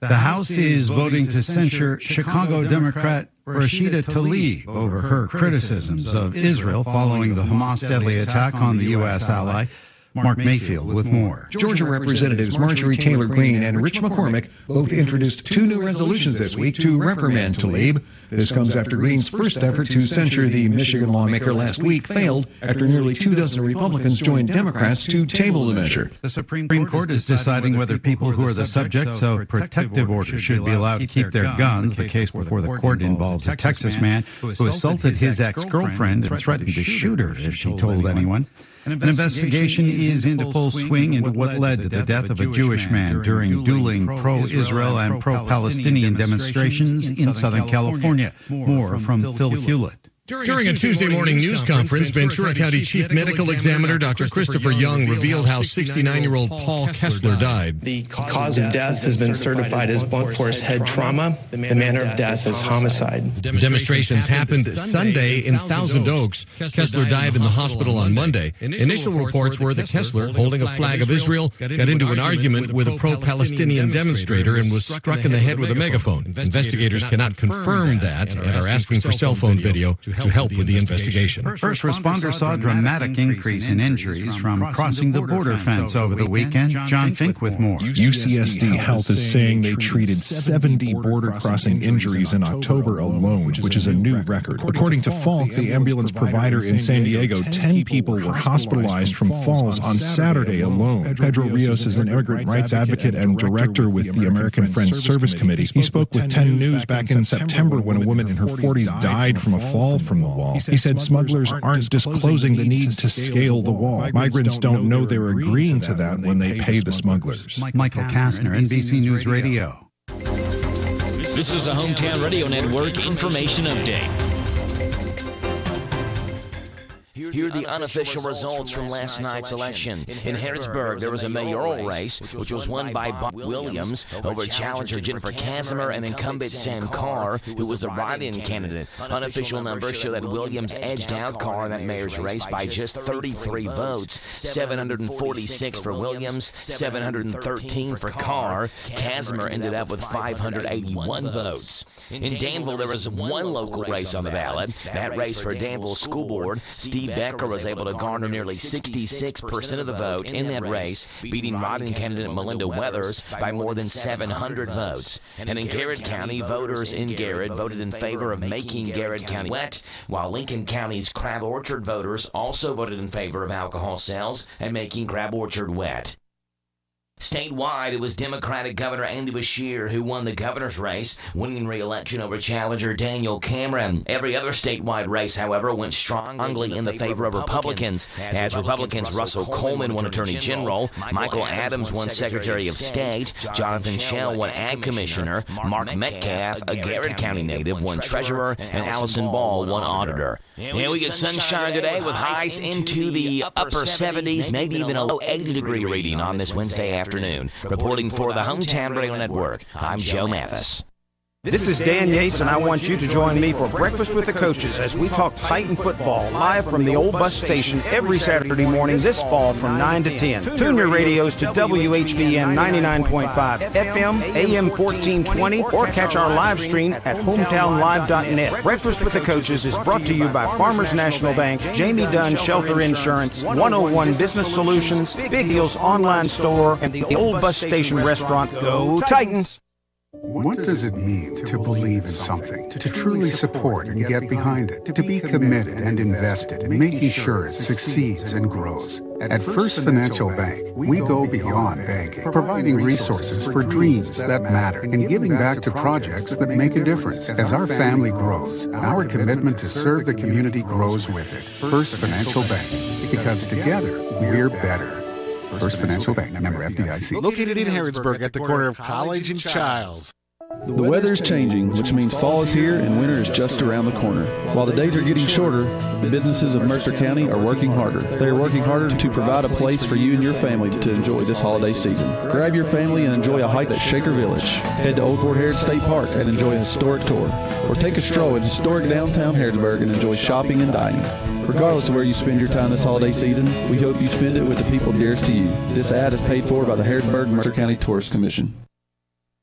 The House is voting to censure Chicago Democrat Rashida Tlaib over her criticisms of Israel following the Hamas deadly attack on the U.S. ally. Mark Mayfield with more. Georgia Representatives Marjorie Taylor Greene and Rich McCormick both introduced 2 new resolutions this week to reprimand Tlaib. This comes after Greene's first effort to censure the Michigan lawmaker last week failed after nearly 24 Republicans joined Democrats to table the measure. The Supreme Court is deciding whether people who are the subjects of protective orders should be allowed to keep their guns. The case before the court involves a Texas man who assaulted his ex-girlfriend and threatened to shoot her if she told anyone. An investigation is into full swing into what led to the death of a Jewish man during dueling pro-Israel and pro-Palestinian demonstrations in Southern California. More from Phil Hewlett. During a Tuesday morning news conference, Ventura County Chief Medical Examiner Dr. Christopher Young revealed how 69-year-old Paul Kessler died. The cause of death has been certified as blunt force head trauma. The manner of death is homicide. The demonstrations happened Sunday in Thousand Oaks. Kessler died in the hospital on Monday. Initial reports were that Kessler, holding a flag of Israel, got into an argument with a pro-Palestinian demonstrator and was struck in the head with a megaphone. Investigators cannot confirm that and are asking for cell phone video to help with the investigation. First responders saw a dramatic increase in injuries from crossing the border fence over the weekend. John Fink with more. UCSD Health is saying they treated 70 border crossing injuries in October alone, which is a new record. According to Falk, the ambulance provider in San Diego, 10 people were hospitalized from falls on Saturday alone. Pedro Rios is an immigrant rights advocate and director with the American Friends Service Committee. He spoke with 10 News back in September when a woman in her 40s died from a fall from the wall. He said smugglers aren't disclosing the need to scale the wall. Migrants don't know they're agreeing to that when they pay the smugglers. Michael Kastner, NBC News Radio. This is a Hometown Radio Network information update. Here are the unofficial results from last night's election. In Harrisburg, there was a mayoral race, which was won by Bob Williams over challenger Jennifer Casimir and incumbent Sam Carr, who was the write-in candidate. Unofficial numbers show that Williams edged out Carr in that mayor's race by just 33 votes, 746 for Williams, 713 for Carr. Casimir ended up with 581 votes. In Danville, there was one local race on the ballot. That race for Danville School Board, Steve Becker was able to garner nearly 66% of the vote in that race, beating write-in candidate Melinda Weathers by more than 700 votes. And in Garrett County, voters in Garrett voted in favor of making Garrett County wet, while Lincoln County's Crab Orchard voters also voted in favor of alcohol sales and making Crab Orchard wet. Statewide, it was Democratic Governor Andy Beshear who won the governor's race, winning re-election over challenger Daniel Cameron. Every other statewide race, however, went strongly in the favor of Republicans, as Republicans Russell Coleman won Attorney General, Michael Adams won Secretary of State, Jonathan Schell won Ag Commissioner, Mark Metcalf, a Garrett County native, won Treasurer, and Allison Ball won Auditor. And we get sunshine today with highs into the upper 70s, maybe even a low 80-degree reading on this Wednesday afternoon. Reporting for the Hometown Radio Network, I'm Joe Mathis. This is Dan Yates, and I want you to join me for Breakfast with the Coaches as we talk Titan football live from the old bus station every Saturday morning this fall from 9 to 10. Tune your radios to WHBN 99.5 FM, AM 1420, or catch our live stream at hometownlive.net. Breakfast with the Coaches is brought to you by Farmers National Bank, Jamie Dunn Shelter Insurance, 101 Business Solutions, Big Deals Online Store, and the old bus station restaurant. Go Titans! What does it mean to believe in something, to truly support and get behind it, to be committed and invested in making sure it succeeds and grows? At First Financial Bank, we go beyond banking, providing resources for dreams that matter and giving back to projects that make a difference. As our family grows, our commitment to serve the community grows with it. First Financial Bank, because together we're better. First Financial Bank, member FDIC. Located in Harrodsburg at the corner of College and Childs. The weather is changing, which means fall is here and winter is just around the corner. While the days are getting shorter, the businesses of Mercer County are working harder. They are working harder to provide a place for you and your family to enjoy this holiday season. Grab your family and enjoy a hike at Shaker Village. Head to Old Fort Heritage State Park and enjoy a historic tour. Or take a stroll in historic downtown Harrodsburg and enjoy shopping and dining. Regardless of where you spend your time this holiday season, we hope you spend it with the people dearest to you. This ad is paid for by the Harrodsburg Mercer County Tourist Commission.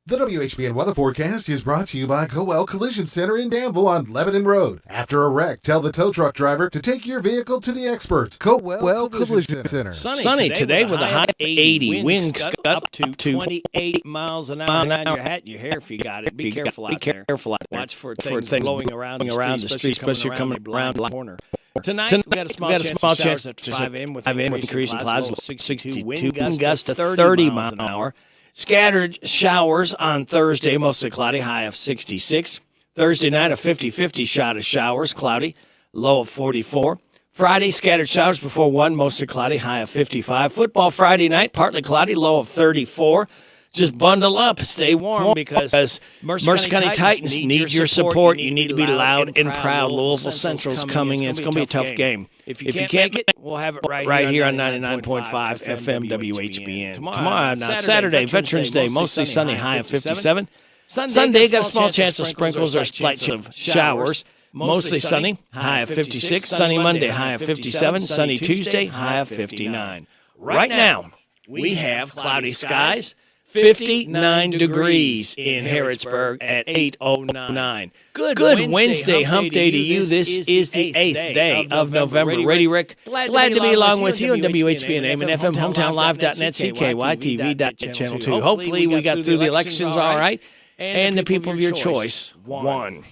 The WHBN weather forecast is brought to you by Coel Collision Center in Danville on Lebanon Road. After a wreck, tell the tow truck driver to take your vehicle to the experts. Coel Collision Center. Sunny today with a high 80. Winds up to 28 miles an hour. Your hat and your hair if you got it. Be careful out there. Watch for things blowing around the street, especially coming around the corner. Tonight, we got a small chance at 5 a.m. with increasing clouds, 62 wind gusts to 30 miles an hour. Scattered showers on Thursday, mostly cloudy, high of 66. Thursday night, a 50-50 shot of showers, cloudy, low of 44. Friday, scattered showers before 1, mostly cloudy, high of 55. Football Friday night, partly cloudy, low of 34. Just bundle up, stay warm, because Mercer County Titans need your support. You need to be loud and proud. Louisville Central's coming in. It's going to be a tough game. If you can't make it, we'll have it right here on 99.5 FM WHBN. Tomorrow, Saturday, Veterans Day, mostly sunny, high of 57. Sunday, got a small chance of sprinkles or slight chance of showers. Mostly sunny, high of 56. Sunny Monday, high of 57. Sunny Tuesday, high of 59. Right now, we have cloudy skies. 59 degrees in Harrodsburg at 8:09. Good Wednesday hump day to you. This is the 8th day of November. Ready, Rick? Glad to be along with you on WHBN, AM and FM, hometownlive.net, CKYTV, Channel 2. Hopefully we got through the elections all right, and the people of your choice won.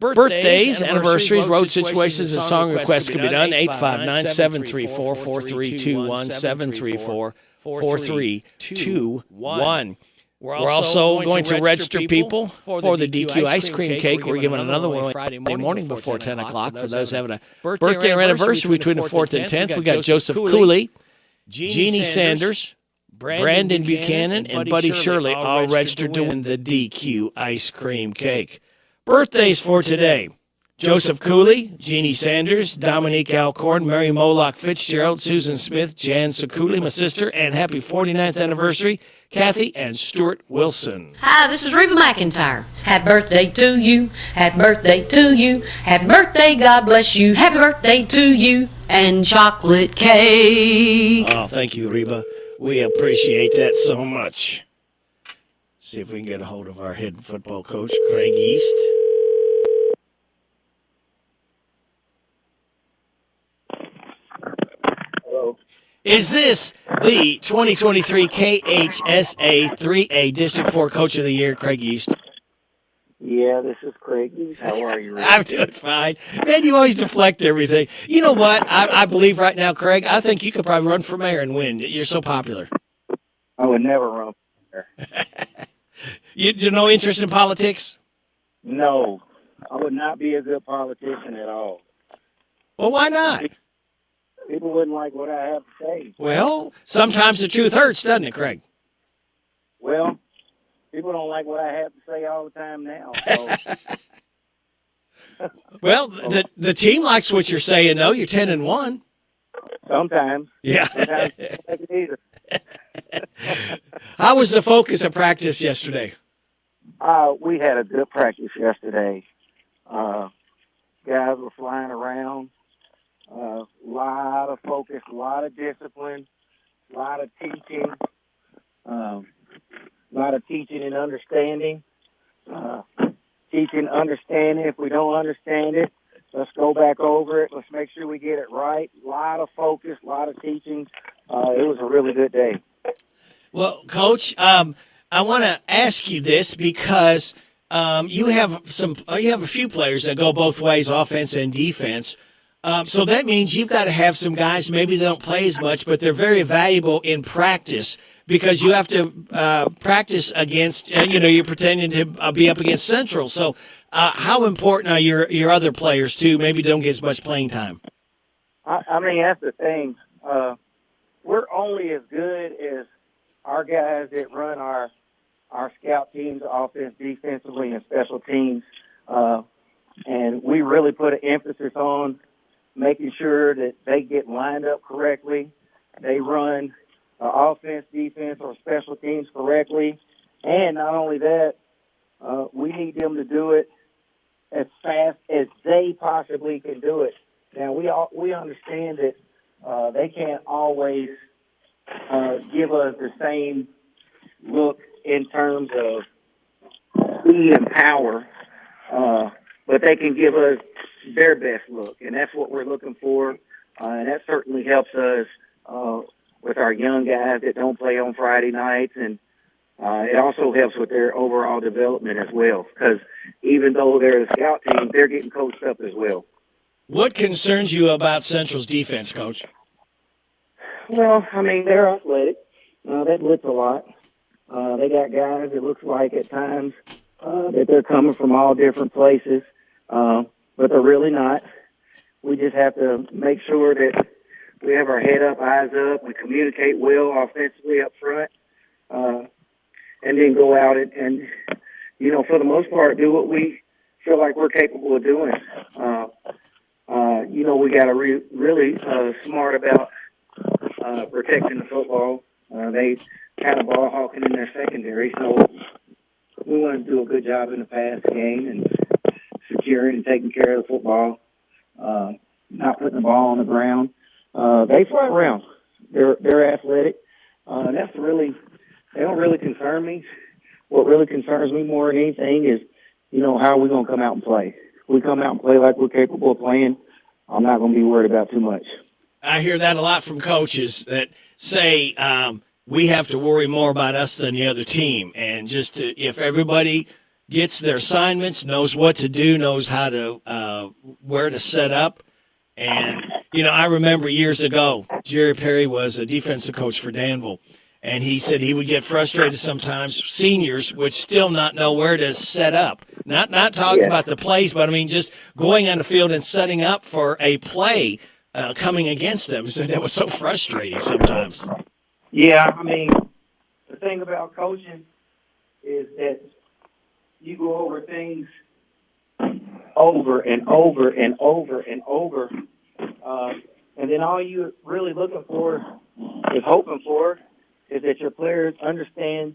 Birthdays, anniversaries, road situations, and song requests can be done. 859-734-4321, 734-4321. We're also going to register people for the DQ ice cream cake. We're giving another one Friday morning before 10 o'clock for those having a birthday or anniversary between the 4th and 10th. We got Joseph Cooley, Jeannie Sanders, Brandon Buchanan, and Buddy Shirley all registered to win the DQ ice cream cake. Birthdays for today: Joseph Cooley, Jeannie Sanders, Dominique Alcorn, Mary Moloch Fitzgerald, Susan Smith, Jan Sakuli, my sister, and happy 49th anniversary, Kathy and Stuart Wilson. Hi, this is Reba McIntyre. Happy birthday to you. Happy birthday to you. Happy birthday, God bless you. Happy birthday to you. And chocolate cake. Oh, thank you, Reba. We appreciate that so much. See if we can get a hold of our head football coach, Craig East. Hello. Is this the 2023 KHSA 3A District 4 Coach of the Year, Craig East? Yeah, this is Craig East. How are you, Rick? I'm doing fine. Man, you always deflect everything. You know what? I believe right now, Craig, I think you could probably run for mayor and win. You're so popular. Oh, would never run for mayor. You no interest in politics? No, I would not be a good politician at all. Well, why not? People wouldn't like what I have to say. Well, sometimes the truth hurts, doesn't it, Craig? Well, people don't like what I have to say all the time now. So. Well, the team likes what you're saying, though. You're 10-1. Sometimes. Yeah. Sometimes they don't like it either. How was the focus of practice yesterday? We had a good practice yesterday. Guys were flying around. A lot of focus, a lot of discipline, a lot of teaching, and understanding. Teaching, understanding. If we don't understand it, let's go back over it. Let's make sure we get it right. A lot of focus, a lot of teaching. It was a really good day. Well, Coach, I want to ask you this because you have a few players that go both ways, offense and defense. So that means you've got to have some guys, maybe they don't play as much, but they're very valuable in practice because you have to practice against, you're pretending to be up against Central. So how important are your other players, too? Maybe don't get as much playing time. I mean, that's the thing. We're only as good as our guys that run our scout teams, offense, defensively, and special teams. And we really put an emphasis on making sure that they get lined up correctly. They run offense, defense, or special teams correctly. And not only that, we need them to do it as fast as they possibly can do it. Now, we understand that they can't always give us the same look in terms of speed and power, but they can give us their best look, and that's what we're looking for, and that certainly helps us with our young guys that don't play on Friday nights, and it also helps with their overall development as well, because even though they're a scout team, they're getting coached up as well. What concerns you about Central's defense, Coach? Well, I mean, they're athletic. They blitz a lot. They got guys, it looks like at times, that they're coming from all different places, but they're really not. We just have to make sure that we have our head up, eyes up, we communicate well offensively up front, and then go out and for the most part, do what we feel like we're capable of doing. We got to really smart about protecting the football. They kind of ball hawking in their secondary, so we want to do a good job in the pass game and securing and taking care of the football, not putting the ball on the ground. They fly around. They're athletic. They don't really concern me. What really concerns me more than anything is, how are we going to come out and play? If we come out and play like we're capable of playing, I'm not going to be worried about too much. I hear that a lot from coaches that say we have to worry more about us than the other team. And if everybody gets their assignments, knows what to do, knows how to where to set up. And, I remember years ago, Jerry Perry was a defensive coach for Danville. And he said he would get frustrated sometimes. Seniors would still not know where to set up. Not talking about the plays, but just going on the field and setting up for a play coming against them. He said that was so frustrating sometimes. Yeah, the thing about coaching is that you go over things over and over and over and over, and then all you're really looking for is hoping for is that your players understand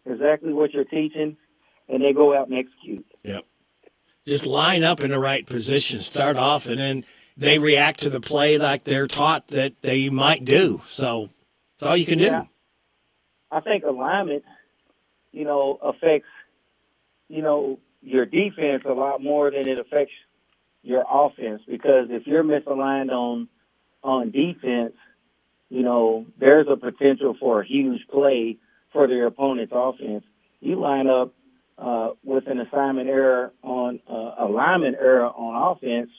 exactly what you're teaching, and they go out and execute. Yep. Just line up in the right position, start off, and then they react to the play like they're taught that they might do. So that's all you can do. I think alignment, affects, your defense a lot more than it affects your offense, because if you're misaligned on defense, there's a potential for a huge play for their opponent's offense. You line up with an assignment error on alignment error on offense,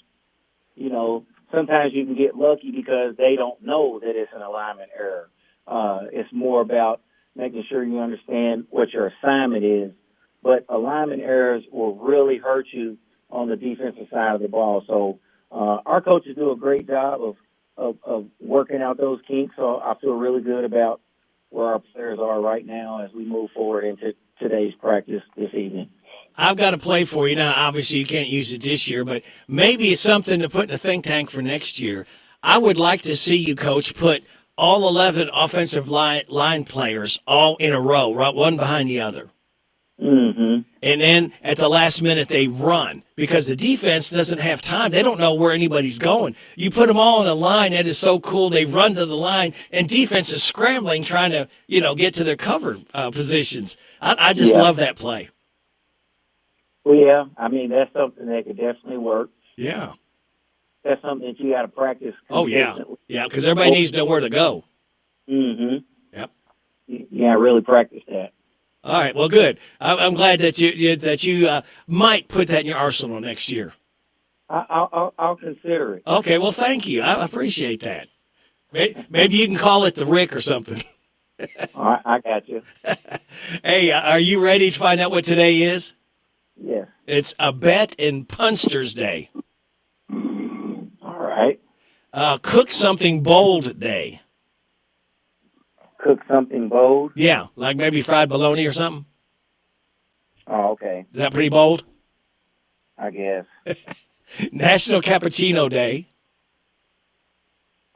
sometimes you can get lucky because they don't know that it's an alignment error. It's more about making sure you understand what your assignment is. But alignment errors will really hurt you on the defensive side of the ball. So our coaches do a great job of working out those kinks. So I feel really good about where our players are right now as we move forward into today's practice this evening. I've got a play for you. Now, obviously, you can't use it this year, but maybe it's something to put in a think tank for next year. I would like to see you, Coach, put all 11 offensive line players all in a row, right, one behind the other. Mm-hmm. And then at the last minute, they run because the defense doesn't have time. They don't know where anybody's going. You put them all in a line. That is so cool. They run to the line, and defense is scrambling, trying to, get to their cover positions. I just love that play. Well, yeah, I mean, that's something that could definitely work. Yeah. That's something that you got to practice. Oh, yeah. Yeah, because everybody needs to know where to go. Mm-hmm. Yep. Yeah, really practice that. All right, well, good. I'm glad that you might put that in your arsenal next year. I'll consider it. Okay, well, thank you. I appreciate that. Maybe you can call it the Rick or something. All right, I got you. Hey, are you ready to find out what today is? Yes. It's a Bet and Punsters Day. All right. Cook Something Bold Day. Cook something bold? Yeah, like maybe fried bologna or something. Oh, okay. Is that pretty bold? I guess. National Cappuccino Day.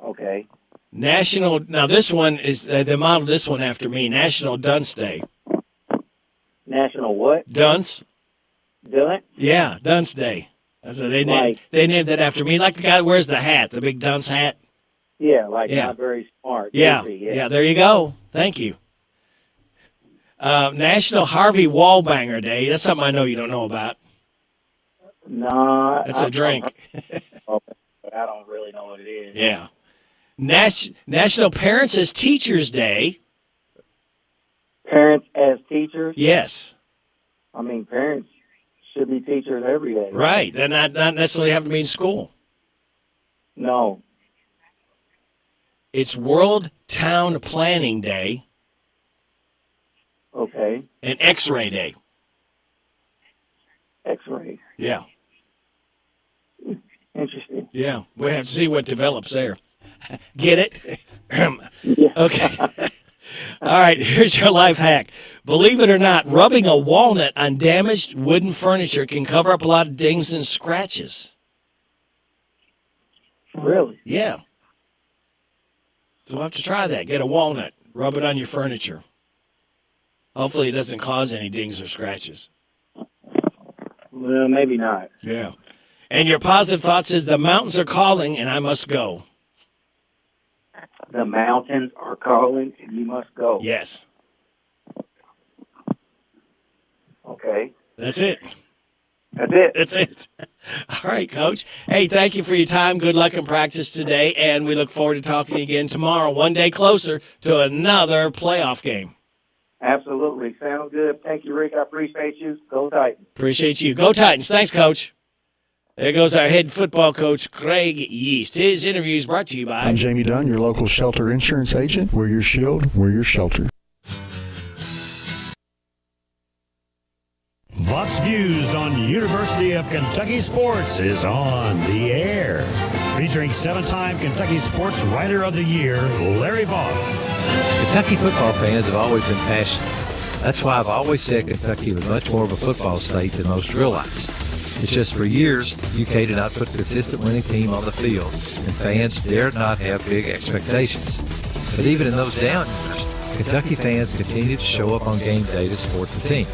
Okay. Now this one is, they modeled this one after me, National Dunce Day. National what? Dunce. Dunce? Yeah, Dunce Day. So they named that after me, like the guy that wears the hat, the big dunce hat. Yeah, not very smart. Yeah, there you go. Thank you. National Harvey Wallbanger Day. That's something I know you don't know about. No. That's a drink. But I don't really know what it is. Yeah. National Parents as Teachers Day. Parents as teachers? Yes. I mean, parents should be teachers every day. Right. They're not necessarily have to be in school. No. It's World Town Planning Day. Okay. And X-Ray Day. X-ray. Yeah. Interesting. Yeah. We'll have to see what develops there. Get it? Yeah. Okay. All right, here's your life hack. Believe it or not, rubbing a walnut on damaged wooden furniture can cover up a lot of dings and scratches. Really? Yeah. So we'll have to try that. Get a walnut, rub it on your furniture. Hopefully it doesn't cause any dings or scratches. Well, maybe not. Yeah. And your positive thought says, the mountains are calling and I must go. The mountains are calling and you must go. Yes. Okay. That's it. That's it. That's it. All right, Coach. Hey, thank you for your time. Good luck in practice today, and we look forward to talking to you again tomorrow, one day closer to another playoff game. Absolutely. Sounds good. Thank you, Rick. I appreciate you. Go Titans. Appreciate you. Go Titans. Thanks, Coach. There goes our head football coach, Craig Yeast. His interview is brought to you by... I'm Jamie Dunn, your local shelter insurance agent. We're your shield. We're your shelter. Vox Views on University of Kentucky Sports is on the air. Featuring 7-time Kentucky Sports Writer of the Year, Larry Vaught. Kentucky football fans have always been passionate. That's why I've always said Kentucky was much more of a football state than most realize. It's just for years, UK did not put a consistent winning team on the field, and fans dared not have big expectations. But even in those down years, Kentucky fans continued to show up on game day to support the team.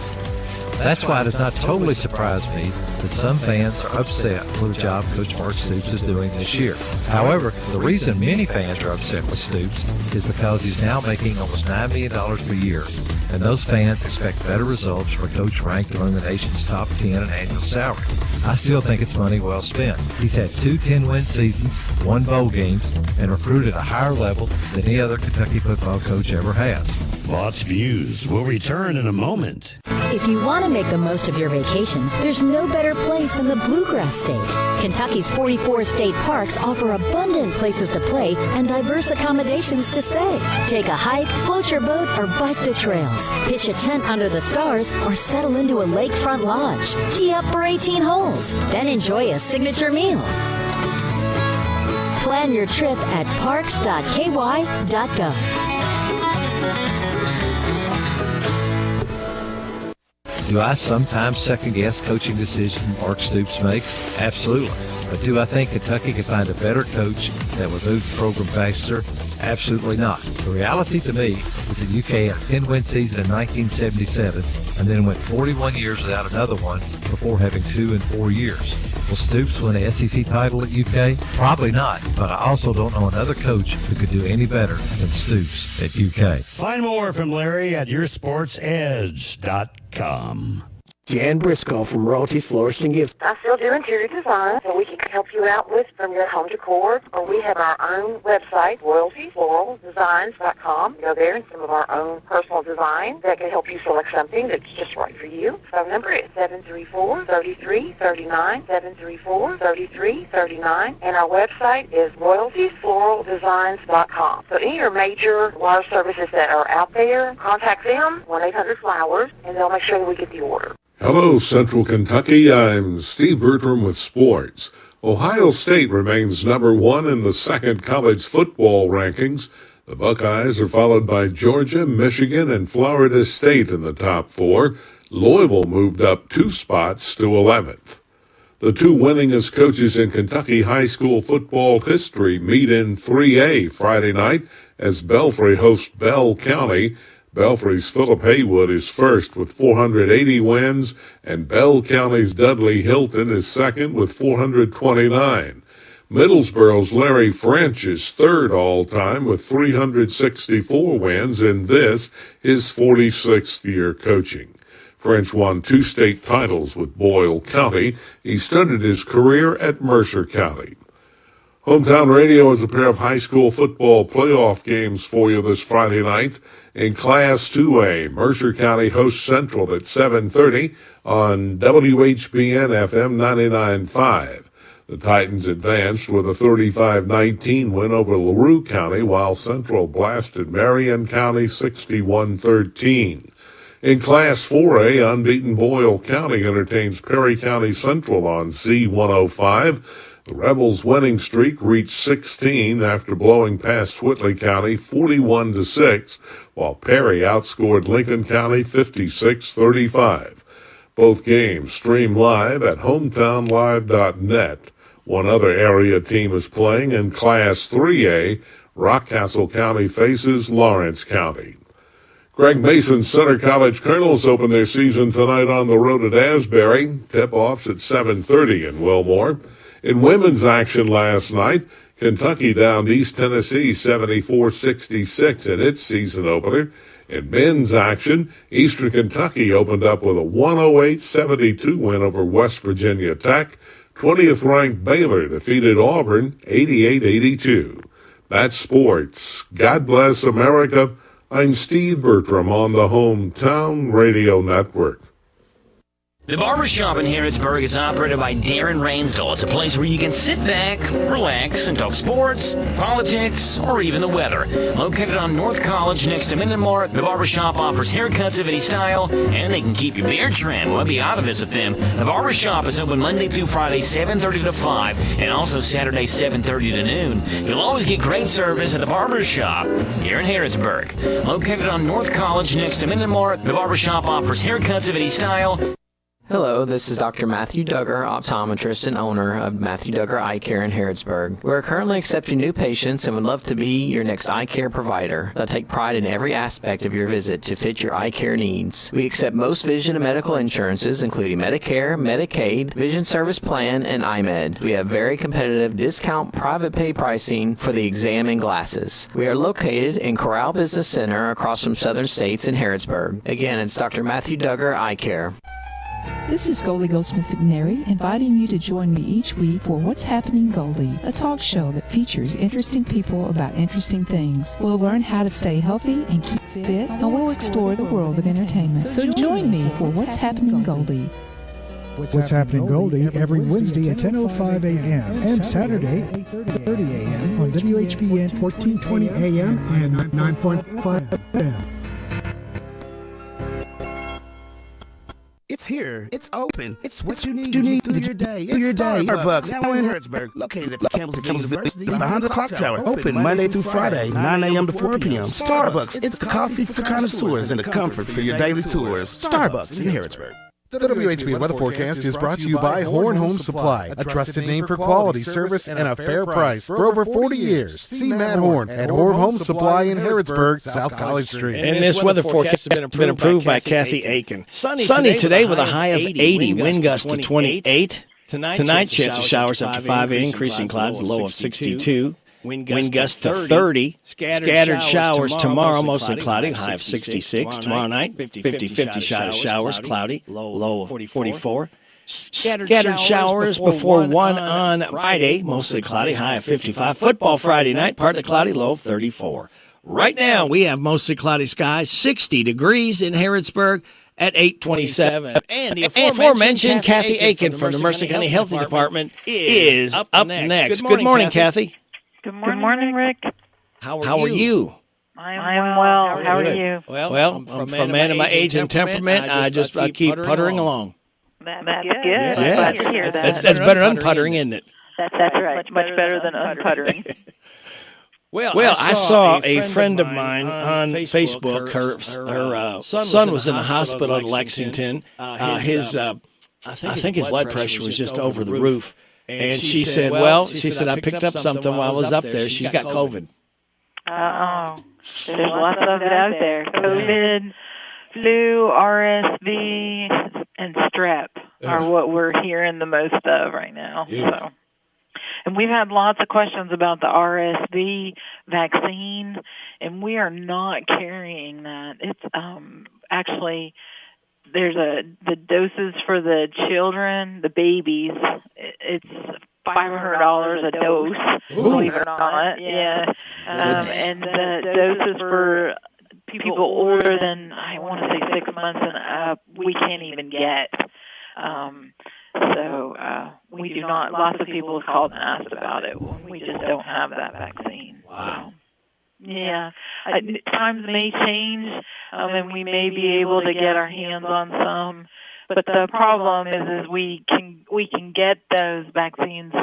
That's why it does not totally surprise me that some fans are upset with the job Coach Mark Stoops is doing this year. However, the reason many fans are upset with Stoops is because he's now making almost $9 million per year, and those fans expect better results from a coach ranked among the nation's top 10 in annual salary. I still think it's money well spent. He's had 2 10-win seasons, 1 bowl games, and recruited at a higher level than any other Kentucky football coach ever has. Thoughts Views will return in a moment. If you want to make the most of your vacation, there's no better place than the Bluegrass State. Kentucky's 44 state parks offer abundant places to play and diverse accommodations to stay. Take a hike, float your boat, or bike the trails. Pitch a tent under the stars or settle into a lakefront lodge. Tee up for 18 holes, then enjoy a signature meal. Plan your trip at parks.ky.gov. Do I sometimes second-guess coaching decisions Mark Stoops makes? Absolutely. But do I think Kentucky could find a better coach that would move the program faster? Absolutely not. The reality to me is that UK had a 10-win season in 1977 and then went 41 years without another one before having 2 in 4 years. Will Stoops win an SEC title at UK? Probably not, but I also don't know another coach who could do any better than Stoops at UK. Find more from Larry at yoursportsedge.com. Jan Briscoe from Royalty Flourishing Gifts. I still do interior design, so we can help you out with from your home decor. Or we have our own website, royaltyfloraldesigns.com. Go there and some of our own personal design that can help you select something that's just right for you. Phone number is 734-3339, 734-3339. And our website is royaltyfloraldesigns.com. So any of your major water services that are out there, contact them, 1-800-FLOWERS, and they'll make sure that we get the order. Hello, Central Kentucky. I'm Steve Bertram with sports. Ohio State remains number 1 in the second college football rankings. The Buckeyes are followed by Georgia, Michigan, and Florida State in the top 4. Louisville moved up 2 spots to 11th. The 2 winningest coaches in Kentucky high school football history meet in 3A Friday night as Belfry hosts Bell County. Belfry's Philip Haywood is first with 480 wins, and Bell County's Dudley Hilton is second with 429. Middlesboro's Larry French is third all-time with 364 wins in this, his 46th year coaching. French won 2 state titles with Boyle County. He started his career at Mercer County. Hometown Radio has a pair of high school football playoff games for you this Friday night. In Class 2A, Mercer County hosts Central at 7:30 on WHBN FM 99.5. The Titans advanced with a 35-19 win over LaRue County, while Central blasted Marion County 61-13. In Class 4A, unbeaten Boyle County entertains Perry County Central on Z105. The Rebels' winning streak reached 16 after blowing past Whitley County 41-6, while Perry outscored Lincoln County 56-35. Both games stream live at hometownlive.net. One other area team is playing in Class 3A. Rockcastle County faces Lawrence County. Greg Mason's Center College Colonels open their season tonight on the road at Asbury. Tip-offs at 7:30 in Wilmore. In women's action last night, Kentucky downed East Tennessee 74-66 in its season opener. In men's action, Eastern Kentucky opened up with a 108-72 win over West Virginia Tech. 20th-ranked Baylor defeated Auburn 88-82. That's sports. God bless America. I'm Steve Bertram on the Hometown Radio Network. The Barbershop in Harrodsburg is operated by Darren Ransdell. It's a place where you can sit back, relax, and talk sports, politics, or even the weather. Located on North College next to Minden Mart, the Barbershop offers haircuts of any style, and they can keep your beard trimmed. We'll be out to visit them. The Barbershop is open Monday through Friday, 7:30 to 5, and also Saturday, 7:30 to noon. You'll always get great service at the Barbershop here in Harrodsburg. Located on North College next to Minden Mart, the Barbershop offers haircuts of any style. Hello, this is Dr. Matthew Duggar, optometrist and owner of Matthew Duggar Eye Care in Harrodsburg. We're currently accepting new patients and would love to be your next eye care provider. They'll take pride in every aspect of your visit to fit your eye care needs. We accept most vision and medical insurances, including Medicare, Medicaid, Vision Service Plan, and iMed. We have very competitive discount private pay pricing for the exam and glasses. We are located in Corral Business Center across from Southern States in Harrodsburg. Again, it's Dr. Matthew Duggar Eye Care. This is Goldie Goldsmith McNary, inviting you to join me each week for What's Happening Goldie, a talk show that features interesting people about interesting things. We'll learn how to stay healthy and keep fit, and we'll explore the world of entertainment. So join me for What's Happening Goldie. What's Happening Goldie every Wednesday at 10:05 a.m. and Saturday at 8:30 a.m. on WHBN 1420 a.m. and 9.5 FM. It's here. It's open. It's what you need through your day. It's Starbucks now in Harrisburg, located at the Campbell University behind the clock tower. Open Monday through Friday, 9 a.m. to 4 p.m. Starbucks. It's the coffee for connoisseurs and the comfort for your daily tours. Starbucks in Harrisburg. The WHBN weather forecast is brought to you by Horn Home Supply, a trusted name for quality service and a fair price for over 40 years. See Matt Horn at Horn Home Supply in Harrodsburg, South College Street. And this weather forecast has been approved by Kathy Aiken. Sunny today with a high of 80, wind gusts to 28. Tonight, chance of showers up to 5, increasing clouds, low of 62. Wind gusts to 30. Scattered showers tomorrow, mostly cloudy, high of 66. Tomorrow night, 50-50 shot of showers, cloudy, low of 44. Scattered showers before 1 on Friday, mostly cloudy, high of 55. Football Friday night, partly cloudy, low of 34. Right now, we have mostly cloudy skies, 60 degrees in Harrodsburg at 8:27. And the aforementioned Kathy Aiken from the Mercer County Health Department is up next. Good morning, Kathy. Good morning, Rick. How are you? I am well. How are you? Well, I'm from man of my age and temperament. I just keep puttering along. That's good. Yeah. Glad to hear that. That's better than unputtering, isn't it? That's right. Much better than unputtering. Well, I saw a friend of mine on Facebook. Her son was in the hospital in Lexington. I think his blood pressure was just over the roof. And she said, I picked up something while I was up there. She's got COVID. There's lots of it out there. COVID, flu, RSV, and strep are what we're hearing the most of right now. So, and we've had lots of questions about the RSV vaccine, and we are not carrying that. It's actually... There's the doses for the children, the babies. It's $500 a dose, believe it or not. Yeah, and the doses for people older than I want to say 6 months and up, we can't even get. So we do not. Lots of people have called and asked about it. We just don't have that vaccine. Wow. So. Yeah, times may change, and we may be able to get our hands on some. But the problem is we can get those vaccines,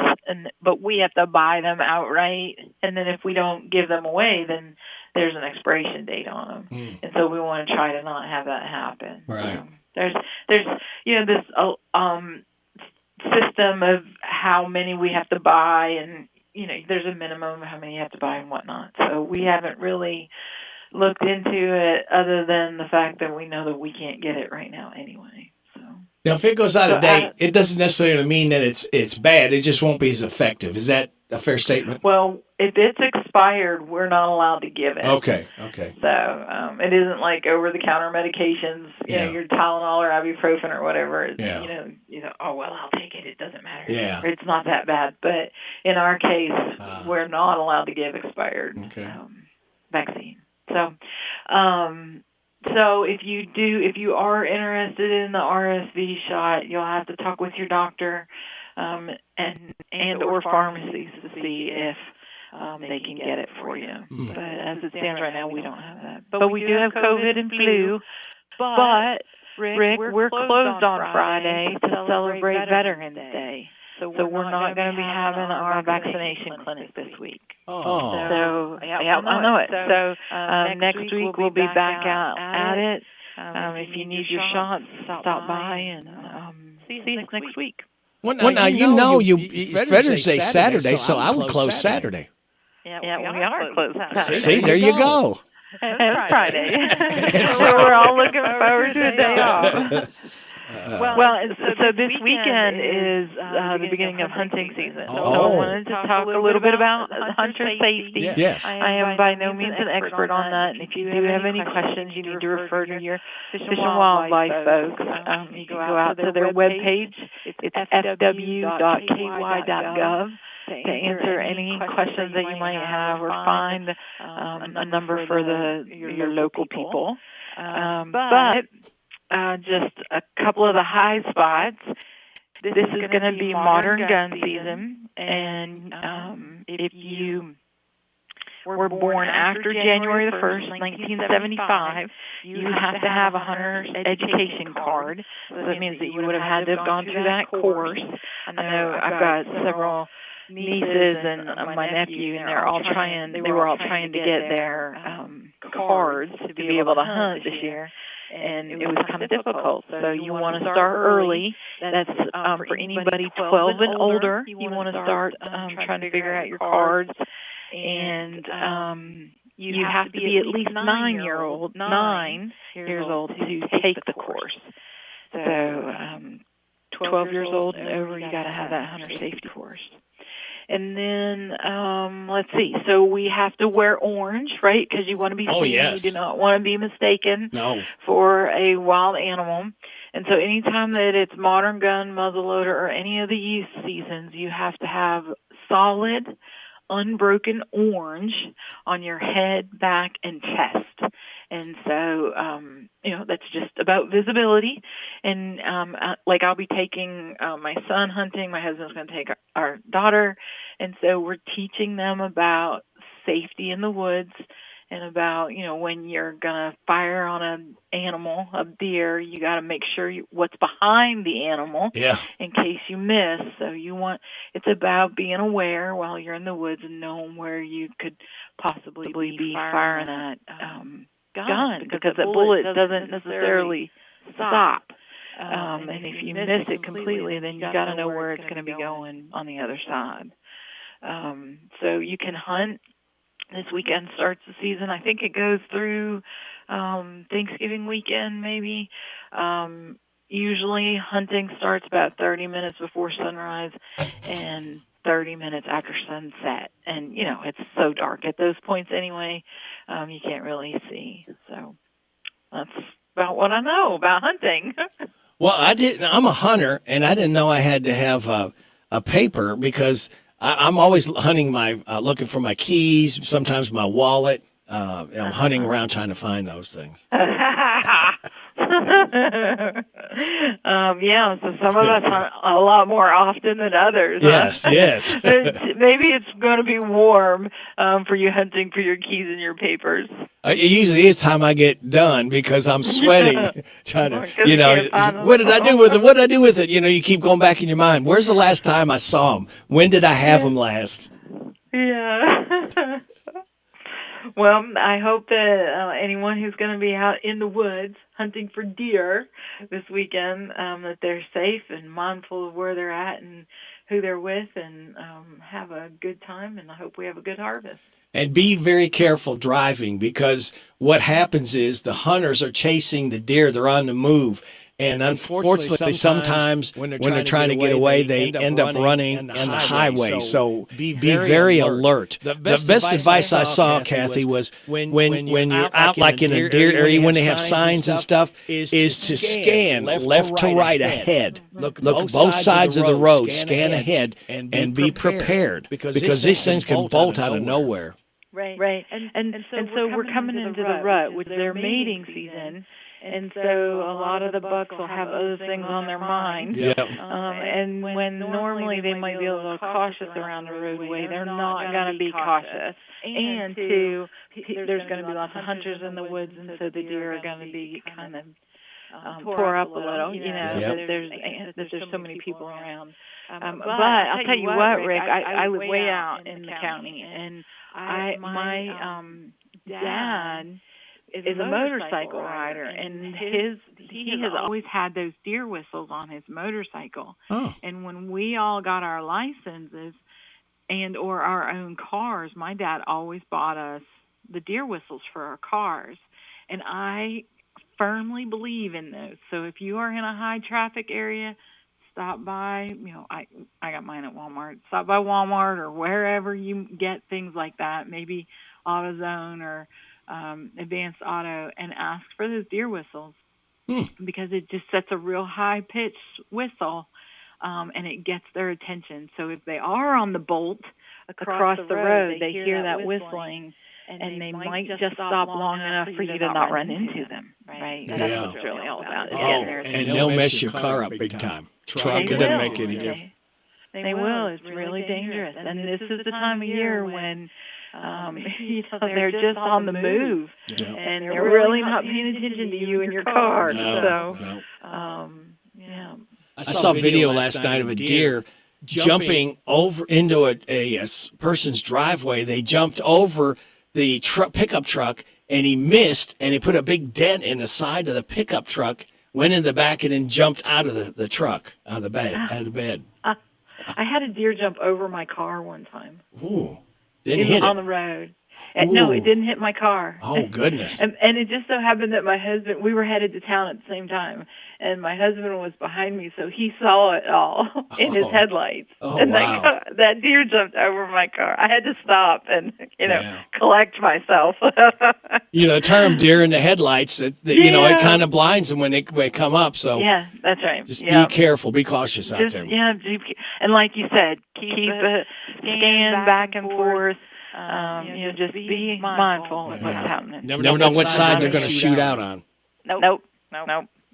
but we have to buy them outright. And then if we don't give them away, then there's an expiration date on them. And so we want to try to not have that happen. Right. There's this system of how many we have to buy and. There's a minimum of how many you have to buy and whatnot. So we haven't really looked into it other than the fact that we know that we can't get it right now anyway. So now, if it goes out of date, it doesn't necessarily mean that it's bad. It just won't be as effective. Is that a fair statement? Well, if it's expired, we're not allowed to give it. Okay. So it isn't like over-the-counter medications, your Tylenol or ibuprofen or whatever. It's, I'll take it. It doesn't matter. Yeah. It's not that bad. But in our case, we're not allowed to give expired vaccine. So, so if you are interested in the RSV shot, you'll have to talk with your doctor and or pharmacies to see if they can get it for you. But as it stands right now, we don't have that. But we do have COVID and flu. But, Rick, we're closed on Friday to celebrate Veterans Day. So we're not going to be having our vaccination clinic this week. So, I know it. So next week we'll be back out at it. If you need your shots, stop by and see us next week. Well, now, Veterans Day Saturday, so I would close Saturday. Yeah, we are closed Saturday. See, there you go. And Friday. So we're all looking forward to a day off. So this weekend is the beginning of hunting season. So I wanted to talk a little bit about hunter safety. Yes. I am by no means an expert on that, and if you do have any questions, you need to refer to your Fish and Wildlife folks. You can go out to their webpage. It's fw.ky.gov. To answer any questions that you might have, or find a number for your local people. But just a couple of the high spots. This is going to be modern gun season, and if you were born after January the 1st, 1975, you have to have a hunter's education card. So that means that you would have had to have gone through that course. I know I've got several nieces and my nephew, and they were all trying to get their cards to be able to hunt this year. And it was kind of difficult. So you want to start early. That's for anybody 12 and older. You want to start trying to figure out your cards. And you have to be at least 9 years old to take the course. So 12 years old and over, you got to have that hunter safety course. And then, let's see. So we have to wear orange, right? Because you want to be seen. Yes. You do not want to be mistaken for a wild animal. And so anytime that it's modern gun, muzzleloader, or any of the youth seasons, you have to have solid, unbroken orange on your head, back, and chest. And so, that's just about visibility. And, I'll be taking my son hunting. My husband's going to take our daughter. And so we're teaching them about safety in the woods and about, when you're going to fire on an animal, a deer, you got to make sure what's behind the animal in case you miss. So it's about being aware while you're in the woods and knowing where you could possibly be firing that gun, because that bullet doesn't necessarily stop. And if you miss it completely, then you got to know where it's going to be going on the other side. So you can hunt. This weekend starts the season. I think it goes through Thanksgiving weekend, maybe. Usually hunting starts about 30 minutes before sunrise and 30 minutes after sunset. And, it's so dark at those points anyway, you can't really see. So that's about what I know about hunting. Well, I'm a hunter, and I didn't know I had to have a paper, because I'm always hunting looking for my keys, sometimes my wallet. I'm hunting around trying to find those things. So some of us hunt a lot more often than others. Yes. Maybe it's going to be warm for you hunting for your keys and your papers. It usually is time I get done, because I'm sweating, trying to, what did I do with it? What did I do with it? You keep going back in your mind. Where's the last time I saw them? When did I have them last? Yeah. Well, I hope that anyone who's going to be out in the woods hunting for deer this weekend, that they're safe and mindful of where they're at and who they're with, and have a good time, and I hope we have a good harvest. And be very careful driving, because what happens is the hunters are chasing the deer. They're on the move. And unfortunately, sometimes when they're trying to get away, they end up running on the highway. So be very alert. The best advice I saw, Kathy, was when you're out like in a deer area, when they have signs and stuff, is to scan left to right ahead. Look both sides of the road, scan ahead, and be prepared, because these things can bolt out of nowhere. Right. And so we're coming into the rut, which is their mating season. And so a lot of the bucks will have other things on their mind. Yep. And when normally they might be a little cautious around the roadway, they're not going to be cautious. And two, there's going to be lots of hunters in the woods, and so the deer are going to be kind of tore up a little, there's so many people around. But I'll tell you what, Rick, I live way out in the county, and my dad is a motorcycle rider, and he has always had those deer whistles on his motorcycle. Oh. And when we all got our licenses and or our own cars, my dad always bought us the deer whistles for our cars. And I firmly believe in those. So if you are in a high traffic area, stop by, I got mine at Walmart. Stop by Walmart or wherever you get things like that, maybe AutoZone or Advanced Auto, and ask for those deer whistles because it just sets a real high-pitched whistle, and it gets their attention. So if they are on the bolt across the road, they hear that whistling, and they might just stop long enough for you to not run into them, right? Yeah. That's what it's really all about. Is Oh, getting their and they'll mess your car up big time. Truck, it doesn't make any difference. They will. It's really dangerous. And this is the time of year when they're just on the move, and they're really not paying attention to you and your car. No. Yeah. I saw a video last night of a deer jumping over into a person's driveway. They jumped over the pickup truck, and he missed, and he put a big dent in the side of the pickup truck, went in the back, and then jumped out of the truck, out of the bed. I had a deer jump over my car one time. Ooh. Didn't hit on it. the road. No, it didn't hit my car. Oh, goodness. And it just so happened that my husband, we were headed to town at the same time, and my husband was behind me, so he saw it all in his headlights. Oh, and wow. that deer jumped over my car. I had to stop and, collect myself. The term deer in the headlights, it kind of blinds them when they come up. So yeah, that's right. Just be careful, be cautious out there. Yeah, and like you said, keep a scan back and forth. Just be mindful of what's happening. Never know what side they're going to shoot out on. Nope.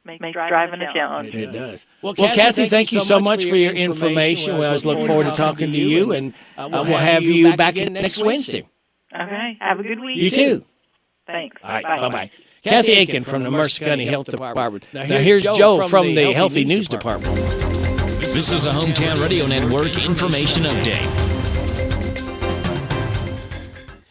Makes driving a challenge. It does. Well, Kathy, thank you so much for your information. We always look forward to talking to you, and we'll have you back next Wednesday. Okay. Have a good week. You too. Thanks. All right. Bye-bye. Kathy Aiken from the Mercer County Health Department. Now here's Joe from the Healthy News Department. This is a Hometown Radio Network information update.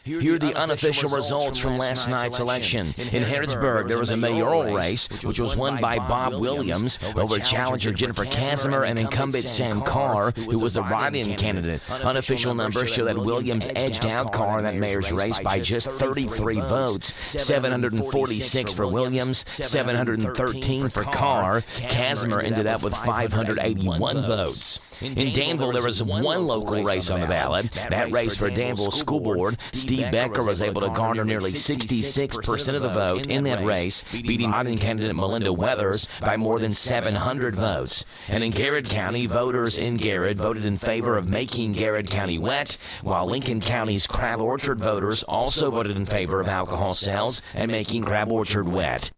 Here are the unofficial results from last night's election. In Harrodsburg, there was a mayoral race, which was won by Bob Williams over challenger Jennifer Casimir and incumbent Sam Carr, who was a write-in candidate. Unofficial numbers show that Williams edged out Carr in that mayor's race by just 33 votes, 746 for Williams, 713 for Carr. Casimir ended up with 581 votes. In Danville, there was one local race on the ballot. That race for Danville School Board, Steve Becker was able to garner nearly 66% of the vote in that race, beating write-in candidate Melinda Weathers by more than 700 votes. And in Garrett County, voters in Garrett voted in favor of making Garrett County wet, while Lincoln County's Crab Orchard voters also voted in favor of alcohol sales and making Crab Orchard wet.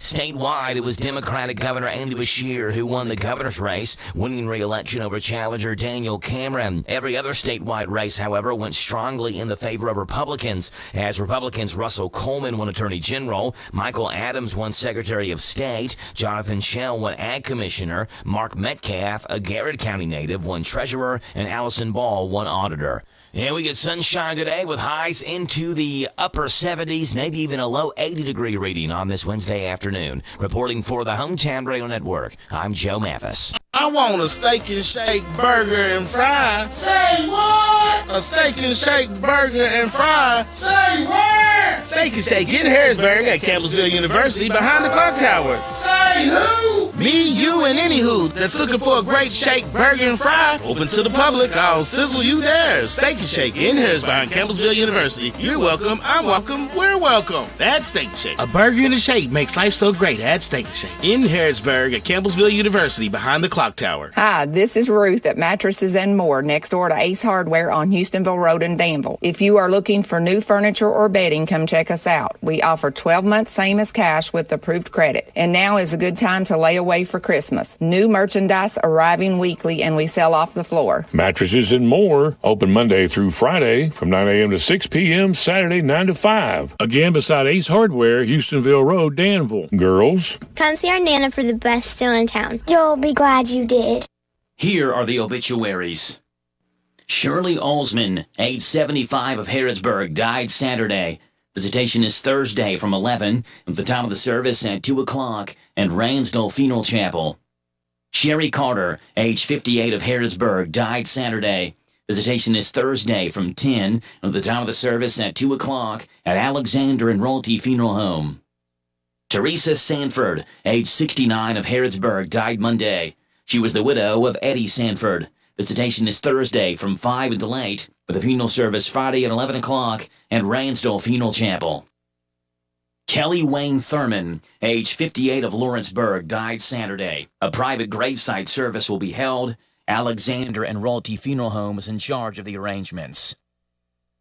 Statewide, it was Democratic Governor Andy Beshear who won the governor's race, winning re-election over challenger Daniel Cameron. Every other statewide race, however, went strongly in the favor of Republicans. As Republicans, Russell Coleman won Attorney General, Michael Adams won Secretary of State, Jonathan Schell won Ag Commissioner, Mark Metcalf, a Garrett County native, won Treasurer, and Allison Ball won Auditor. And we get sunshine today with highs into the upper 70s, maybe even a low 80-degree reading on this Wednesday afternoon. Reporting for the Hometown Radio Network, I'm Joe Mathis. I want a steak and shake burger and fries. Say what? A steak and shake burger and fries. Say what? Steak and Shake in Harrisburg at Campbellsville University behind the clock tower. Say who? Me, you, and any who that's looking for a great shake, burger, and fry. Open to the public. I'll sizzle you there. Steak and Shake in Harrisburg behind Campbellsville University. You're welcome. I'm welcome. We're welcome. That's Steak and Shake. A burger and a shake makes life so great at Steak and Shake in Harrisburg at Campbellsville University behind the clock tower. Hi, this is Ruth at Mattresses and More next door to Ace Hardware on Houstonville Road in Danville. If you are looking for new furniture or bedding, come check us out. We offer 12 months same as cash with approved credit. And now is a good time to lay away for Christmas. New merchandise arriving weekly and we sell off the floor. Mattresses and More, open Monday through Friday from 9 a.m. to 6 p.m., Saturday 9 to 5. Again, beside Ace Hardware, Houstonville Road, Danville. Girls, come see our Nana for the best deal in town. You'll be glad you did. Here are the obituaries. Shirley Alsman, age 75 of Harrodsburg, died Saturday. Visitation is Thursday from 11, at the time of the service at 2 o'clock at Ransdell Funeral Chapel. Sherry Carter, age 58 of Harrodsburg, died Saturday. Visitation is Thursday from 10, at the time of the service at 2 o'clock at Alexander and Royalty Funeral Home. Teresa Sanford, age 69 of Harrodsburg, died Monday. She was the widow of Eddie Sanford. Visitation is Thursday from 5 until 8, with a funeral service Friday at 11 o'clock at Ransdell Funeral Chapel. Kelly Wayne Thurman, age 58 of Lawrenceburg, died Saturday. A private gravesite service will be held. Alexander and Royalty Funeral Home is in charge of the arrangements.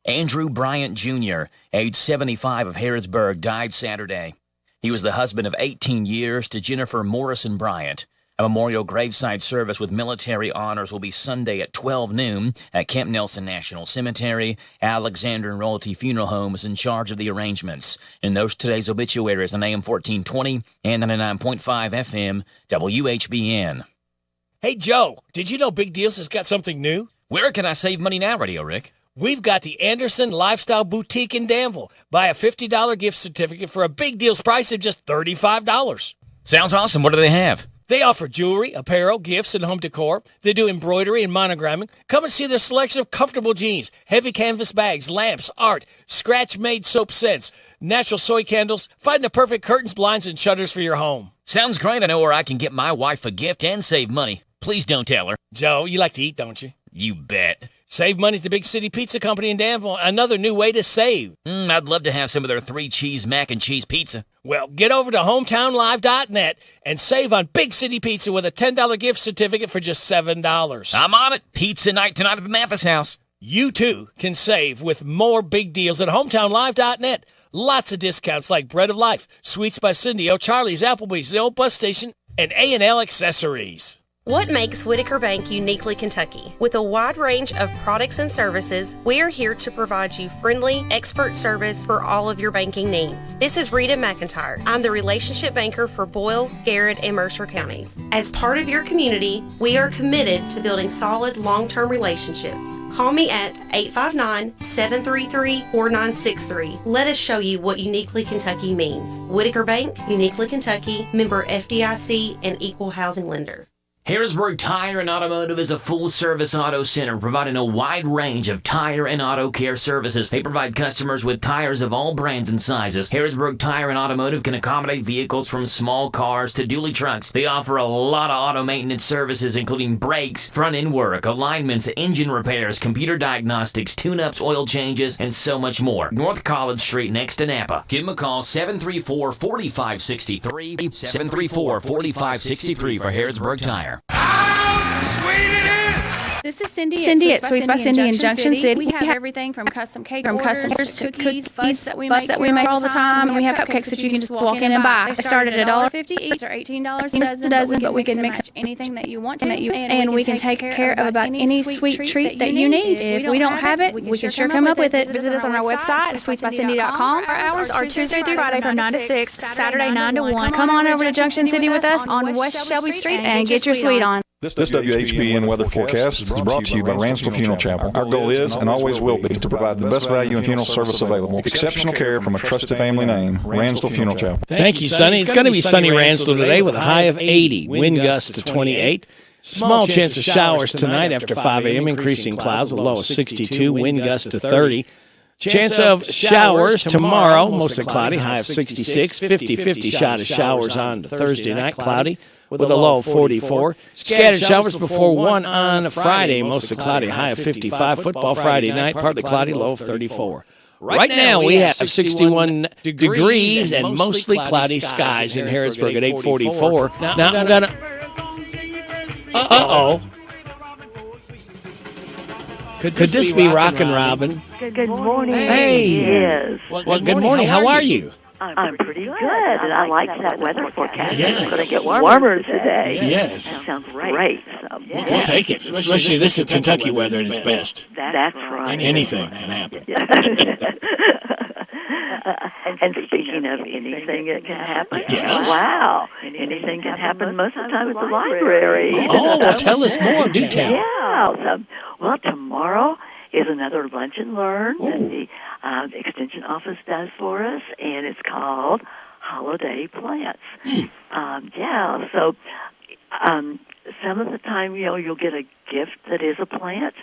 Andrew Bryant Jr., age 75 of Harrodsburg, died Saturday. He was the husband of 18 years to Jennifer Morrison Bryant. A memorial graveside service with military honors will be Sunday at 12 noon at Camp Nelson National Cemetery. Alexander and Royalty Funeral Home is in charge of the arrangements. And those today's obituaries on AM 1420 and 99.5 FM WHBN. Hey, Joe, did you know Big Deals has got something new? Where can I save money now, Radio Rick? We've got the Anderson Lifestyle Boutique in Danville. Buy a $50 gift certificate for a Big Deals price of just $35. Sounds awesome. What do they have? They offer jewelry, apparel, gifts, and home decor. They do embroidery and monogramming. Come and see their selection of comfortable jeans, heavy canvas bags, lamps, art, scratch-made soap scents, natural soy candles. Find the perfect curtains, blinds, and shutters for your home. Sounds great. I know where I can get my wife a gift and save money. Please don't tell her. Joe, you like to eat, don't you? You bet. Save money at the Big City Pizza Company in Danville. Another new way to save. I'd love to have some of their 3-cheese mac and cheese pizza. Well, get over to hometownlive.net and save on Big City Pizza with a $10 gift certificate for just $7. I'm on it. Pizza night tonight at the Mathis house. You, too, can save with more big deals at hometownlive.net. Lots of discounts like Bread of Life, Sweets by Cindy, O'Charlie's, Applebee's, the Old Bus Station, and A&L Accessories. What makes Whitaker Bank uniquely Kentucky? With a wide range of products and services, we are here to provide you friendly, expert service for all of your banking needs. This is Rita McIntyre. I'm the relationship banker for Boyle, Garrett, and Mercer counties. As part of your community, we are committed to building solid, long-term relationships. Call me at 859-733-4963. Let us show you what uniquely Kentucky means. Whitaker Bank, uniquely Kentucky, member FDIC, and equal housing lender. Harrisburg Tire and Automotive is a full-service auto center providing a wide range of tire and auto care services. They provide customers with tires of all brands and sizes. Harrisburg Tire and Automotive can accommodate vehicles from small cars to dually trucks. They offer a lot of auto maintenance services, including brakes, front-end work, alignments, engine repairs, computer diagnostics, tune-ups, oil changes, and so much more. North College Street next to Napa. Give them a call, 734-4563, 734-4563 for Harrisburg Tire. This is Cindy at Sweets by Cindy in Junction City. We have everything from custom cake orders to cookies, fudge that we make all the time, and we have cupcakes that you can just walk in and buy. They start at $1.50 each or $18 a dozen, but we can mix anything that you want to, and we can take care of about any sweet treat that you need. If we don't have it, we can sure come up with it. Visit us on our website at sweetsbycindy.com. Our hours are Tuesday through Friday from 9 to 6, Saturday 9 to 1. Come on over to Junction City with us on West Shelby Street and get your sweet on. This WHBN weather forecast is brought to you by Ransdell Funeral Chapel. Our goal is and always will be to provide the best value and funeral service available. Exceptional care from a trusted family name, Ransdell Funeral Chapel. Thank you, Sonny. It's going to be sunny Ransdell today with a high of 80, wind gusts to 28. Small chance of showers tonight after 5 a.m., increasing clouds, a low of 62, wind gusts to 30. Chance of showers tomorrow, mostly cloudy, high of 66, 50-50 shot of showers on Thursday night, cloudy, with a low of 44. Scattered showers before 1 on Friday, mostly cloudy, high of 55. Football Friday night, partly cloudy, low of 34. Right now we have 61 degrees and mostly cloudy skies in Harrisburg at 8:44. Now I'm going to... Uh-oh. Could this be Rockin' Robin? Good morning. Hey. Yes. Well, good morning. How are you? I'm pretty good, and I like that weather forecast. Yes. It's going to get warmer today. Yes. That sounds great. So, We'll take it. Especially this is Kentucky weather at its best. That's right. Anything can happen. And speaking of anything that can happen, Yes. Wow, anything can happen most of the time at the library. Oh, well, tell us more. Do tell. Yeah. Well, tomorrow is another Lunch and Learn that the Extension Office does for us, and it's called Holiday Plants. So some of the time, you'll get a gift that is a plant,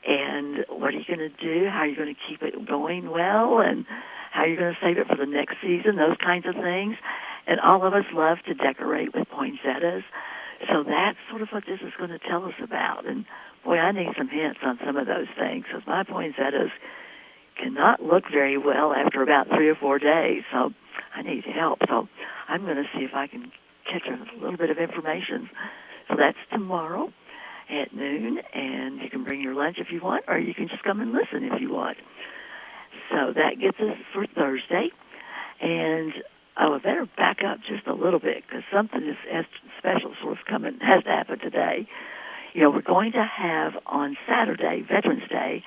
and what are you going to do? How are you going to keep it going well, and how are you going to save it for the next season, those kinds of things. And all of us love to decorate with poinsettias. So that's sort of what this is going to tell us about. And, boy, I need some hints on some of those things because my poinsettias cannot look very well after about 3 or 4 days. So I need help. So I'm going to see if I can catch a little bit of information. So that's tomorrow at noon, and you can bring your lunch if you want, or you can just come and listen if you want. So that gets us for Thursday. And I better back up just a little bit because something is special sort of has to happen today. You know, we're going to have on Saturday, Veterans Day,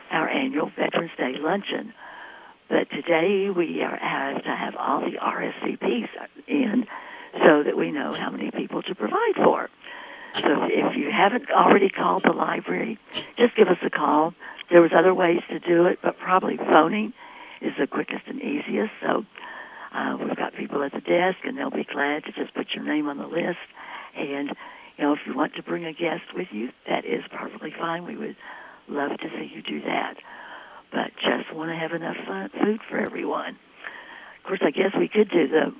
our annual Veterans Day luncheon. But today we have to have all the RSVPs in so that we know how many people to provide for. So if you haven't already called the library, just give us a call. There was other ways to do it, but probably phoning is the quickest and easiest. So we've got people at the desk, and they'll be glad to just put your name on the list. And, you know, if you want to bring a guest with you, that is perfectly fine. We would love to see you do that. But just want to have enough food for everyone. Of course, I guess we could do the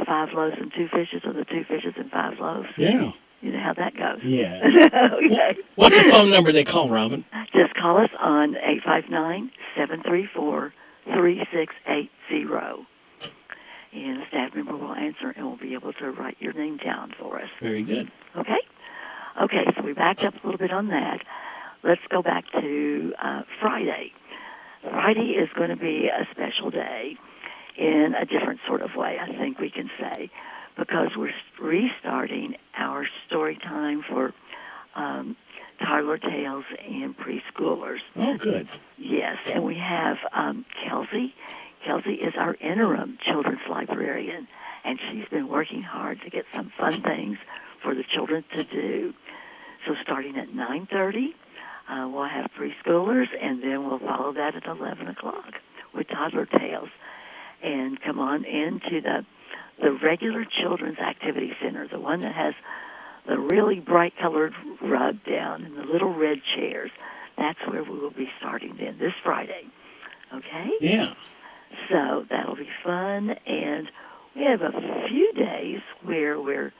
5 loaves and 2 fishes, or the 2 fishes and 5 loaves. Yeah. You know how that goes. Yeah. Okay. What's the phone number they call, Robin? Just call us on 859-734-3680. And a staff member will answer and will be able to write your name down for us. Very good. Okay? Okay, so we backed up a little bit on that. Let's go back to Friday. Friday is going to be a special day in a different sort of way, I think we can say, because we're restarting our story time for toddler tales and preschoolers. Oh, good. Yes, and we have Kelsey. Kelsey is our interim children's librarian, and she's been working hard to get some fun things for the children to do. So starting at 9:30, we'll have preschoolers, and then we'll follow that at 11 o'clock with toddler tales. And come on into the regular children's activity center, the one that has the really bright-colored rug down and the little red chairs. That's where we will be starting then this Friday. Okay? Yeah. So that'll be fun. And we have a few days where we're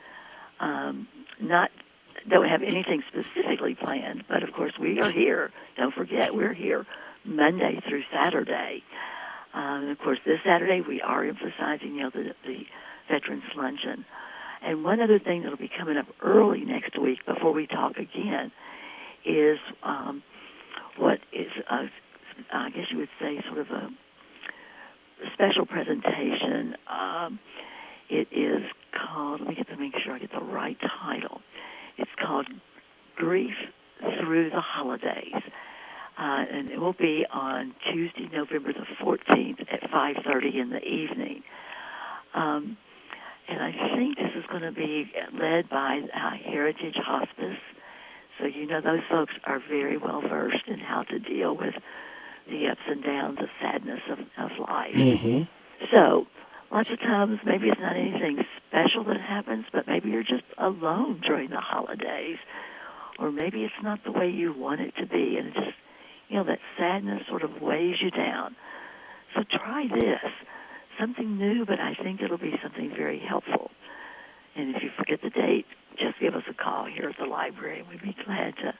don't have anything specifically planned, but of course we are here. Don't forget, we're here Monday through Saturday. And of course, this Saturday we are emphasizing, the Veterans Luncheon. And one other thing that'll be coming up early next week before we talk again is what is, I guess you would say, sort of a special presentation. It is called, let me make sure I get the right title. It's called Grief Through the Holidays. And it will be on Tuesday, November the 14th at 5:30 in the evening. And I think this is going to be led by Heritage Hospice. So those folks are very well versed in how to deal with the ups and downs of sadness of life. Mm-hmm. So lots of times maybe it's not anything special that happens, but maybe you're just alone during the holidays. Or maybe it's not the way you want it to be, and it just, that sadness sort of weighs you down. So try this. Something new, but I think it'll be something very helpful. And if you forget the date, just give us a call here at the library, and we'd be glad to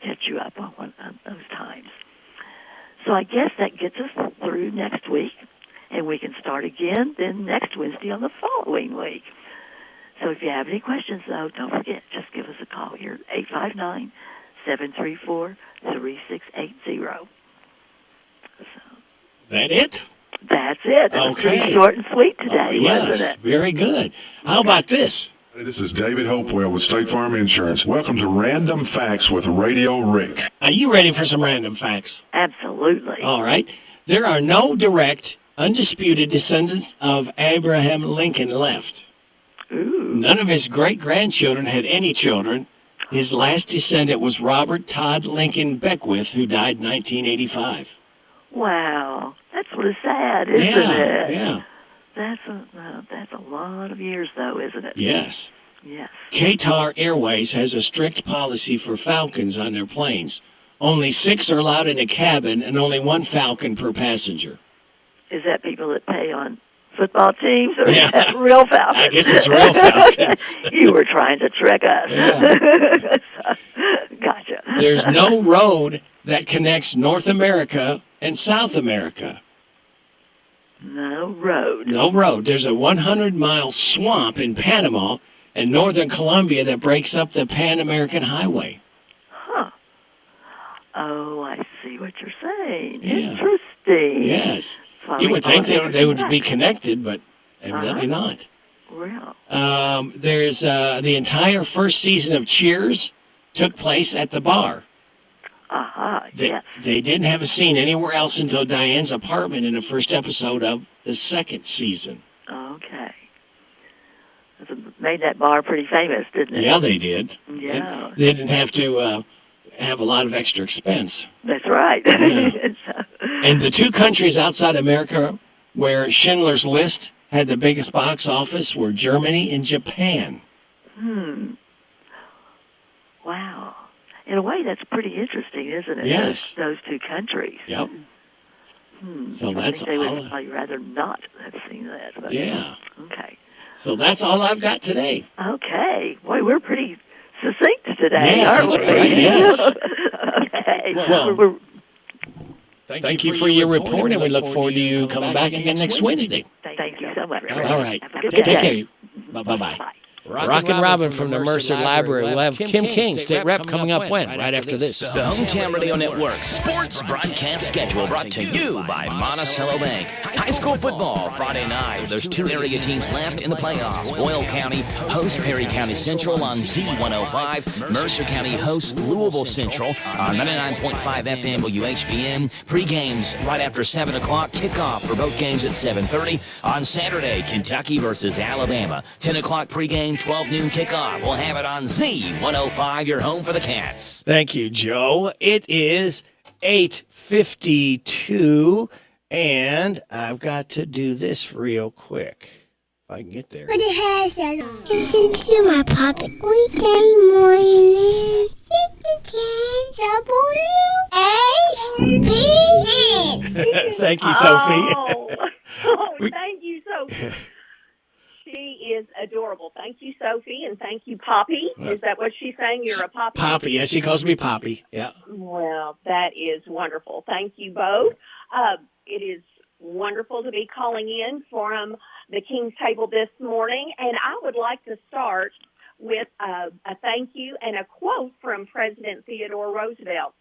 catch you up on one of those times. So I guess that gets us through next week, and we can start again then next Wednesday on the following week. So if you have any questions, though, don't forget, just give us a call here at 859-734-3680. That it? That's it. That was pretty short and sweet today, wasn't it? Very good. How about this? This is David Hopewell with State Farm Insurance. Welcome to Random Facts with Radio Rick. Are you ready for some random facts? Absolutely. All right. There are no direct, undisputed descendants of Abraham Lincoln left. Ooh. None of his great-grandchildren had any children. His last descendant was Robert Todd Lincoln Beckwith, who died in 1985. Wow. That's sort of sad, isn't it? Yeah. That's a lot of years, though, isn't it? Yes. Yes. Qatar Airways has a strict policy for falcons on their planes. Only 6 are allowed in a cabin and only 1 falcon per passenger. Is that people that pay on football teams or Yeah. is that real Falcons? I guess it's real Falcons. You were trying to trick us. Yeah. Gotcha. There's no road that connects North America and South America. No road. No road. There's a 100-mile swamp in Panama and northern Colombia that breaks up the Pan-American Highway. Huh. Oh, I see what you're saying. Yeah. Interesting. Yes. Finally You would think following they would back. be connected, but evidently not. Real. There's the entire first season of Cheers took place at the bar. Yes. They didn't have a scene anywhere else until Diane's apartment in the first episode of the second season. Okay. Made that bar pretty famous, didn't it? Yeah, they did. Yeah. And they didn't have to have a lot of extra expense. That's right. Yeah. And the two countries outside America where Schindler's List had the biggest box office were Germany and Japan. Wow. In a way, that's pretty interesting, isn't it? Yes. Those two countries. Yep. So I that's think they would all. probably rather not have seen that. But, Yeah. Okay. So that's all I've got today. Okay. Boy, we're pretty succinct today, Yes, aren't that's we? right. Yes. Okay. Well, We're- Thank you for your report, and we look forward to you coming back again next Wednesday. Thank you so much. All right. Have a good Take day. care. Bye-bye. Rockin' Robin from the Mercer Library. We'll have Kim King, state rep, coming up when? Right after this. The Hometown Radio Network sports broadcast schedule brought to you by Monticello Bank. High school football Friday night. There's two area teams left in the playoffs. Boyle County hosts Perry County Central on Z105. Mercer County hosts Louisville Central on 99.5 FM WHBN. Pre-games right after 7 o'clock. Kickoff for both games at 7:30. On Saturday, Kentucky versus Alabama. 10 o'clock pre-game. 12 noon kickoff. We'll have it on Z105, your home for the Cats. Thank you, Joe. It is 8:52, and I've got to do this real quick. If I can get there. But it has that. Listen to my puppet weekday morning. 6 to 10 WHBN. Thank you, Sophie. Thank you, Sophie. She is adorable. Thank you, Sophie, and thank you, Poppy. Is that what she's saying? You're a Poppy? Poppy, yes, she calls me Poppy. Yeah. Well, that is wonderful. Thank you both. It is wonderful to be calling in from the King's Table this morning, and I would like to start with a thank you and a quote from President Theodore Roosevelt.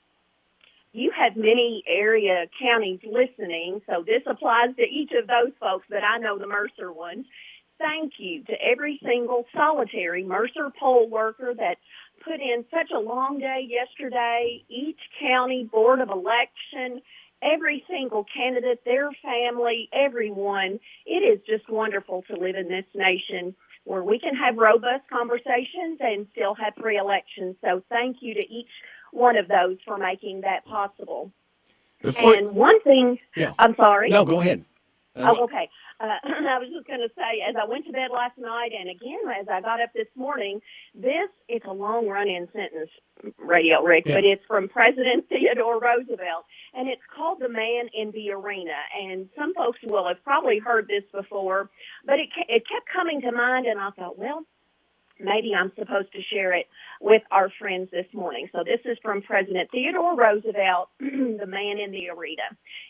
You have many area counties listening, so this applies to each of those folks, but I know the Mercer ones. Thank you to every single solitary Mercer poll worker that put in such a long day yesterday, each county board of election, every single candidate, their family, everyone. It is just wonderful to live in this nation where we can have robust conversations and still have free elections. So thank you to each one of those for making that possible. And one thing, I'm sorry. No, go ahead. Okay. I was just going to say, as I went to bed last night, and again, as I got up this morning, it's a long run-in sentence, Radio Rick, but it's from President Theodore Roosevelt, and it's called The Man in the Arena. And some folks will have probably heard this before, but it kept coming to mind, and I thought, well, maybe I'm supposed to share it with our friends this morning. So this is from President Theodore Roosevelt, The Man in the Arena.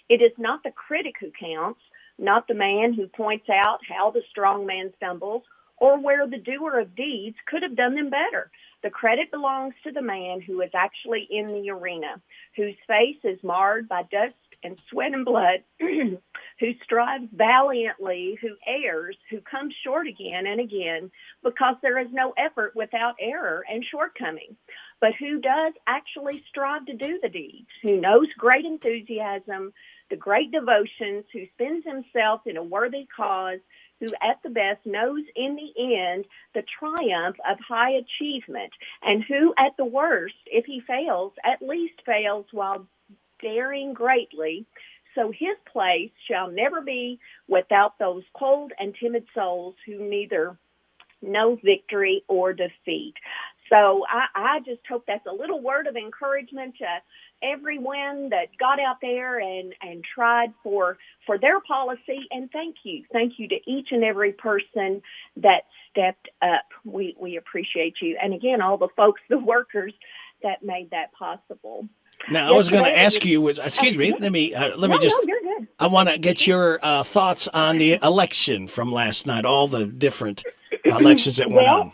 It is not the critic who counts, not the man who points out how the strong man stumbles or where the doer of deeds could have done them better. The credit belongs to the man who is actually in the arena, whose face is marred by dust and sweat and blood, who strives valiantly, who errs, who comes short again and again, because there is no effort without error and shortcoming, but who does actually strive to do the deeds, who knows great enthusiasm, the great devotions, who spends himself in a worthy cause, who at the best knows in the end the triumph of high achievement, and who at the worst, if he fails, at least fails while daring greatly. So his place shall never be without those cold and timid souls who neither know victory or defeat. So I just hope that's a little word of encouragement to everyone that got out there and tried for their policy. And thank you to each and every person that stepped up. We appreciate you. And again, all the folks, the workers that made that possible. Now, I was going to ask you, excuse me, let me just, you're good. I want to get your thoughts on the election from last night, all the different elections that went on.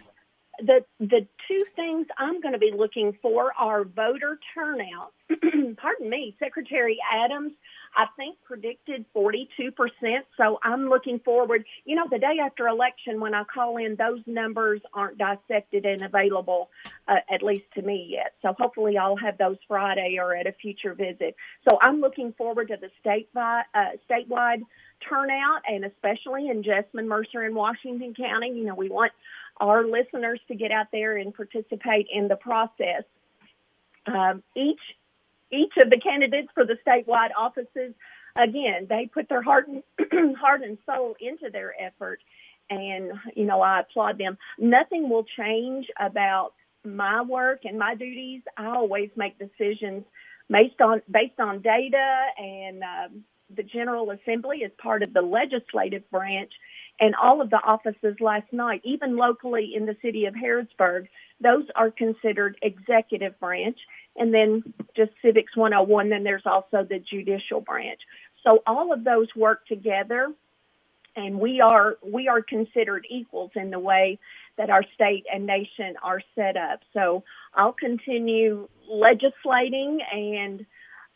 The two things I'm going to be looking for are voter turnout. Pardon me, Secretary Adams, I think, predicted 42%. So I'm looking forward. The day after election, when I call in, those numbers aren't dissected and available, at least to me yet. So hopefully I'll have those Friday or at a future visit. So I'm looking forward to the statewide turnout, and especially in Jessamine, Mercer, and Washington County. We want our listeners to get out there and participate in the process. Each of the candidates for the statewide offices, again, they put their heart and soul into their effort, and I applaud them. Nothing will change about my work and my duties. I always make decisions based on data, and the General Assembly is part of the legislative branch. And all of the offices last night, even locally in the city of Harrodsburg, those are considered executive branch. And then just Civics 101, then there's also the judicial branch. So all of those work together, and we are considered equals in the way that our state and nation are set up. So I'll continue legislating and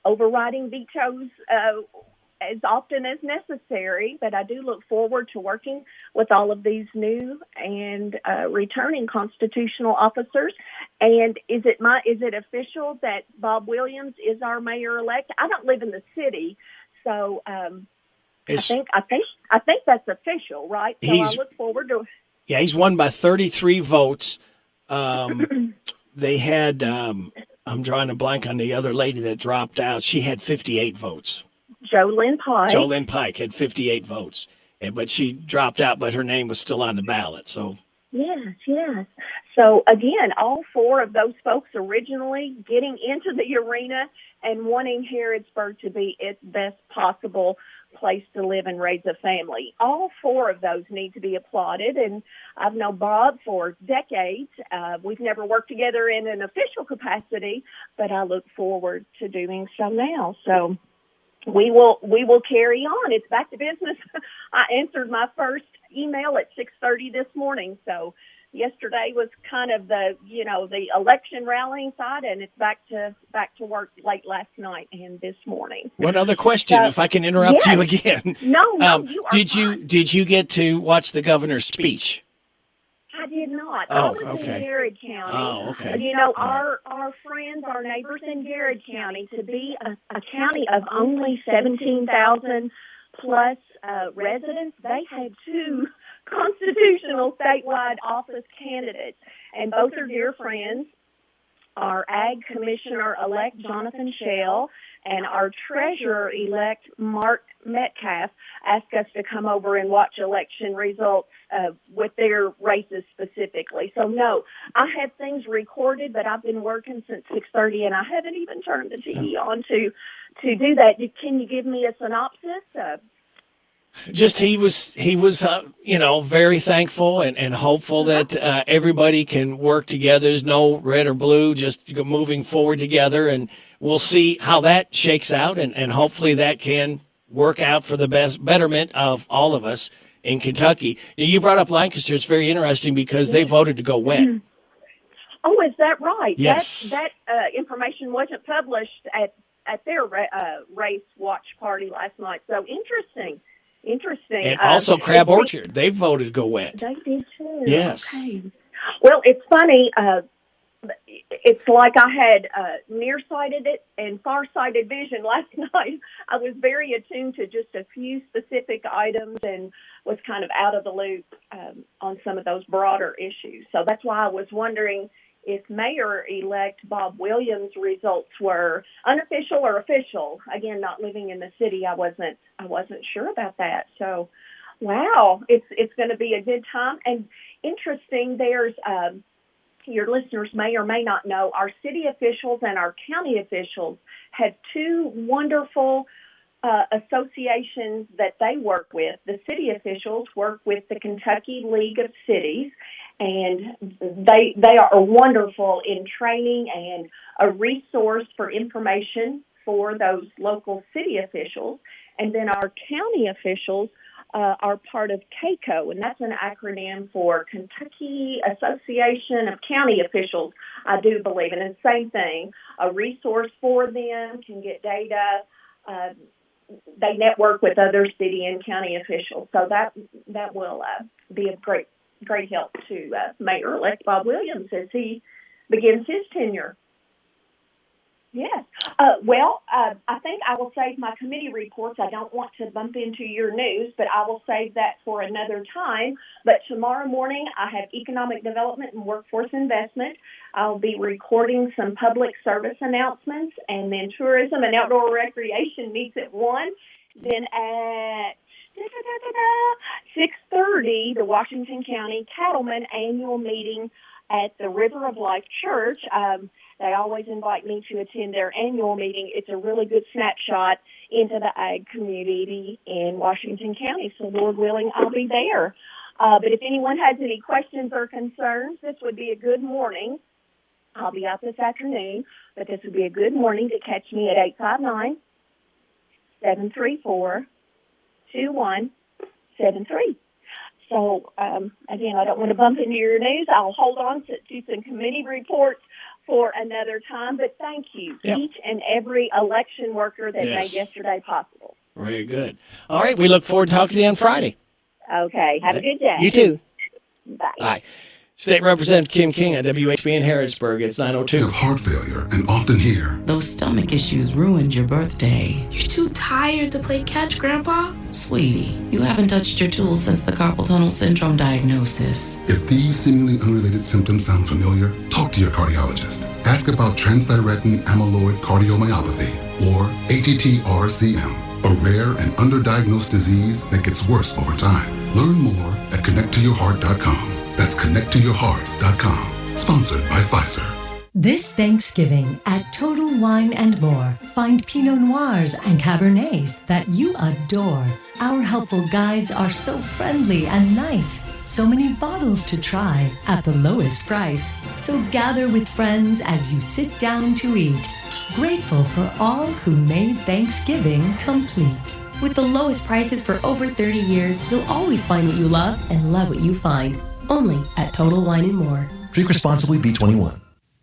overriding vetoes as often as necessary, but I do look forward to working with all of these new and returning constitutional officers. And is it official that Bob Williams is our mayor-elect? I don't live in the city, so I think that's official, right? So I look forward to. Yeah, he's won by 33 votes. They had I'm drawing a blank on the other lady that dropped out. She had 58 votes. JoLynn Pike had 58 votes, but she dropped out, but her name was still on the ballot. So yes. So again, all four of those folks originally getting into the arena and wanting Harrodsburg to be its best possible place to live and raise a family. All four of those need to be applauded, and I've known Bob for decades. We've never worked together in an official capacity, but I look forward to doing so now. So we will carry on. It's back to business. I answered my first email at 6:30 this morning. So yesterday was kind of the election rallying side, and it's back to work late last night and this morning. One other question, if I can interrupt you again. No, you are fine. Did you get to watch the governor's speech? I did not. Oh, I was in Garrett County. Oh, okay. Our friends, our neighbors in Garrett County, to be a county of only 17,000 plus residents, they had two constitutional statewide office candidates, and both are dear friends. Our Ag Commissioner-elect, Jonathan Schell, and our Treasurer-elect, Mark Metcalf, asked us to come over and watch election results with their races specifically. So, no, I have things recorded, but I've been working since 6:30, and I haven't even turned the TV on to do that. Can you give me a synopsis? Just he was very thankful and hopeful that everybody can work together. There's no red or blue, just moving forward together, and we'll see how that shakes out, and hopefully that can work out for the betterment of all of us in Kentucky. You brought up Lancaster. It's very interesting because they voted to go wet. Oh, is that right? Yes. That information wasn't published at their race watch party last night. So interesting. And also Crab Orchard. They voted to go wet. They did too. Yes. Okay. Well, it's funny. It's like I had nearsighted it and farsighted vision last night. I was very attuned to just a few specific items and was kind of out of the loop on some of those broader issues. So that's why I was wondering if Mayor-elect Bob Williams' results were unofficial or official. Again, not living in the city, I wasn't sure about that. So, wow, it's going to be a good time. And interesting, there's your listeners may or may not know, our city officials and our county officials have two wonderful associations that they work with. The city officials work with the Kentucky League of Cities, and they are wonderful in training and a resource for information for those local city officials. And then our county officials are part of KACO, and that's an acronym for Kentucky Association of County Officials, I do believe. And it's the same thing, a resource for them, can get data. They network with other city and county officials. So that will be of great help to Mayor-elect Bob Williams as he begins his tenure. Yes. I think I will save my committee reports. I don't want to bump into your news, but I will save that for another time. But tomorrow morning, I have economic development and workforce investment. I'll be recording some public service announcements, and then tourism and outdoor recreation meets at 1. Then at 6:30, the Washington County Cattlemen annual meeting at the River of Life Church. They always invite me to attend their annual meeting. It's a really good snapshot into the ag community in Washington County. So, Lord willing, I'll be there. But if anyone has any questions or concerns, this would be a good morning. I'll be out this afternoon, but this would be a good morning to catch me at 859-734-2173. So, again, I don't want to bump into your news. I'll hold on to some committee reports for another time, but thank you, each and every election worker that made yesterday possible. Very good. All right, we look forward to talking to you on Friday. Okay, have a good day. You too. Bye. Bye. State Representative Kim King at WHBN Harrodsburg. It's 9:02. You have heart failure and often hear, those stomach issues ruined your birthday. You're too tired to play catch, Grandpa. Sweetie, you haven't touched your tools since the carpal tunnel syndrome diagnosis. If these seemingly unrelated symptoms sound familiar, talk to your cardiologist. Ask about transthyretin amyloid cardiomyopathy, or ATTR-CM, a rare and underdiagnosed disease that gets worse over time. Learn more at connecttoyourheart.com. That's connecttoyourheart.com. Sponsored by Pfizer. This Thanksgiving at Total Wine & More, find Pinot Noirs and Cabernets that you adore. Our helpful guides are so friendly and nice. So many bottles to try at the lowest price. So gather with friends as you sit down to eat. Grateful for all who made Thanksgiving complete. With the lowest prices for over 30 years, you'll always find what you love and love what you find. Only at Total Wine & More. Drink responsibly, B21.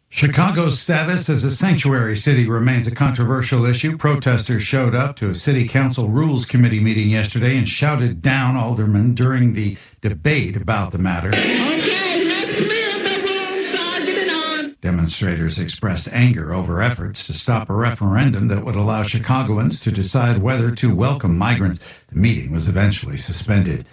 Chicago's status as a sanctuary city remains a controversial issue. Protesters showed up to a city council rules committee meeting yesterday and shouted down aldermen during the debate about the matter. Okay, let's clear the room, Sergeant on. Demonstrators expressed anger over efforts to stop a referendum that would allow Chicagoans to decide whether to welcome migrants. The meeting was eventually suspended.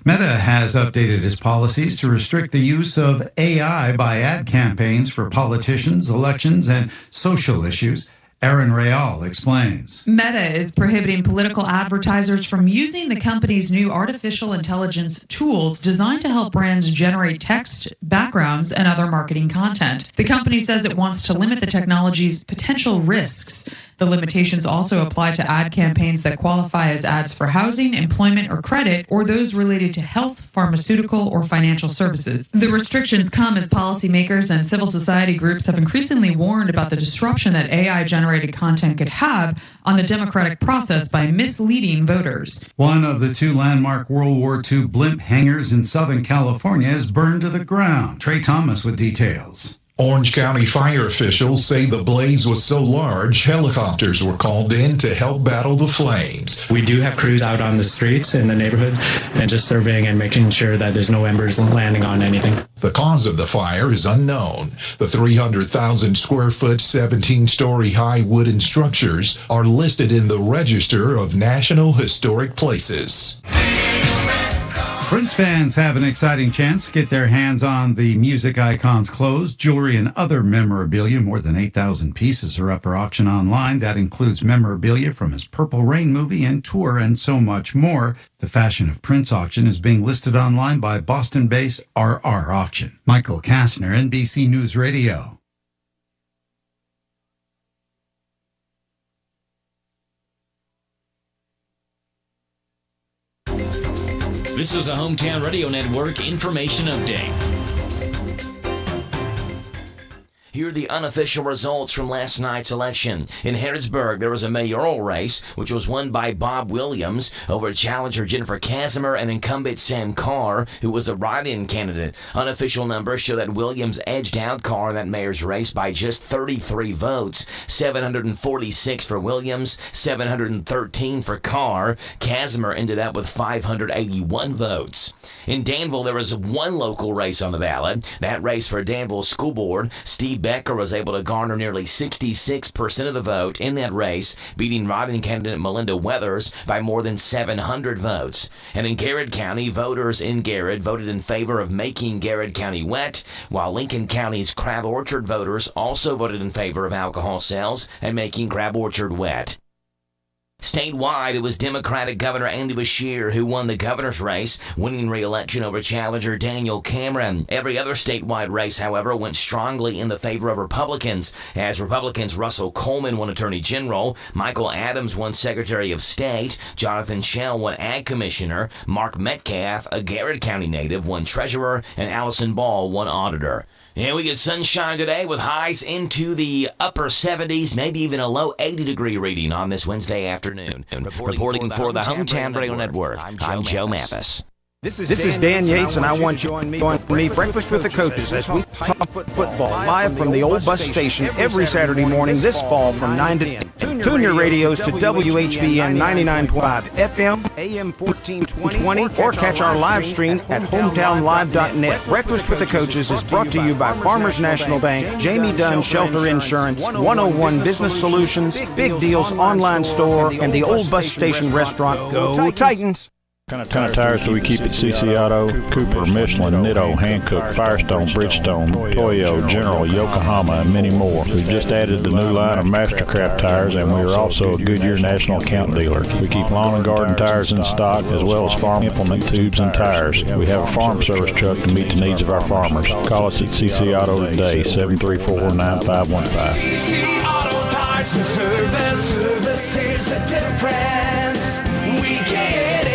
Meta has updated its policies to restrict the use of AI by ad campaigns for politicians, elections, and social issues. Erin Real explains. Meta is prohibiting political advertisers from using the company's new artificial intelligence tools designed to help brands generate text, backgrounds, and other marketing content. The company says it wants to limit the technology's potential risks. The limitations also apply to ad campaigns that qualify as ads for housing, employment, or credit, or those related to health, pharmaceutical, or financial services. The restrictions come as policymakers and civil society groups have increasingly warned about the disruption that AI-generated content could have on the democratic process by misleading voters. One of the two landmark World War II blimp hangars in Southern California is burned to the ground. Trey Thomas with details. Orange County fire officials say the blaze was so large, helicopters were called in to help battle the flames. We do have crews out on the streets in the neighborhoods and just surveying and making sure that there's no embers landing on anything. The cause of the fire is unknown. The 300,000 square foot, 17-story high wooden structures are listed in the Register of National Historic Places. Prince fans have an exciting chance to get their hands on the music icon's clothes, jewelry, and other memorabilia. More than 8,000 pieces are up for auction online. That includes memorabilia from his Purple Rain movie and tour and so much more. The Fashion of Prince auction is being listed online by Boston-based RR Auction. Michael Kastner, NBC News Radio. This is a Hometown Radio Network information update. Here are the unofficial results from last night's election. In Harrodsburg, there was a mayoral race, which was won by Bob Williams over challenger Jennifer Casimir and incumbent Sam Carr, who was a write-in candidate. Unofficial numbers show that Williams edged out Carr in that mayor's race by just 33 votes, 746 for Williams, 713 for Carr. Casimir ended up with 581 votes. In Danville, there was one local race on the ballot. That race for Danville School Board. Steve Becker was able to garner nearly 66% of the vote in that race, beating write-in candidate Melinda Weathers by more than 700 votes. And in Garrett County, voters in Garrett voted in favor of making Garrett County wet, while Lincoln County's Crab Orchard voters also voted in favor of alcohol sales and making Crab Orchard wet. Statewide, it was Democratic Governor Andy Beshear who won the governor's race, winning re-election over challenger Daniel Cameron. Every other statewide race, however, went strongly in the favor of Republicans, as Republicans Russell Coleman won Attorney General, Michael Adams won Secretary of State, Jonathan Schell won Ag Commissioner, Mark Metcalf, a Garrett County native, won Treasurer, and Allison Ball won Auditor. And we get sunshine today with highs into the upper 70s, maybe even a low 80-degree reading on this Wednesday afternoon. Reporting for the Hometown Radio Network, I'm Joe Mathis. This is Dan Yates, and I want you to join me Breakfast with the Coaches as we talk football live from the old bus station every Saturday morning this fall from 9 to 10. Tune your radios to WHBN 99.5 FM, AM 1420, or catch our live stream at hometownlive.net. Breakfast with the Coaches is brought to you by Farmers National Bank, Jamie Dunn Shelter Insurance, 101 Business Solutions, Big Deals Online Store, and the old bus station restaurant. Go Titans! What kind of tires do we keep at CC Auto? Cooper, Michelin, Nitto, Hankook, Firestone, Bridgestone, Toyo, General, Yokohama, and many more. We've just added the new line of Mastercraft tires, and we are also a Goodyear national account dealer. We keep lawn and garden tires in stock, as well as farm implement tubes and tires. We have a farm service truck to meet the needs of our farmers. Call us at CC Auto today, 734-9515. CC Auto Parts and Service is a difference. We get it.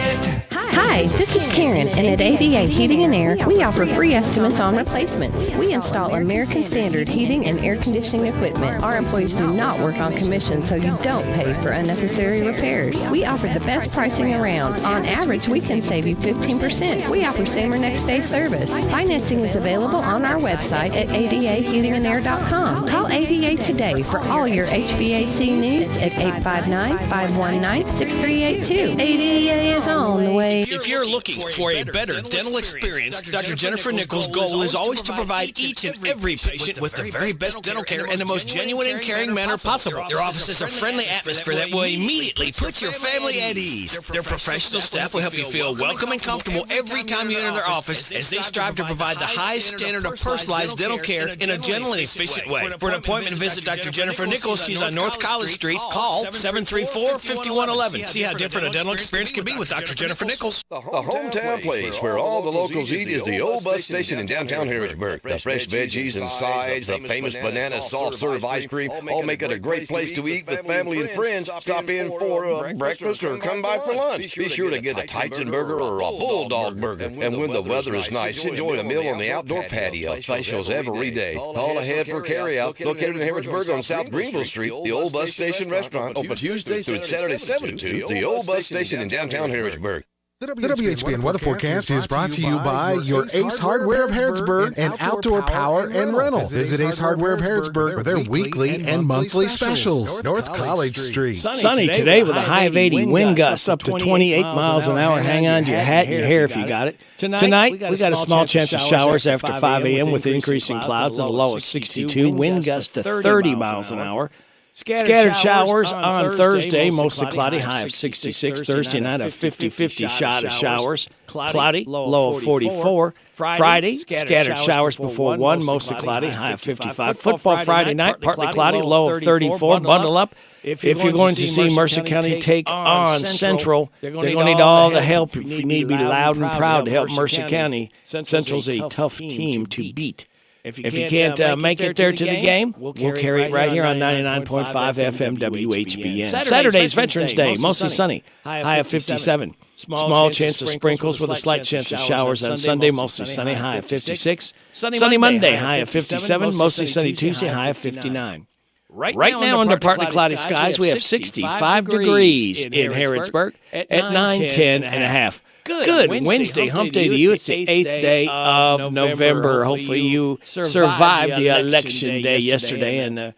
Hi, this is Karen, and at 88 Heating and Air, we offer free estimates on replacements. We install American Standard heating and air conditioning equipment. Our employees do not work on commission, so you don't pay for unnecessary repairs. We offer the best pricing around. On average, we can save you 15%. We offer same or next day service. Financing is available on our website at adaheatingandair.com. Call 88 today for all your HVAC needs at 859-519-6382. ADA is on the way. If you're looking for a better dental experience, Dr. Jennifer Nichols' goal is always to provide each and every patient with the very best dental care in the most genuine and caring manner possible. Their office is a friendly atmosphere that will immediately put your family at ease. Their professional staff will help you feel welcome and comfortable every time you enter their office, as they strive to provide the highest standard of personalized dental care in a gentle and efficient way. For an appointment, visit Dr. Jennifer Nichols. She's on North College Street. Call 734-5111. See how different a dental experience can be with Dr. Jennifer Nichols. The hometown place where all the locals eat is the old bus station in downtown Harrisburg. The fresh veggies and sides, the famous banana soft serve ice cream, all make it a great place to eat with family and friends. Stop in for breakfast or come by for lunch. Be sure to get a Titan burger or a Bulldog burger. And when the weather is nice, enjoy a meal on the outdoor patio. Facials every day. Call ahead for carryout. Located in Harrisburg on South Greenville Street, the old bus station restaurant. Open Tuesday through Saturday 7 to 2. The old bus station in downtown Harrisburg. The WHBN weather forecast is brought to you by your Ace Hardware of Harrodsburg and Outdoor Power and Rental. Visit Ace Hardware of Harrodsburg for their weekly and monthly specials. North College Street. Sunny today with a high of 80, wind gusts up to 28 miles an hour. Hang on to your hat and your hair if you got it. Tonight, we got a small chance of showers after 5 a.m. with increasing clouds and a low of 62. Wind gusts to 30 miles an hour. Scattered showers on Thursday, mostly cloudy, high of 66. Thursday night, a 50-50 shot of showers. Cloudy, low of 44. Friday, scattered showers before 1, mostly cloudy, high of 55. Football Friday night, partly cloudy, low of 34. Bundle up. If you're going to see Mercer County take on Central, they're going to need all the help. If you need to be loud and proud to help Mercer County, Central's a tough team to beat. If you can't make it there to the game, we'll carry it right here on 99.5 FM WHBN. Saturday's Veterans Day, mostly sunny, high of 57. Small chance of sprinkles with a slight chance of showers on Sunday, mostly sunny, high of 56. Sunny Monday, high of 57. Mostly sunny Tuesday, high of 59. Right now, under partly cloudy skies, we have 65 degrees in Harrodsburg at 9:10 and a half. Good Wednesday hump day to you. It's the 8th day of November. Hopefully you survived the election day yesterday and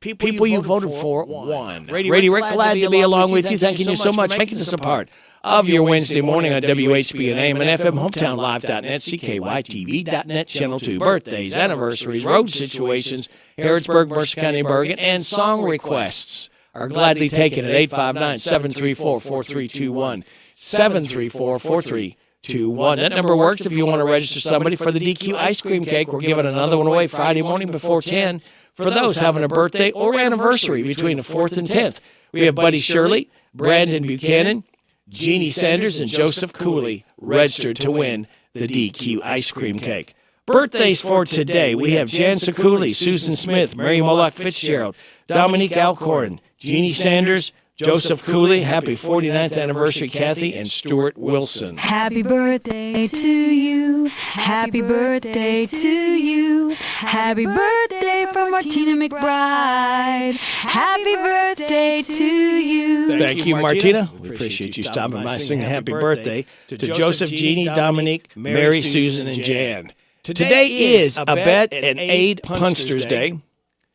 people you voted for won. Radio Rick, glad to be along with you. Thanking you so much for making this a part of your Wednesday morning on WHBN AM and FM, HometownLive.net, CKYTV.net, Channel 2. Birthdays, anniversaries, road situations, Harrodsburg, Mercer County, Bergen, and song requests are gladly taken at 859-734-4321. 734-4321. That number works if you want to register somebody for the DQ ice cream cake. We're giving another one away Friday morning before 10 for those having a birthday or anniversary between the 4th and 10th. We have Buddy Shirley, Brandon Buchanan, Jeannie Sanders, and Joseph Cooley registered to win the DQ ice cream cake. Birthdays for today, we have Jan Cooley, Susan Smith, Mary Moloch Fitzgerald, Dominique Alcorn, Jeannie Sanders, Joseph Cooley, happy 49th anniversary, Kathy, and Stuart Wilson. Happy birthday to you. Happy birthday to you. Happy birthday from Martina McBride. Happy birthday to you. Thank you, Martina. We appreciate you stopping by singing happy birthday to Joseph, Jeannie, Dominique, Mary, Susan, and Jan. Today is Abet and Aid Punsters Day.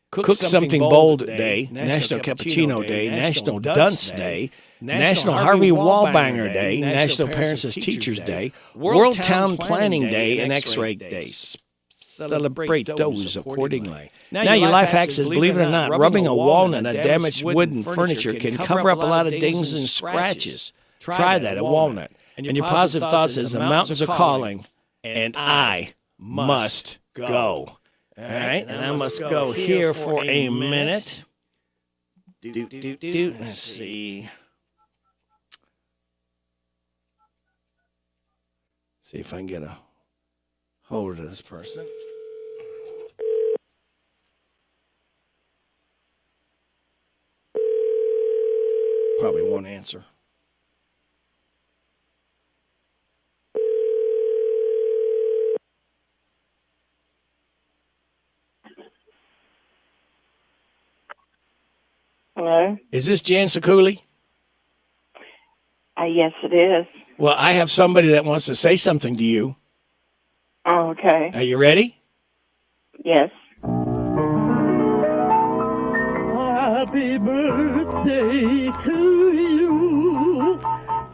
Cook Something Bold Day, National Cappuccino Day, National Dunce Day, National Harvey Wallbanger Day, National Parents as Teachers Day, World Town Planning Day, and X-Ray Day. Celebrate those accordingly. Now your life hacks is, believe it or not, rubbing a walnut on damaged wooden furniture can cover up a lot of dings and scratches. Try that, a walnut. And your positive thoughts is, the mountains are calling, and I must go. All right, and I must go here for a minute. Let's see. See if I can get a hold of this person. Probably won't answer. Hello? Is this Jan Cooley? Yes, it is. Well, I have somebody that wants to say something to you. Oh, okay. Are you ready? Yes. Happy birthday to you.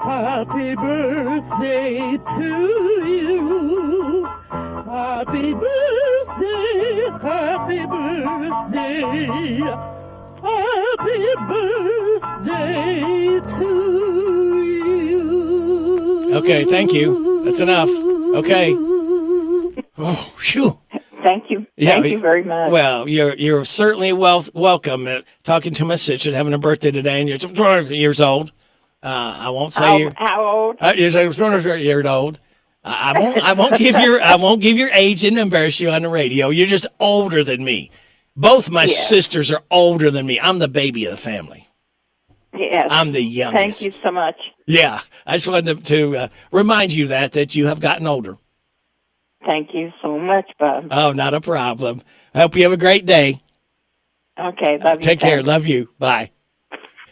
Happy birthday to you. Happy birthday, happy birthday. Happy birthday to you. Okay, thank you. That's enough. Okay. Oh, phew. Thank you. Thank you very much. Well, you're certainly welcome. Talking to my sister, having a birthday today, and you're 12 years old. I won't say you're how old. You're 12 years old. I won't give your age and embarrass you on the radio. You're just older than me. Both my sisters are older than me. I'm the baby of the family. Yes. I'm the youngest. Thank you so much. Yeah. I just wanted to remind you that you have gotten older. Thank you so much, Bob. Oh, not a problem. I hope you have a great day. Okay. Love you. Take care. Love you. Bye.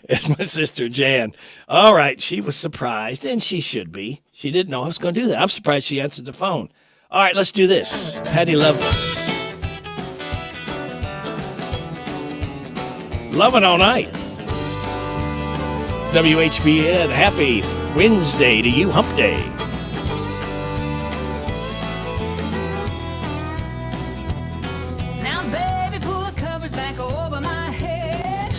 It's my sister, Jan. All right. She was surprised, and she should be. She didn't know I was going to do that. I'm surprised she answered the phone. All right. Let's do this. Patty Loveless. Loving all night. WHBN, happy Wednesday to you, hump day. Now, baby, pull the covers back over my head.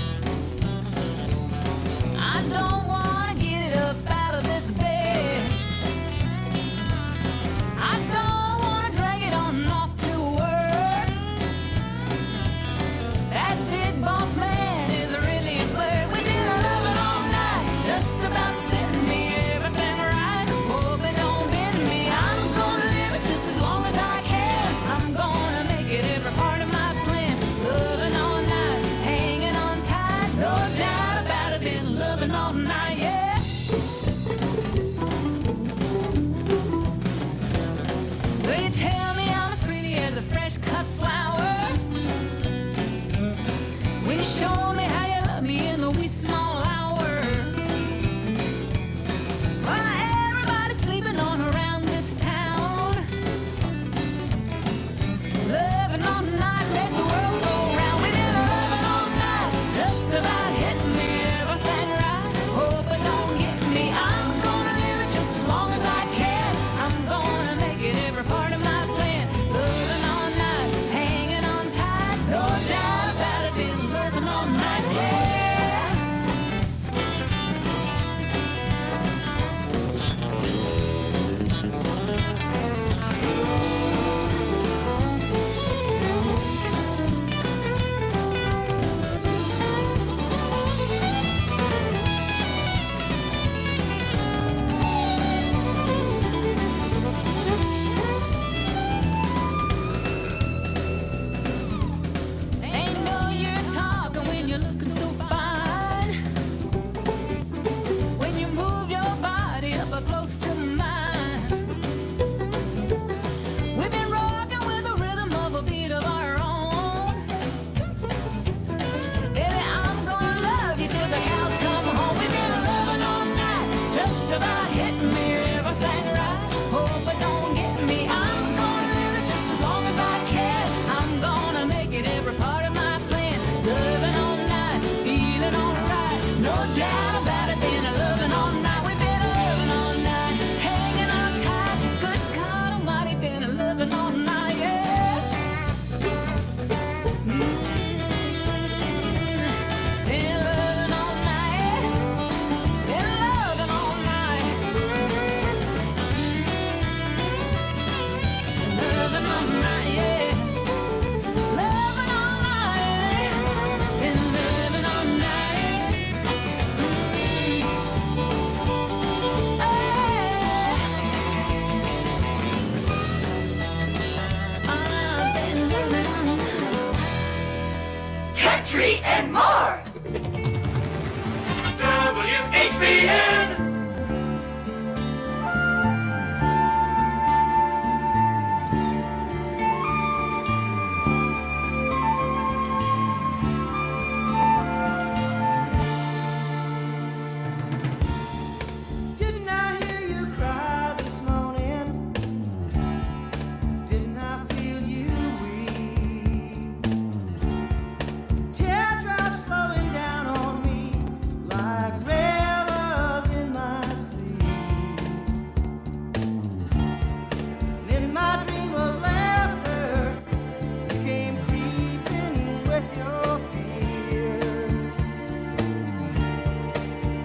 and more. WHBN. Didn't I hear you cry this morning? Didn't I feel you weep? Teardrops flowing down on me like rivers in my sleep. And in my dream of laughter, you came creeping with your fears,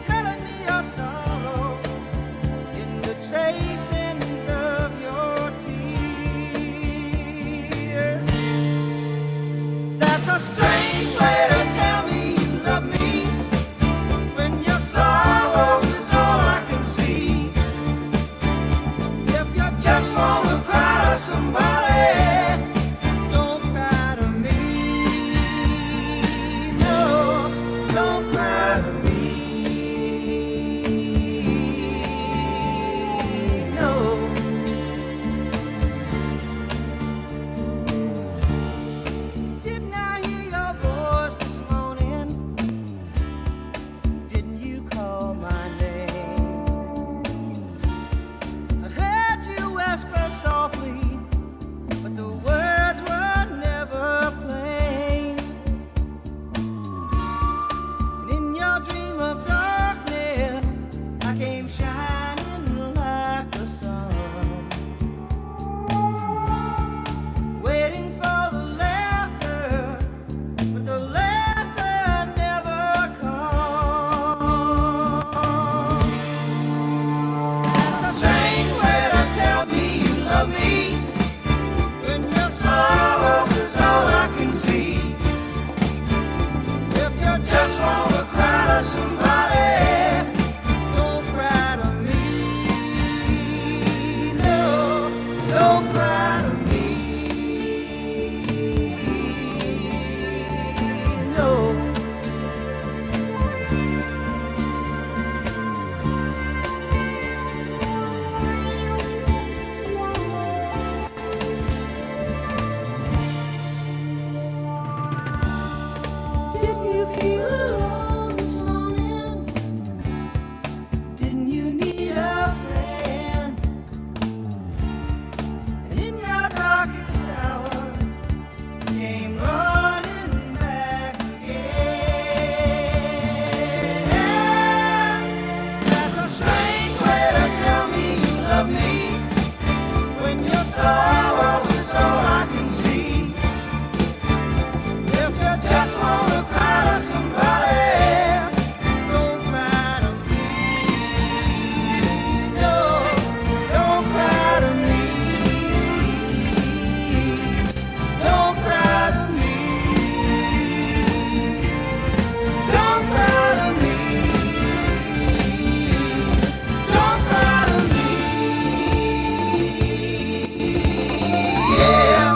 telling me your sorrow in the tracings of your tears. That's a strange way to tell me you love me, when your sorrow is all I can see. If you just wanna cry to somebody, don't cry to me. No, don't cry to me. No. Didn't I hear your voice this morning? Didn't you call my name? I heard you whisper softly, but the words were never plain. And in your dream of darkness, I came shining like the sun, waiting for the laughter, but the laughter never comes. That's a strange way to tell me you love me, when your sorrow is all I can see. If you just wanna cry to somebody, don't cry to me. No, don't cry to me. No. Didn't you feel alone this morning? Didn't you need a friend? And in your darkest hour, you came running back again. That's a strange way to tell me you love me, when your sorrow is all I can see. If you just wanna cry to somebody, don't cry to me. No, don't cry to me. Don't cry to me. Don't cry to me. Don't cry to me. Yeah.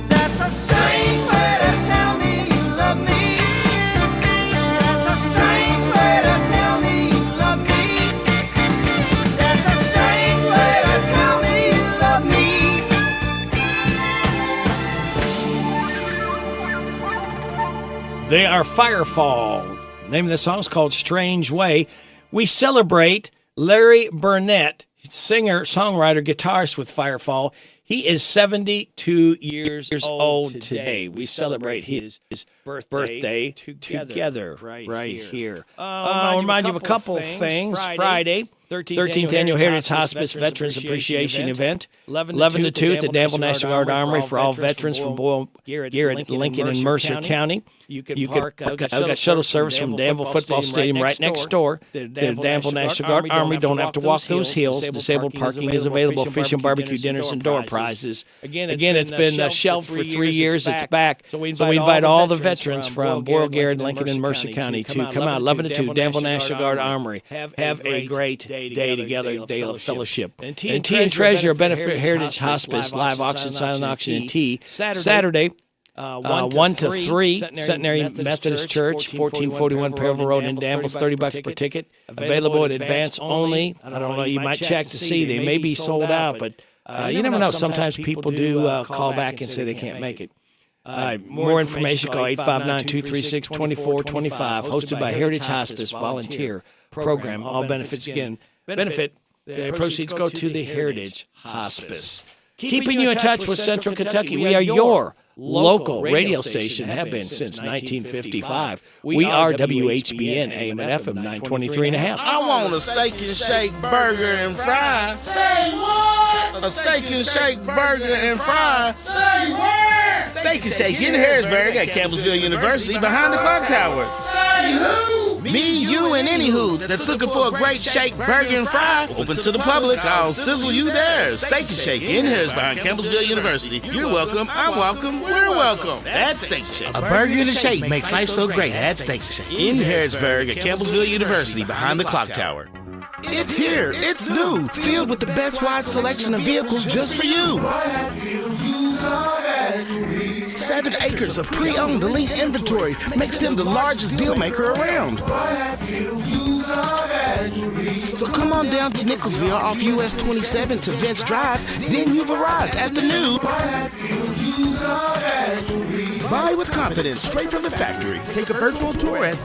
That's a strange way to tell me you love me. That's a strange way to tell me you love me. That's a strange way to tell me you love me. They are Firefall. The name of the song is called Strange Way. We celebrate Larry Burnett, singer, songwriter, guitarist with Firefall. He is 72 years old today. We celebrate his birthday together right here. I'll remind you of a couple things. Friday, 13th Annual Heritage Hospice Veterans Appreciation Event. 11 to 2 at the Danville National Guard Armory for all veterans from Boyle, Garrett, Lincoln, and Mercer County. You can park. I've got shuttle service from Danville Football Stadium right next door. The Danville National Guard Armory don't have to walk those hills. Disabled parking is available. Fish and barbecue dinners and door prizes. Again, it's been shelved for 3 years. It's back. So we invite all the veterans from Boyle, Garrett, Lincoln, and Mercer County to come out. 11 to 2, Danville National Guard Armory. Have a great day together, day of fellowship. And Tea and Treasure Benefit Heritage Hospice live auction, silent auction, and tea Saturday. 1 to 3, Centenary Methodist Church, 1441 Perville Road in Danville, $30 per ticket. Available at advance only. I don't know, you might check to see. They may be sold out, but you never know. Sometimes people do call back and say they can't make it. More information, call 859-236-2425, hosted by Heritage Hospice Volunteer Program. All benefits, again, the proceeds go to the Heritage Hospice. Keeping you in touch with Central Kentucky, we are your local radio station, have been since 1955. We are WHBN, AM and FM, 923 and a half. I want a steak and shake burger and fries. Say what? A steak and shake burger and fries. Say what? Steak and Shake in Harrisburg at Campbellsville University behind the clock tower. Say who? Me, you, and any who that's looking for a great shake, burger, and fry. Open to the public. I'll sizzle you there. Steak and Shake in Harrisburg behind Campbellsville University. You're welcome. I'm welcome. We're welcome. That's Steak and Shake. A burger and a shake makes life so great. That's Steak and Shake in Harrisburg at Campbellsville University behind the clock tower. It's here. It's new. Filled with the best wide selection of vehicles just for you. 7 acres of pre-owned elite inventory makes them the largest deal maker around. So come on down to Nicholsville off US 27 to Vents Drive, then you've arrived at the new Buy with confidence, straight from the factory. Take a virtual tour at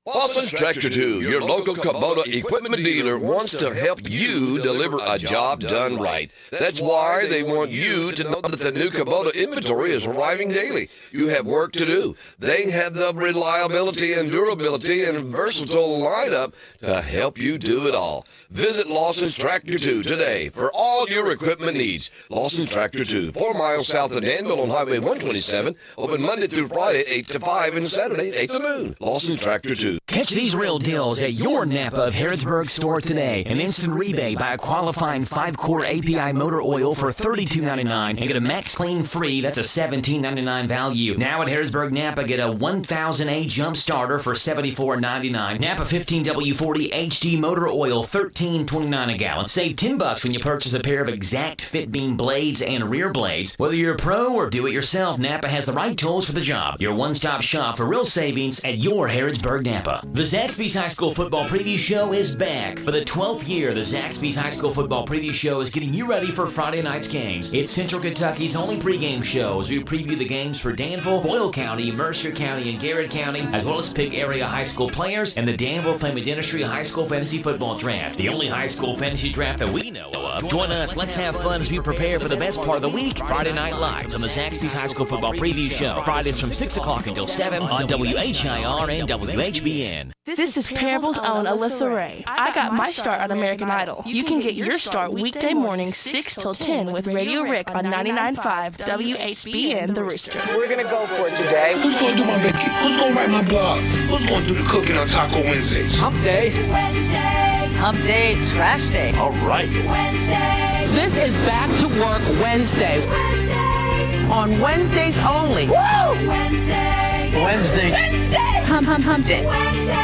Lawson's Tractor 2, your local Kubota equipment dealer, wants to help you deliver a job done right. That's why they want you to know that the new Kubota inventory is arriving daily. You have work to do. They have the reliability and durability and versatile lineup to help you do it all. Visit Lawson's Tractor 2 today for all your equipment needs. Lawson's Tractor 2, 4 miles south of Danville on Highway 127, open Monday through Friday, 8 to 5, and Saturday, 8 to noon. Lawson's Tractor 2. Catch these real deals at your Napa of Harrodsburg store today. An instant rebate by a qualifying 5-quart API motor oil for $32.99 and get a Max Clean free. That's a $17.99 value. Now at Harrodsburg Napa, get a 1000A jump starter for $74.99. Napa 15W40 HD motor oil, $13.29 a gallon. Save $10 when you purchase a pair of exact fit beam blades and rear blades. Whether you're a pro or do it yourself, Napa has the right tools for the job. Your one-stop shop for real savings at your Harrodsburg Napa. The Zaxby's High School Football Preview Show is back. For the 12th year, the Zaxby's High School Football Preview Show is getting you ready for Friday night's games. It's Central Kentucky's only pregame show as we preview the games for Danville, Boyle County, Mercer County, and Garrett County, as well as pick area high school players and the Danville Family Dentistry High School Fantasy Football Draft, the only high school fantasy draft that we know of. Join us. Let's have fun as we prepare for the best part of the week, Friday Night Lives on the Zaxby's High School Football Preview Show. Fridays from 6 o'clock until 7 on WHIR and WHBN. This is Parable's own Alyssa Ray. I got my start on American Idol. You can get your start weekday mornings 6 till 10 with Radio Rick on 99.5 WHBN The Rooster. We're going to go for it today. Who's going to do my baking? Who's going to write my blogs? Who's going to do the cooking on Taco Wednesdays? Hump Day. Wednesday. Hump Day. Trash Day. All right. Wednesday. This is Back to Work Wednesday. Wednesday. On Wednesdays only. Woo! Wednesday. Wednesday. Wednesday. Hump Day. Wednesday.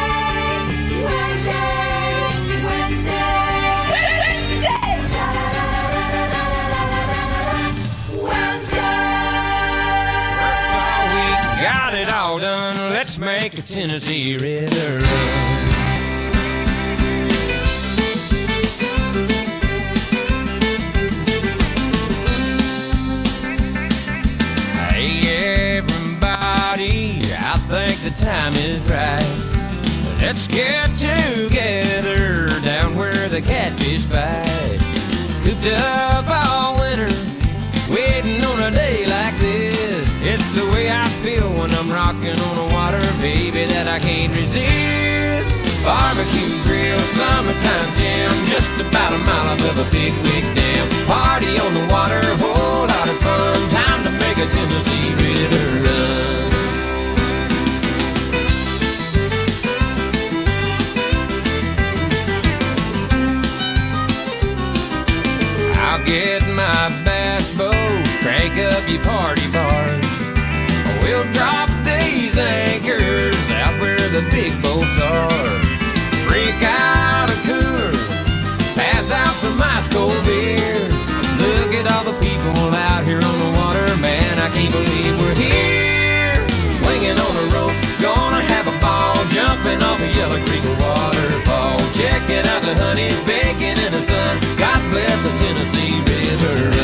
Got it all done, let's make a Tennessee River run. Hey everybody, I think the time is right. Let's get together down where the catfish bite. Cooped up all winter, waiting on a day like this. It's the way I feel when I'm rocking on the water, baby, that I can't resist. Barbecue grill, summertime jam, just about a mile above a big wig dam. Party on the water, whole lot of fun. Time to make a Tennessee River run. I'll get my bass boat, crank up your party bars. We'll drop these anchors out where the big boats are. Break out a cooler, pass out some ice cold beer. Look at all the people out here on the water, man, I can't believe we're here. Swinging on the rope, gonna have a ball, jumping off a Yellow Creek waterfall. Checking out the honeys baking in the sun. God bless the Tennessee River run.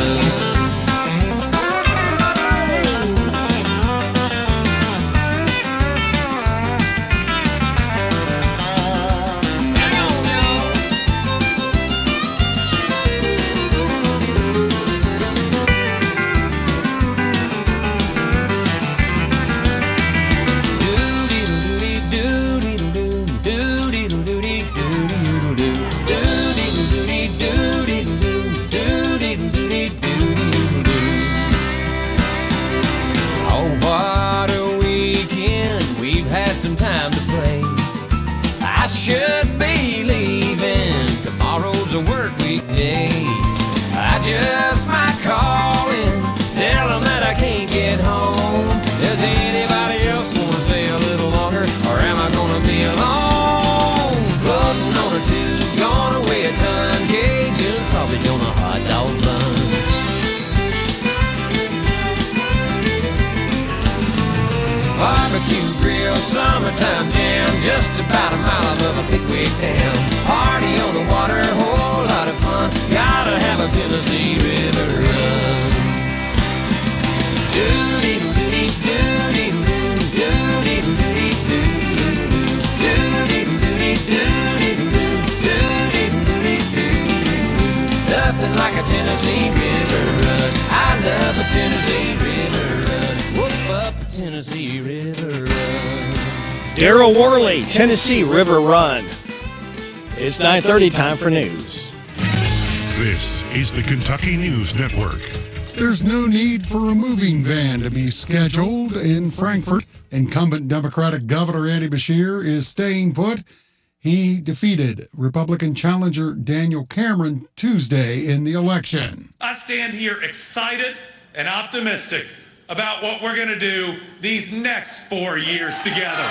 Should be leaving, tomorrow's a work week day. I just might call in, tell them that I can't get home. Does anybody else want to stay a little longer, or am I gonna be alone? Floating on a tube, gonna weigh a ton, Cajun sausage on a hot dog bun. Barbecue grill, summertime jam, just about a mile above a Pickwick Dam. Party on the water, whole lot of fun. Gotta have a Tennessee River run. Doody-doody, doody-doo, doody-doody, doody-doo, doody-doody, doody-doo, doody-doody-doo. Nothing like a Tennessee River run. I love a Tennessee River run. Whoop up a Tennessee River run. Daryl Worley, Tennessee River Run. It's 9:30, time for news. This is the Kentucky News Network. There's no need for a moving van to be scheduled in Frankfort. Incumbent Democratic Governor Andy Beshear is staying put. He defeated Republican challenger Daniel Cameron Tuesday in the election. I stand here excited and optimistic about what we're going to do these next 4 years together.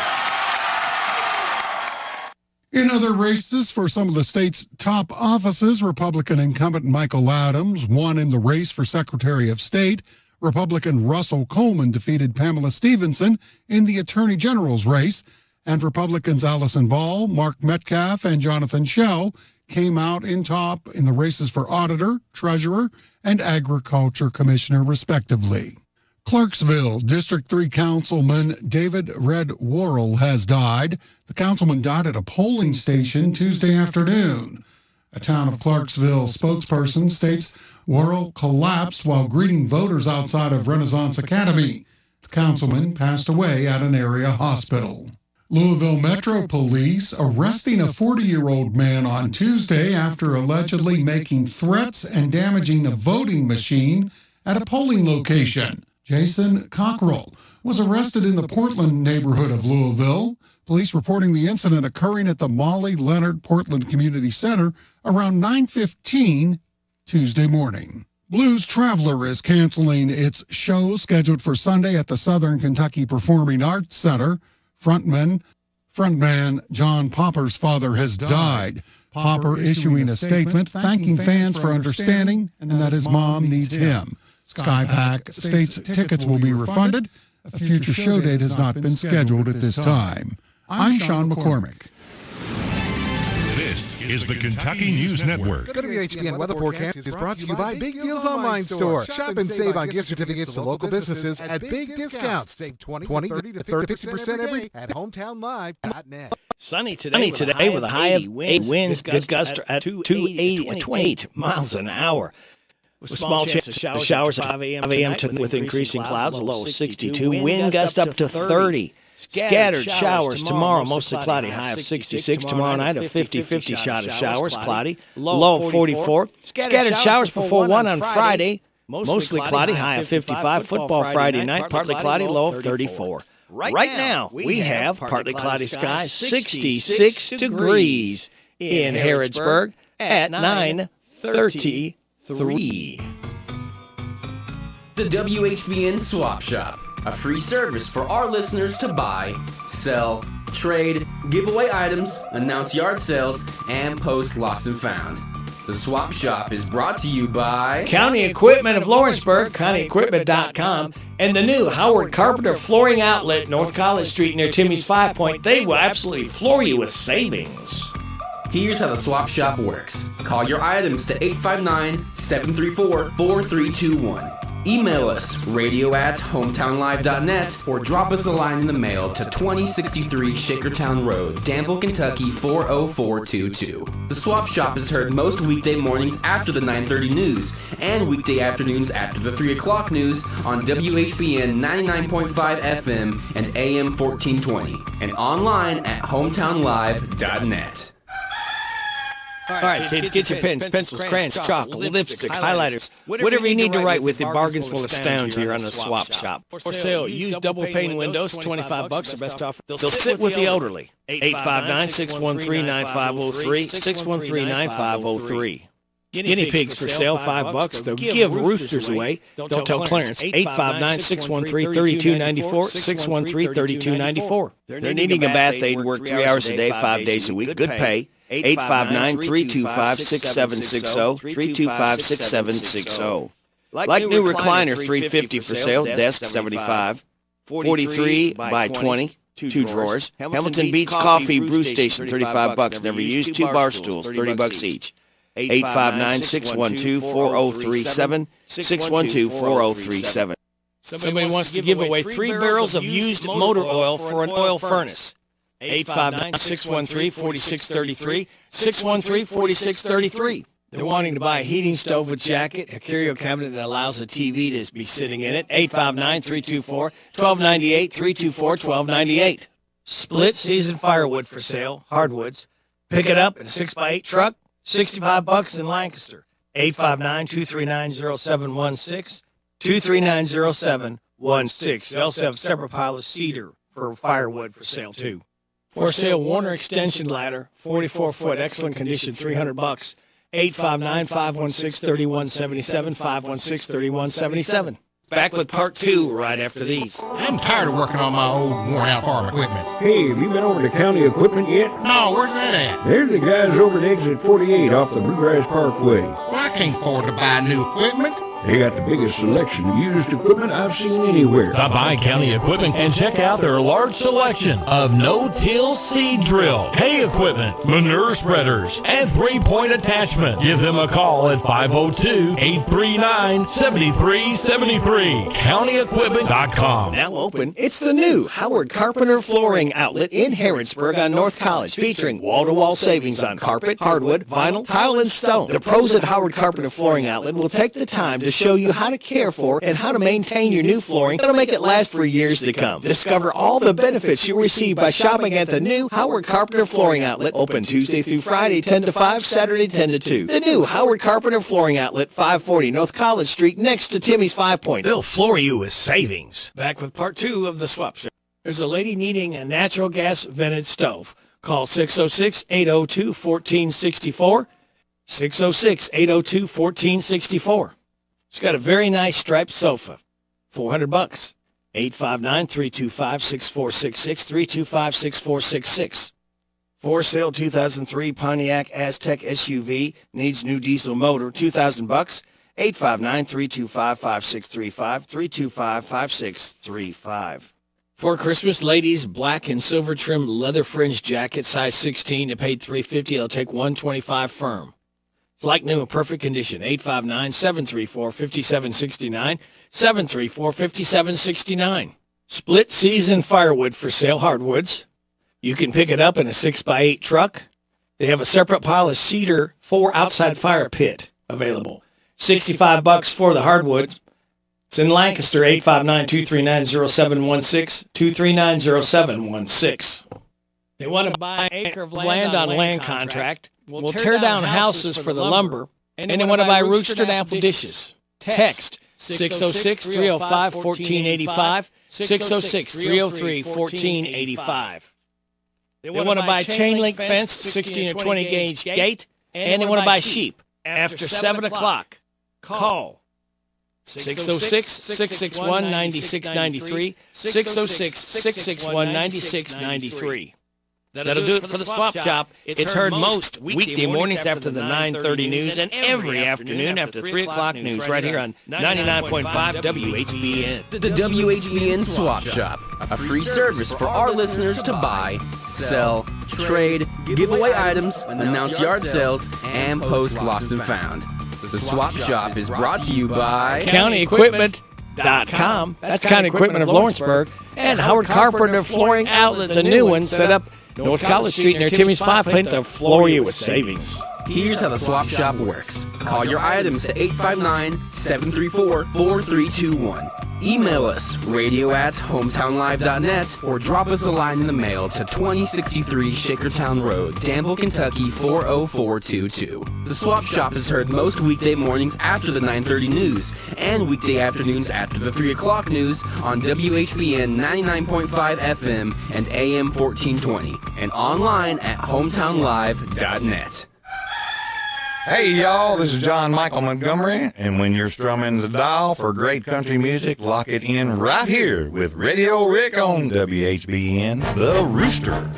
In other races for some of the state's top offices, Republican incumbent Michael Adams won in the race for Secretary of State. Republican Russell Coleman defeated Pamela Stevenson in the Attorney General's race. And Republicans Allison Ball, Mark Metcalf, and Jonathan Schell came out in top in the races for Auditor, Treasurer, and Agriculture Commissioner, respectively. Clarksville District 3 Councilman David Red Worrell has died. The councilman died at a polling station Tuesday afternoon. A Town of Clarksville spokesperson states Worrell collapsed while greeting voters outside of Renaissance Academy. The councilman passed away at an area hospital. Louisville Metro Police arresting a 40-year-old man on Tuesday after allegedly making threats and damaging a voting machine at a polling location. Jason Cockrell was arrested in the Portland neighborhood of Louisville. Police reporting the incident occurring at the Molly Leonard Portland Community Center around 9:15 Tuesday morning. Blues Traveler is canceling its show scheduled for Sunday at the Southern Kentucky Performing Arts Center. Frontman John Popper's father has died. Popper issuing a statement thanking fans for understanding and that his mom needs him. Skypack states tickets will be refunded. A future show date has not been scheduled at this time. I'm Sean McCormick. This is the Kentucky News Network. WHBN weather forecast is brought to you by Big Deals Online Store. Shop and save on gift certificates to local businesses at big discounts. Save 20 to 50% every at hometownlive.net. Sunny today with a high of 8 winds, gust at 28 miles an hour. With small chance of showers at 5 a.m. with increasing clouds, a low of 62. Wind gust up to 30. Scattered showers tomorrow, mostly cloudy, high of 66. Tomorrow night, a 50-50 shot of showers, cloudy, low of 44. Scattered showers before 1 on Friday, mostly cloudy, high of 55. Football Friday night, partly cloudy, low of 34. Right now, we have partly cloudy skies, 66 degrees in Harrodsburg at 9:33. The WHBN Swap Shop, a free service for our listeners to buy, sell, trade, give away items, announce yard sales, and post lost and found. The Swap Shop is brought to you by County Equipment of Lawrenceburg, CountyEquipment.com, and the new Howard Carpenter Flooring Outlet, North College Street near Timmy's 5 Point. They will absolutely floor you with savings. Here's how the Swap Shop works. Call your items to 859-734-4321. Email us, radio@hometownlive.net, or drop us a line in the mail to 2063 Shakertown Road, Danville, Kentucky 40422. The Swap Shop is heard most weekday mornings after the 9:30 news, and weekday afternoons after the 3 o'clock news on WHBN 99.5 FM and AM 1420, and online at hometownlive.net. All right, kids, get your pens, pencils, crayons, chalk, lipstick, highlighters, whatever you need to write with. The bargains will astound you here on the Swap Shop. For sale, used double pane windows, $25, the best offer. They'll sit with the elderly. 859-613-9503, 613-9503. Guinea pigs for sale, $5. They'll give roosters away. Don't tell Clarence. 859-613-3294, 613-3294. They're needing a bath aid, work 3 hours a day, 5 days a week. Good pay. 859-325-6760, 325-6760. Like new recliner, $350 for sale. Desk, $75. 43 by 20, 2 drawers. Hamilton Beach Coffee Brew Station, $35. Never used. 2 bar stools, $30 each. 859-612-4037, 612-4037. Somebody wants to give away 3 barrels of used motor oil for an oil furnace. 859-613-4633, 613-4633. They're wanting to buy a heating stove with jacket, a curio cabinet that allows a TV to be sitting in it. 859-324-1298, 324-1298. Split season firewood for sale, hardwoods. Pick it up in a 6x8 truck, $65 in Lancaster. 859-239-0716, 239-0716. They also have a separate pile of cedar for firewood for sale, too. For sale, Warner extension ladder, 44-foot, excellent condition, $300. 859-516-3177, 516-3177. Back with part 2 right after these. I'm tired of working on my old worn-out farm equipment. Hey, have you been over to County Equipment yet? No, where's that at? They're the guys over at exit 48 off the Bluegrass Parkway. Well, I can't afford to buy new equipment. They got the biggest selection of used equipment I've seen anywhere. Stop by County Equipment and check out their large selection of no-till seed drill, hay equipment, manure spreaders, and 3-point attachment. Give them a call at 502-839-7373. CountyEquipment.com. Now open. It's the new Howard Carpenter Flooring Outlet in Harrodsburg on North College, featuring wall-to-wall savings on carpet, hardwood, vinyl, tile, and stone. The pros at Howard Carpenter Flooring Outlet will take the time to show you how to care for and how to maintain your new flooring that'll make it last for years to come. Discover all the benefits you receive by shopping at the new Howard Carpenter Flooring Outlet, open Tuesday through Friday 10 to 5, Saturday 10 to 2. The new Howard Carpenter Flooring Outlet, 540 North College Street, next to Timmy's 5 Point. They'll floor you with savings. Back with part 2 of the Swap Shop. There's a lady needing a natural gas vented stove. Call 606-802-1464, 606-802-1464. It's got a very nice striped sofa, $400. 859-325-6466, 325-6466. For sale, 2003 Pontiac Aztec SUV, needs new diesel motor, $2,000. 859-325-5635, 325-5635. For Christmas, ladies, black and silver trim leather fringe jacket, size 16. They paid $350. They'll take $125 firm. It's like new, in perfect condition. 859-734-5769, 734-5769. Split season firewood for sale, hardwoods. You can pick it up in a 6x8 truck. They have a separate pile of cedar for outside fire pit available. $65 for the hardwoods. It's in Lancaster, 859-239-0716, 239-0716. They want to buy an acre of land on land contract. We'll tear down houses for the lumber, and they want to buy rooster and apple dishes. Text 606-305-1485, 606-303-1485. They want to buy chain link fence, 16 or 20 gauge gate, and they want to buy sheep. After 7 o'clock, call 606-661-9693, 606-661-9693. That'll do it for the Swap Shop. It's heard most weekday mornings after the 9:30 news and every afternoon after 3 o'clock news right here on 99.5 WHBN. The WHBN Swap Shop, a free service for our listeners to buy, sell, trade, give away items, announce yard sales, and post lost and found. The Swap Shop is brought to you by CountyEquipment.com. That's County Equipment of Lawrenceburg. And Howard Carpenter Flooring Outlet, the new one, set up North College Street near Timmy's 5 Pint to floor you with savings. Here's how the Swap Shop works. Call your items to 859-734-4321. Email us, radio@hometownlive.net, or drop us a line in the mail to 2063 Shakertown Road, Danville, Kentucky 40422. The Swap Shop is heard most weekday mornings after the 9:30 news and weekday afternoons after the 3 o'clock news on WHBN 99.5 FM and AM 1420, and online at hometownlive.net. Hey y'all, this is John Michael Montgomery, and when you're strumming the dial for great country music, lock it in right here with Radio Rick on WHBN, The Rooster.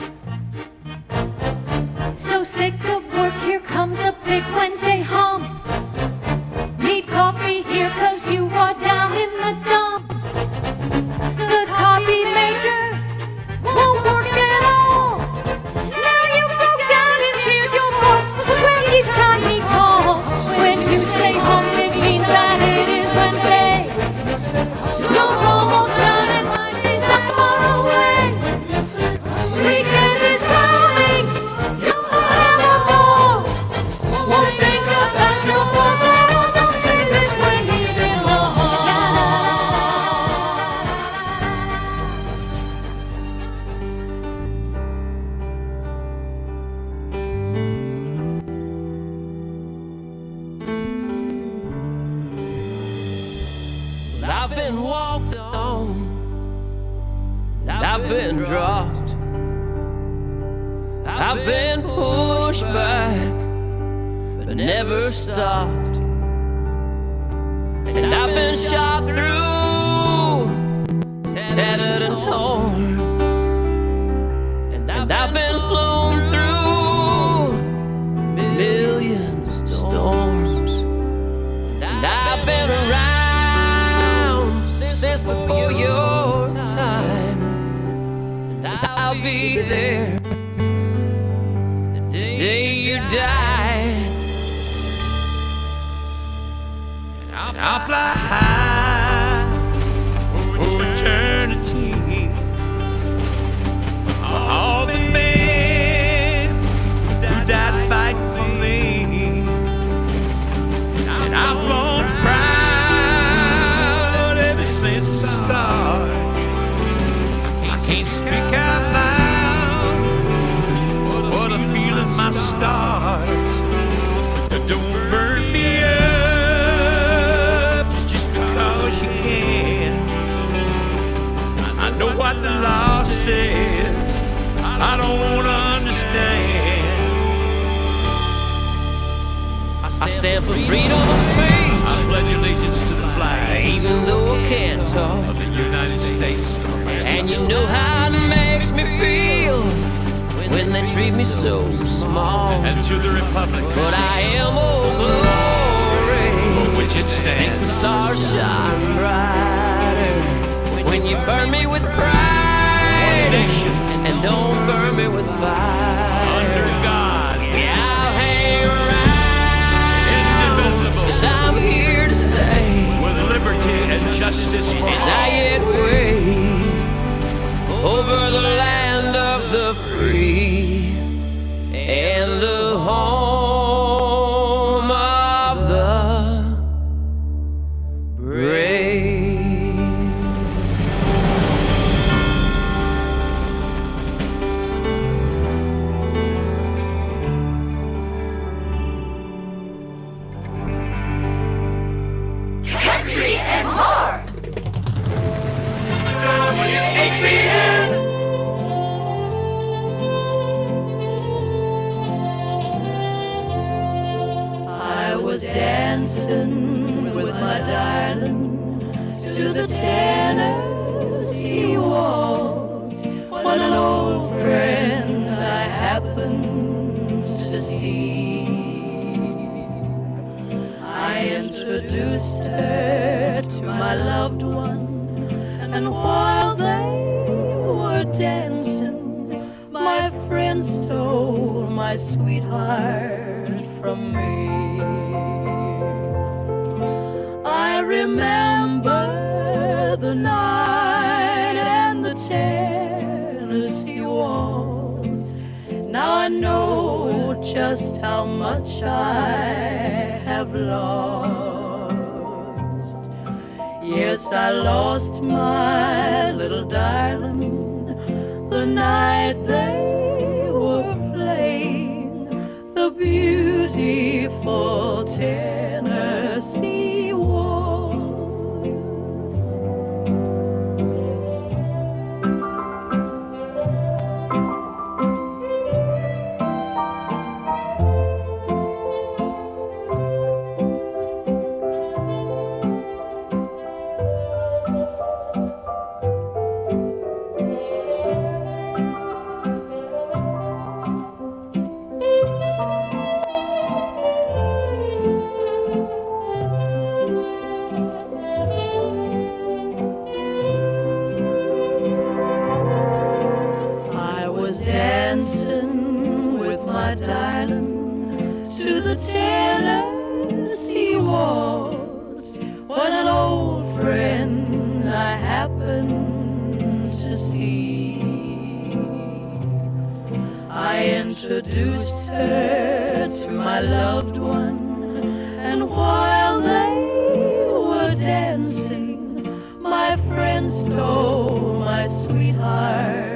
So sick of work, here comes the big Wednesday hum. Need coffee here 'cause you are down in the dumps. The copy maker won't work at all. Now you broke down in tears, your boss will swear each time he calls. When you say hum, it means that it is Wednesday. You're almost done and Friday's not far away. Weekend is coming, you'll have a ball. Won't think about your boss at all, don't say this when he's in the hall. I've been walked on, I've been dropped, I've been pushed back, but never stopped. And I've been shot through, tattered and torn, and I've been flown through million storms. And I've been around since before your time, and I'll be there the day you die. And I'll fly high for eternity, for all the men who died fighting for me. And I've flown proud ever since the start. I can't speak out loud what I feel in my stars. Don't burn me up just because you can. I know what the law says, I don't want to understand. I stand for freedom of speech. I pledge allegiance to the flag, even though I can't talk, of the United States. And you know how it makes me feel when they treat me so small. And to the republic, but I am old glory, for which it stands. Makes the stars shine brighter when you burn me with pride, and don't burn me with fire. Under God, yeah, I'll hang around, since I'm here to stay, with liberty and justice for all. As I yet wait over the land of the free and the home of the brave. dancing with my darling to the Tennessee waltz when an old friend I happened to see. I introduced her to my loved one, and while they were dancing, my friend stole my sweetheart from me. I remember the night and the Tennessee waltz. Now I know just how much I have lost. Yes, I lost my little darling the night they were playing the beautiful Tennessee waltz. Dancing with my darling to the Tennessee waltz when an old friend I happened to see. I introduced her to my loved one, and while they were dancing, my friend stole my sweetheart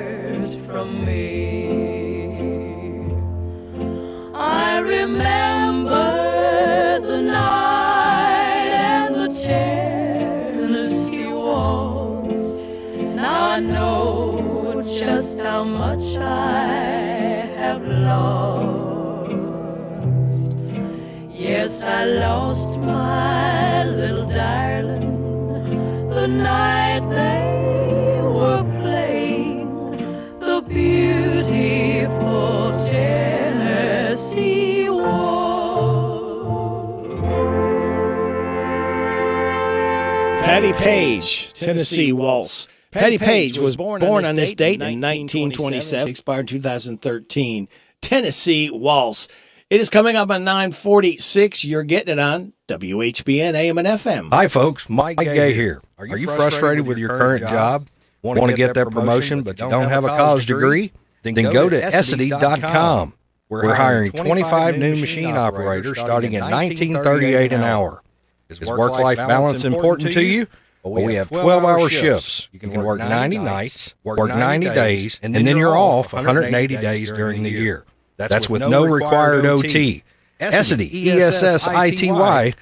from me. I remember the night and the Tennessee waltz. Now I know just how much I have lost. Yes, I lost my little darling the night they were playing the beautiful Tennessee waltz. Patty Page, Tennessee Waltz. Patty Page was born on this date in 1927, expired 2013. Tennessee Waltz. It is coming up on 9:46. You're getting it on WHBN AM and FM. Hi, folks. Mike Gay here. Are you frustrated with your current job? Want to get that promotion, but you don't have a college degree? Then go to Essity.com. We're hiring 25 new machine operators starting at $19.38 an hour. Is work-life balance important to you? Well, we have 12-hour shifts. You can work 90 nights, work 90 days, and then you're off 180 days during the year. That's with no required OT. Essity, ESSITY.com.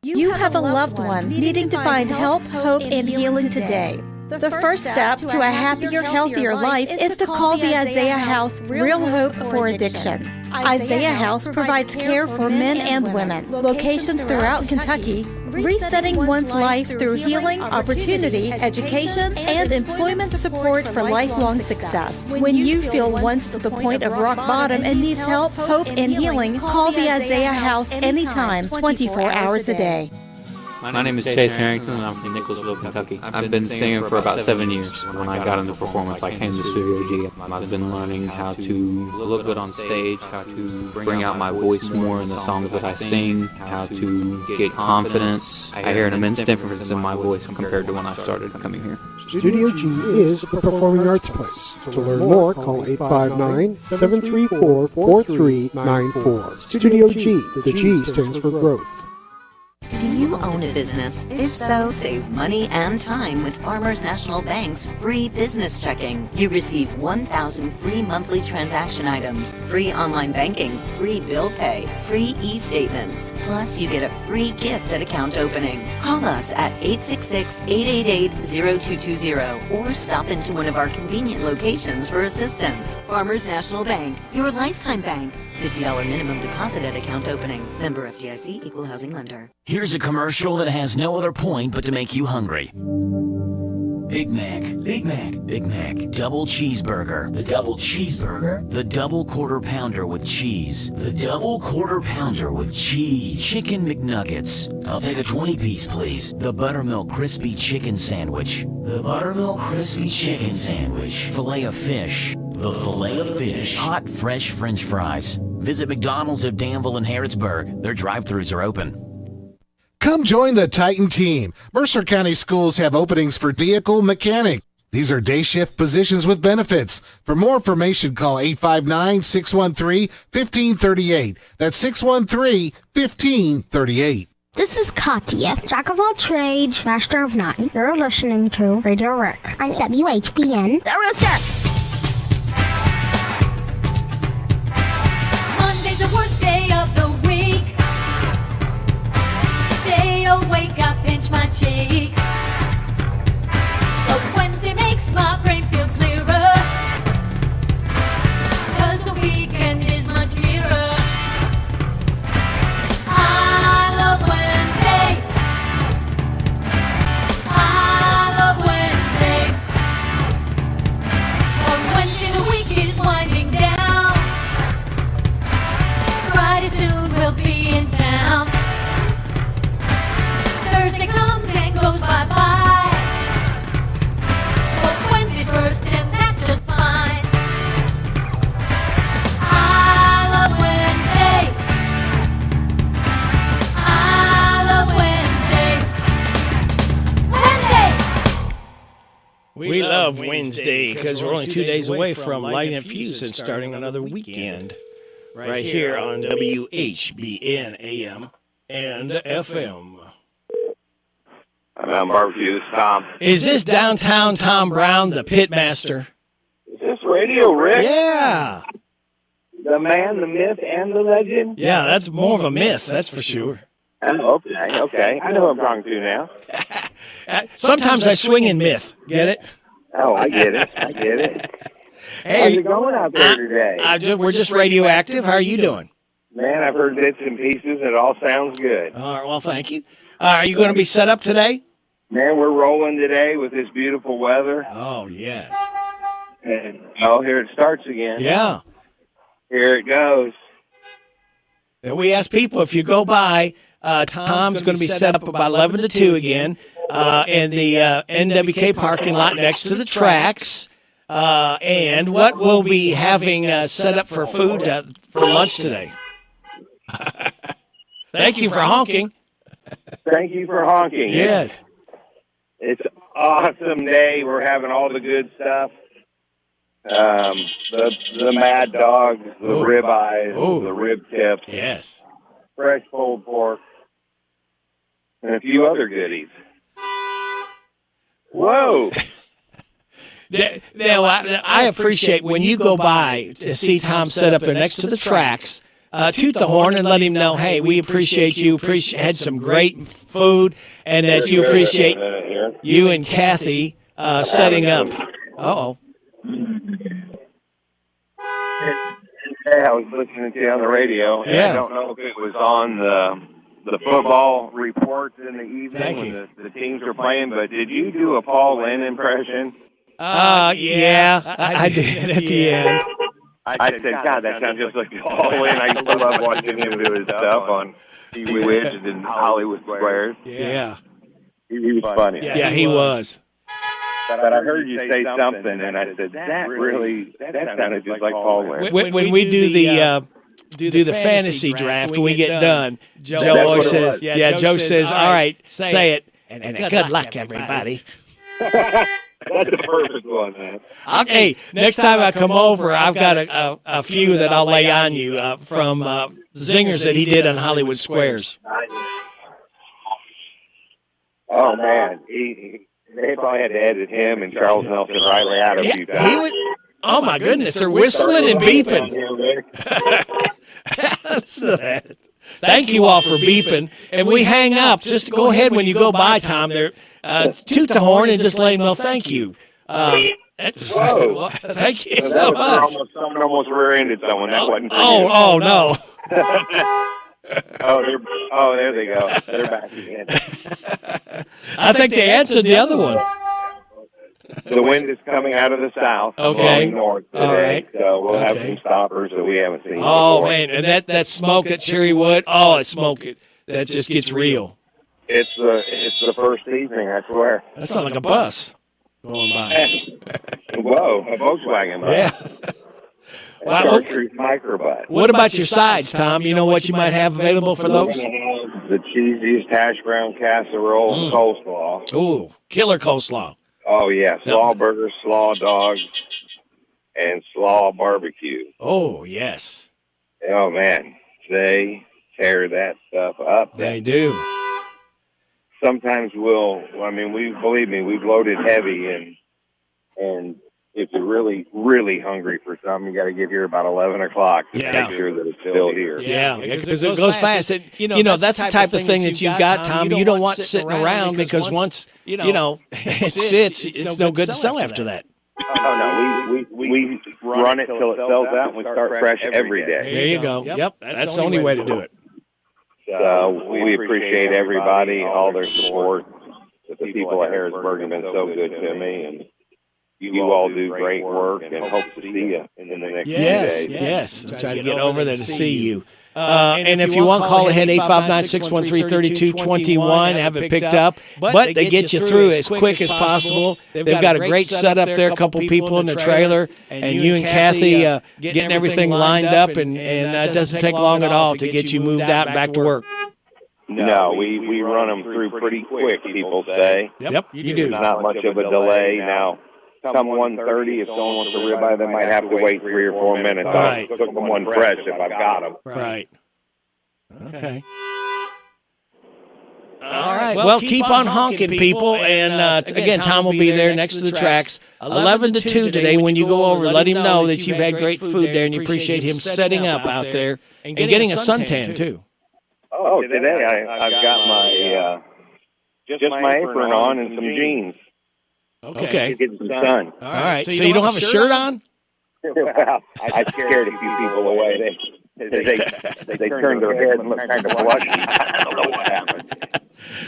You have a loved one needing to find help, hope, and healing today. The first step to a happier, healthier life is to call the Isaiah House Real Hope for Addiction. Isaiah House provides care for men and women, locations throughout Kentucky, resetting one's life through healing, opportunity, education, and employment support for lifelong success. When you feel once to the point of rock bottom and needs help, hope, and healing, call the Isaiah House anytime, 24 hours a day. My name is Chase Harrington, and I'm from Nicholasville, Kentucky. I've been singing for about 7 years. When I got into performance, I came to Studio G. I've been learning how to look good on stage, how to bring out my voice more in the songs that I sing, how to get confidence. I hear an immense difference in my voice compared to when I started coming here. Studio G is the performing arts place. To learn more, call 859-734-4394. Studio G, the G stands for growth. Do you you own a business? If so, save money and time with Farmers National Bank's free business checking. You receive 1,000 free monthly transaction items, free online banking, free bill pay, free e-statements. Plus, you get a free gift at account opening. Call us at 866-888-0220 or stop into one of our convenient locations for assistance. Farmers National Bank, your lifetime bank. $50 minimum deposit at account opening. Member FDIC, equal housing lender. Here's a commercial that has no other point but to make you hungry. Big Mac, Big Mac, Big Mac, double cheeseburger, the double cheeseburger, the double quarter pounder with cheese, the double quarter pounder with cheese, chicken McNuggets. I'll take a 20-piece, please. The buttermilk crispy chicken sandwich, the buttermilk crispy chicken sandwich, fillet of fish, the fillet of fish, hot fresh French fries. Visit McDonald's of Danville and Harrodsburg. Their drive-thrus are open. Come join the Titan team. Mercer County Schools have openings for vehicle mechanic. These are day shift positions with benefits. For more information, call 859-613-1538. That's 613-1538. This is Katya, jack of all trades, master of none. You're listening to Radio Rick on WHBN. The Rooster! Monday's the worst day of the week. Stay awake, I pinch my cheek. But Wednesday makes my brain feel clearer, 'cause the weekend is much nearer. I love Wednesday. I love Wednesday. On Wednesday the week is winding down. Friday soon we'll be in town. Thursday comes and goes bye-bye. But Wednesday's first and that's just fine. I love Wednesday. I love Wednesday. Wednesday! We love Wednesday because we're only 2 days away from lighting a fuse and starting another weekend right here on WHBN AM and FM. I'm Barbecue, this is Tom. Is this downtown Tom Brown, the pitmaster? Is this Radio Rick? Yeah. The man, the myth, and the legend? Yeah, that's more of a myth, that's for sure. Oh, okay. I know who I'm talking to now. Sometimes I swing in myth. Get it? Oh, I get it. Hey, how's it going out there today? We're just radioactive. How are you doing? Man, I've heard bits and pieces. It all sounds good. All right, well, thank you. Are you going to be set up today? Man, we're rolling today with this beautiful weather. Oh, yes. And, here it starts again. Yeah. Here it goes. And we asked people, if you go by, Tom's going to be set up about 11 to 2 again in the NWK parking lot next to the tracks. And what we'll be having set up for food for lunch today. Thank you for honking. Thank you for honking. Yes. It's an awesome day. We're having all the good stuff. The Mad Dogs, the ribeyes, the rib tips. Yes. Fresh pulled pork. And a few other goodies. Whoa. Now, I appreciate when you go by to see Tom set up there next to the tracks, toot the horn and let him know, hey, we appreciate you, had some great food, and that you appreciate you and Kathy setting up. Uh-oh. Hey, I was listening to you on the radio, and I don't know if it was on the football reports in the evening when the teams were playing, but did you do a Paul Lynn impression? Yeah, I did at the end. I said, God, that sounds just like Paul Lynn. I used to love watching him do his stuff on Bewitched and Hollywood Squares. Yeah. He was funny. Yeah, he was. But I heard you say something, and I said, that sounded just like Paul Lynn. When we do the fantasy draft, when we get done, Joe always says, Joe says, all right, say it, and good luck, everybody. That's the perfect one, man. Okay, next time I come over, I've got a few that I'll lay on you from zingers that he did on Hollywood Squares. Oh, man. They probably had to edit him and Charles Nelson Riley out a few times. Oh, my goodness. They're whistling and beeping. Listen to that. Thank you all for beeping. And we hang up. Just go ahead when you go by, Tom. There, toot the horn and just let him know thank you. Whoa. Thank you so much. Someone almost rear-ended someone. That wasn't for you. Oh, no. There they go. They're back again. I think they answered the other one. The wind is coming out of the south, Okay. blowing north today, All right. so we'll have some stoppers that we haven't seen Oh, before. man, and that smoke, that cherry wood, that smoke, that just gets real. It's the first evening, I swear. That sounds like a bus going by. Whoa, a Volkswagen bus. Yeah. Chartreuse microbus. What about your sides, Tom? You know what you might have available for those? The cheesiest hash brown casserole coleslaw. Ooh, killer coleslaw. Oh, yeah, slaw burgers, slaw dogs, and slaw barbecue. Oh, yes. Oh, man, they tear that stuff up. They do. Sometimes believe me, we've loaded heavy, and if you're really, really hungry for something, you got to get here about 11 o'clock to make sure that it's still here. Yeah, because it goes fast. And, that's the type of thing that you've got, Tom. You don't want sitting around because once, it sits, it's no good to sell after that. Oh, no, we run it till it sells out, and we start fresh every day. There you go. Yep, that's the only way to do it. So we appreciate everybody, all their support. The people at Harrisburg have been so good to me, and you all do great work, and hope to see you in the next few days. Yes. I'll try to get over there to see you. And if you want, call ahead 859-613-3221. Have it picked up. But they get you through as quick as possible. They've got a great setup there, a couple people in the trailer, and you and Kathy getting everything lined up, and it doesn't take long at all to get you moved out and back to work. No, we run them through pretty quick, people say. Yep, you do. There's not much of a delay. Now, come 1:30, if someone wants a ribeye, they might have to wait 3 or 4 minutes. Right. I'll cook them one fresh if I've got them. Right. Okay. All right. Well, keep on honking, people. And again, Tom will be there next to the tracks, 11 to 2 today. When you go over, let him know that you've had great food there and you appreciate him setting up out there and getting a suntan, too. Oh, today I've got my just my apron on and some jeans. Okay. To get some sun. All right. So you don't have a shirt on? Well, I scared a few people away. They turned their head and looked kind of blushy. I don't know what happened.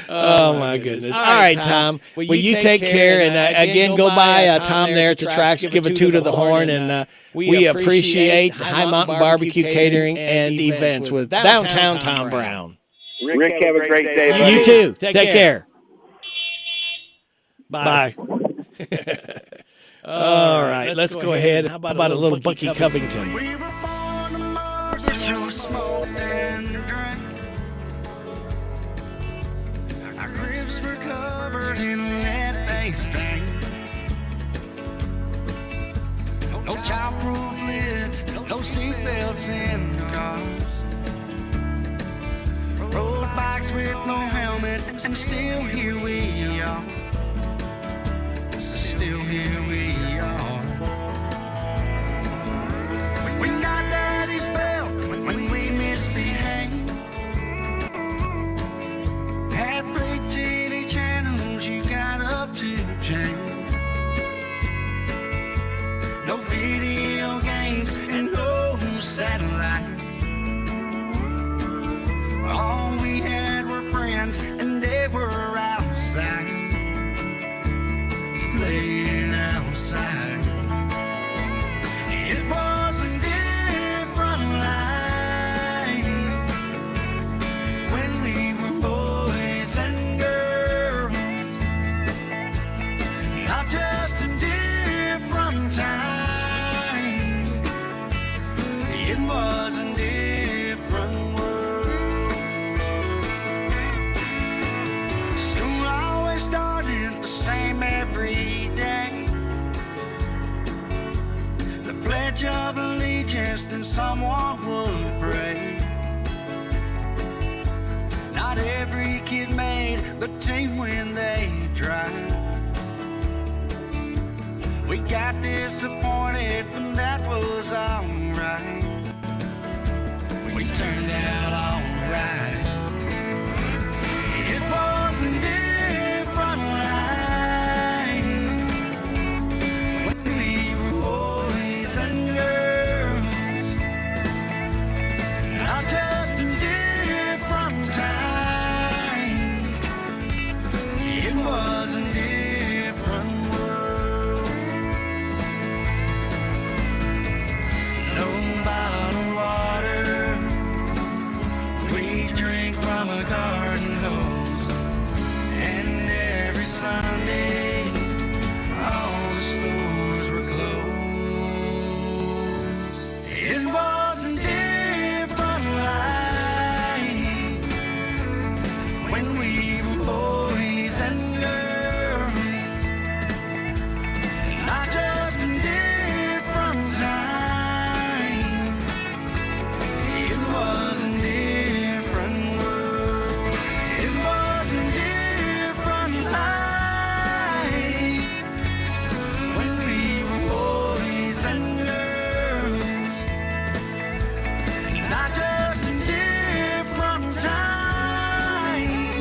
Oh, my goodness. All right, Tom. Well, you take care. And again, go by Tom there at the tracks. Give a toot of the horn. And we appreciate High Mountain Barbecue Catering and Events with Downtown Tom Brown. Rick, have a great day, buddy. You too. Take care. Bye. All right, let's go ahead. How about a little Bucky Covington? Our grips were covered in lead face paint. No child-proof lids, no seatbelts in the cars. Road bikes with no helmets, and still here we are. Still here we are. We got daddy's spell when we misbehave. Had 3 TV channels you got up to change. No video games and no satellite. All we had were friends and they were outside. Playing outside. It was a different life when we were boys and girls. Not just a different time. It was a different world. School always started the same every day. The Pledge of Allegiance, then someone would pray. Not Not every kid made the team when they tried. We got disappointed, but that was alright. We turned out alright. It was a different life when we were boys and girls. Not just a different time. It was a different world. No bottled water. We drink from a garden hose. And every Sunday, all the stores were closed. It was a different life when we were boys and girls. Not just a different time. It was a different world. It was a different life when we were boys and girls. Not just a different time.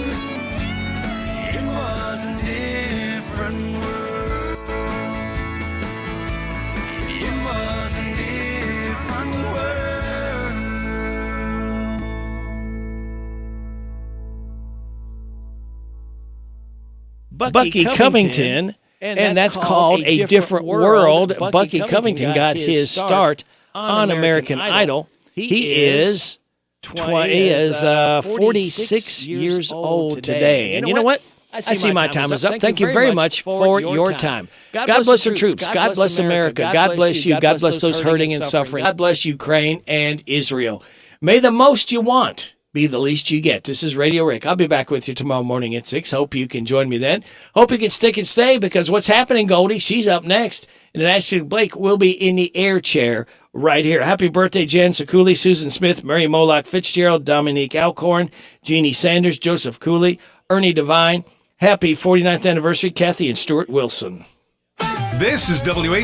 It was a different world. It was a different world. Bucky Covington, and that's called A Different World. Bucky Covington got his start on American Idol. He is 46 years old today. And you know what? I see my time is up. Thank you very much for your time. God bless the troops. God bless America. God bless you. God bless those hurting and suffering. God bless Ukraine and Israel. May the most you want be the least you get. This is Radio Rick. I'll be back with you tomorrow morning at 6. Hope you can join me then. Hope you can stick and stay, because what's happening, Goldie? She's up next. And then Ashley Blake will be in the air chair right here. Happy birthday, Jen Cooley, Susan Smith, Mary Moloch Fitzgerald, Dominique Alcorn, Jeannie Sanders, Joseph Cooley, Ernie Devine. Happy 49th anniversary, Kathy and Stuart Wilson. This is WHBN.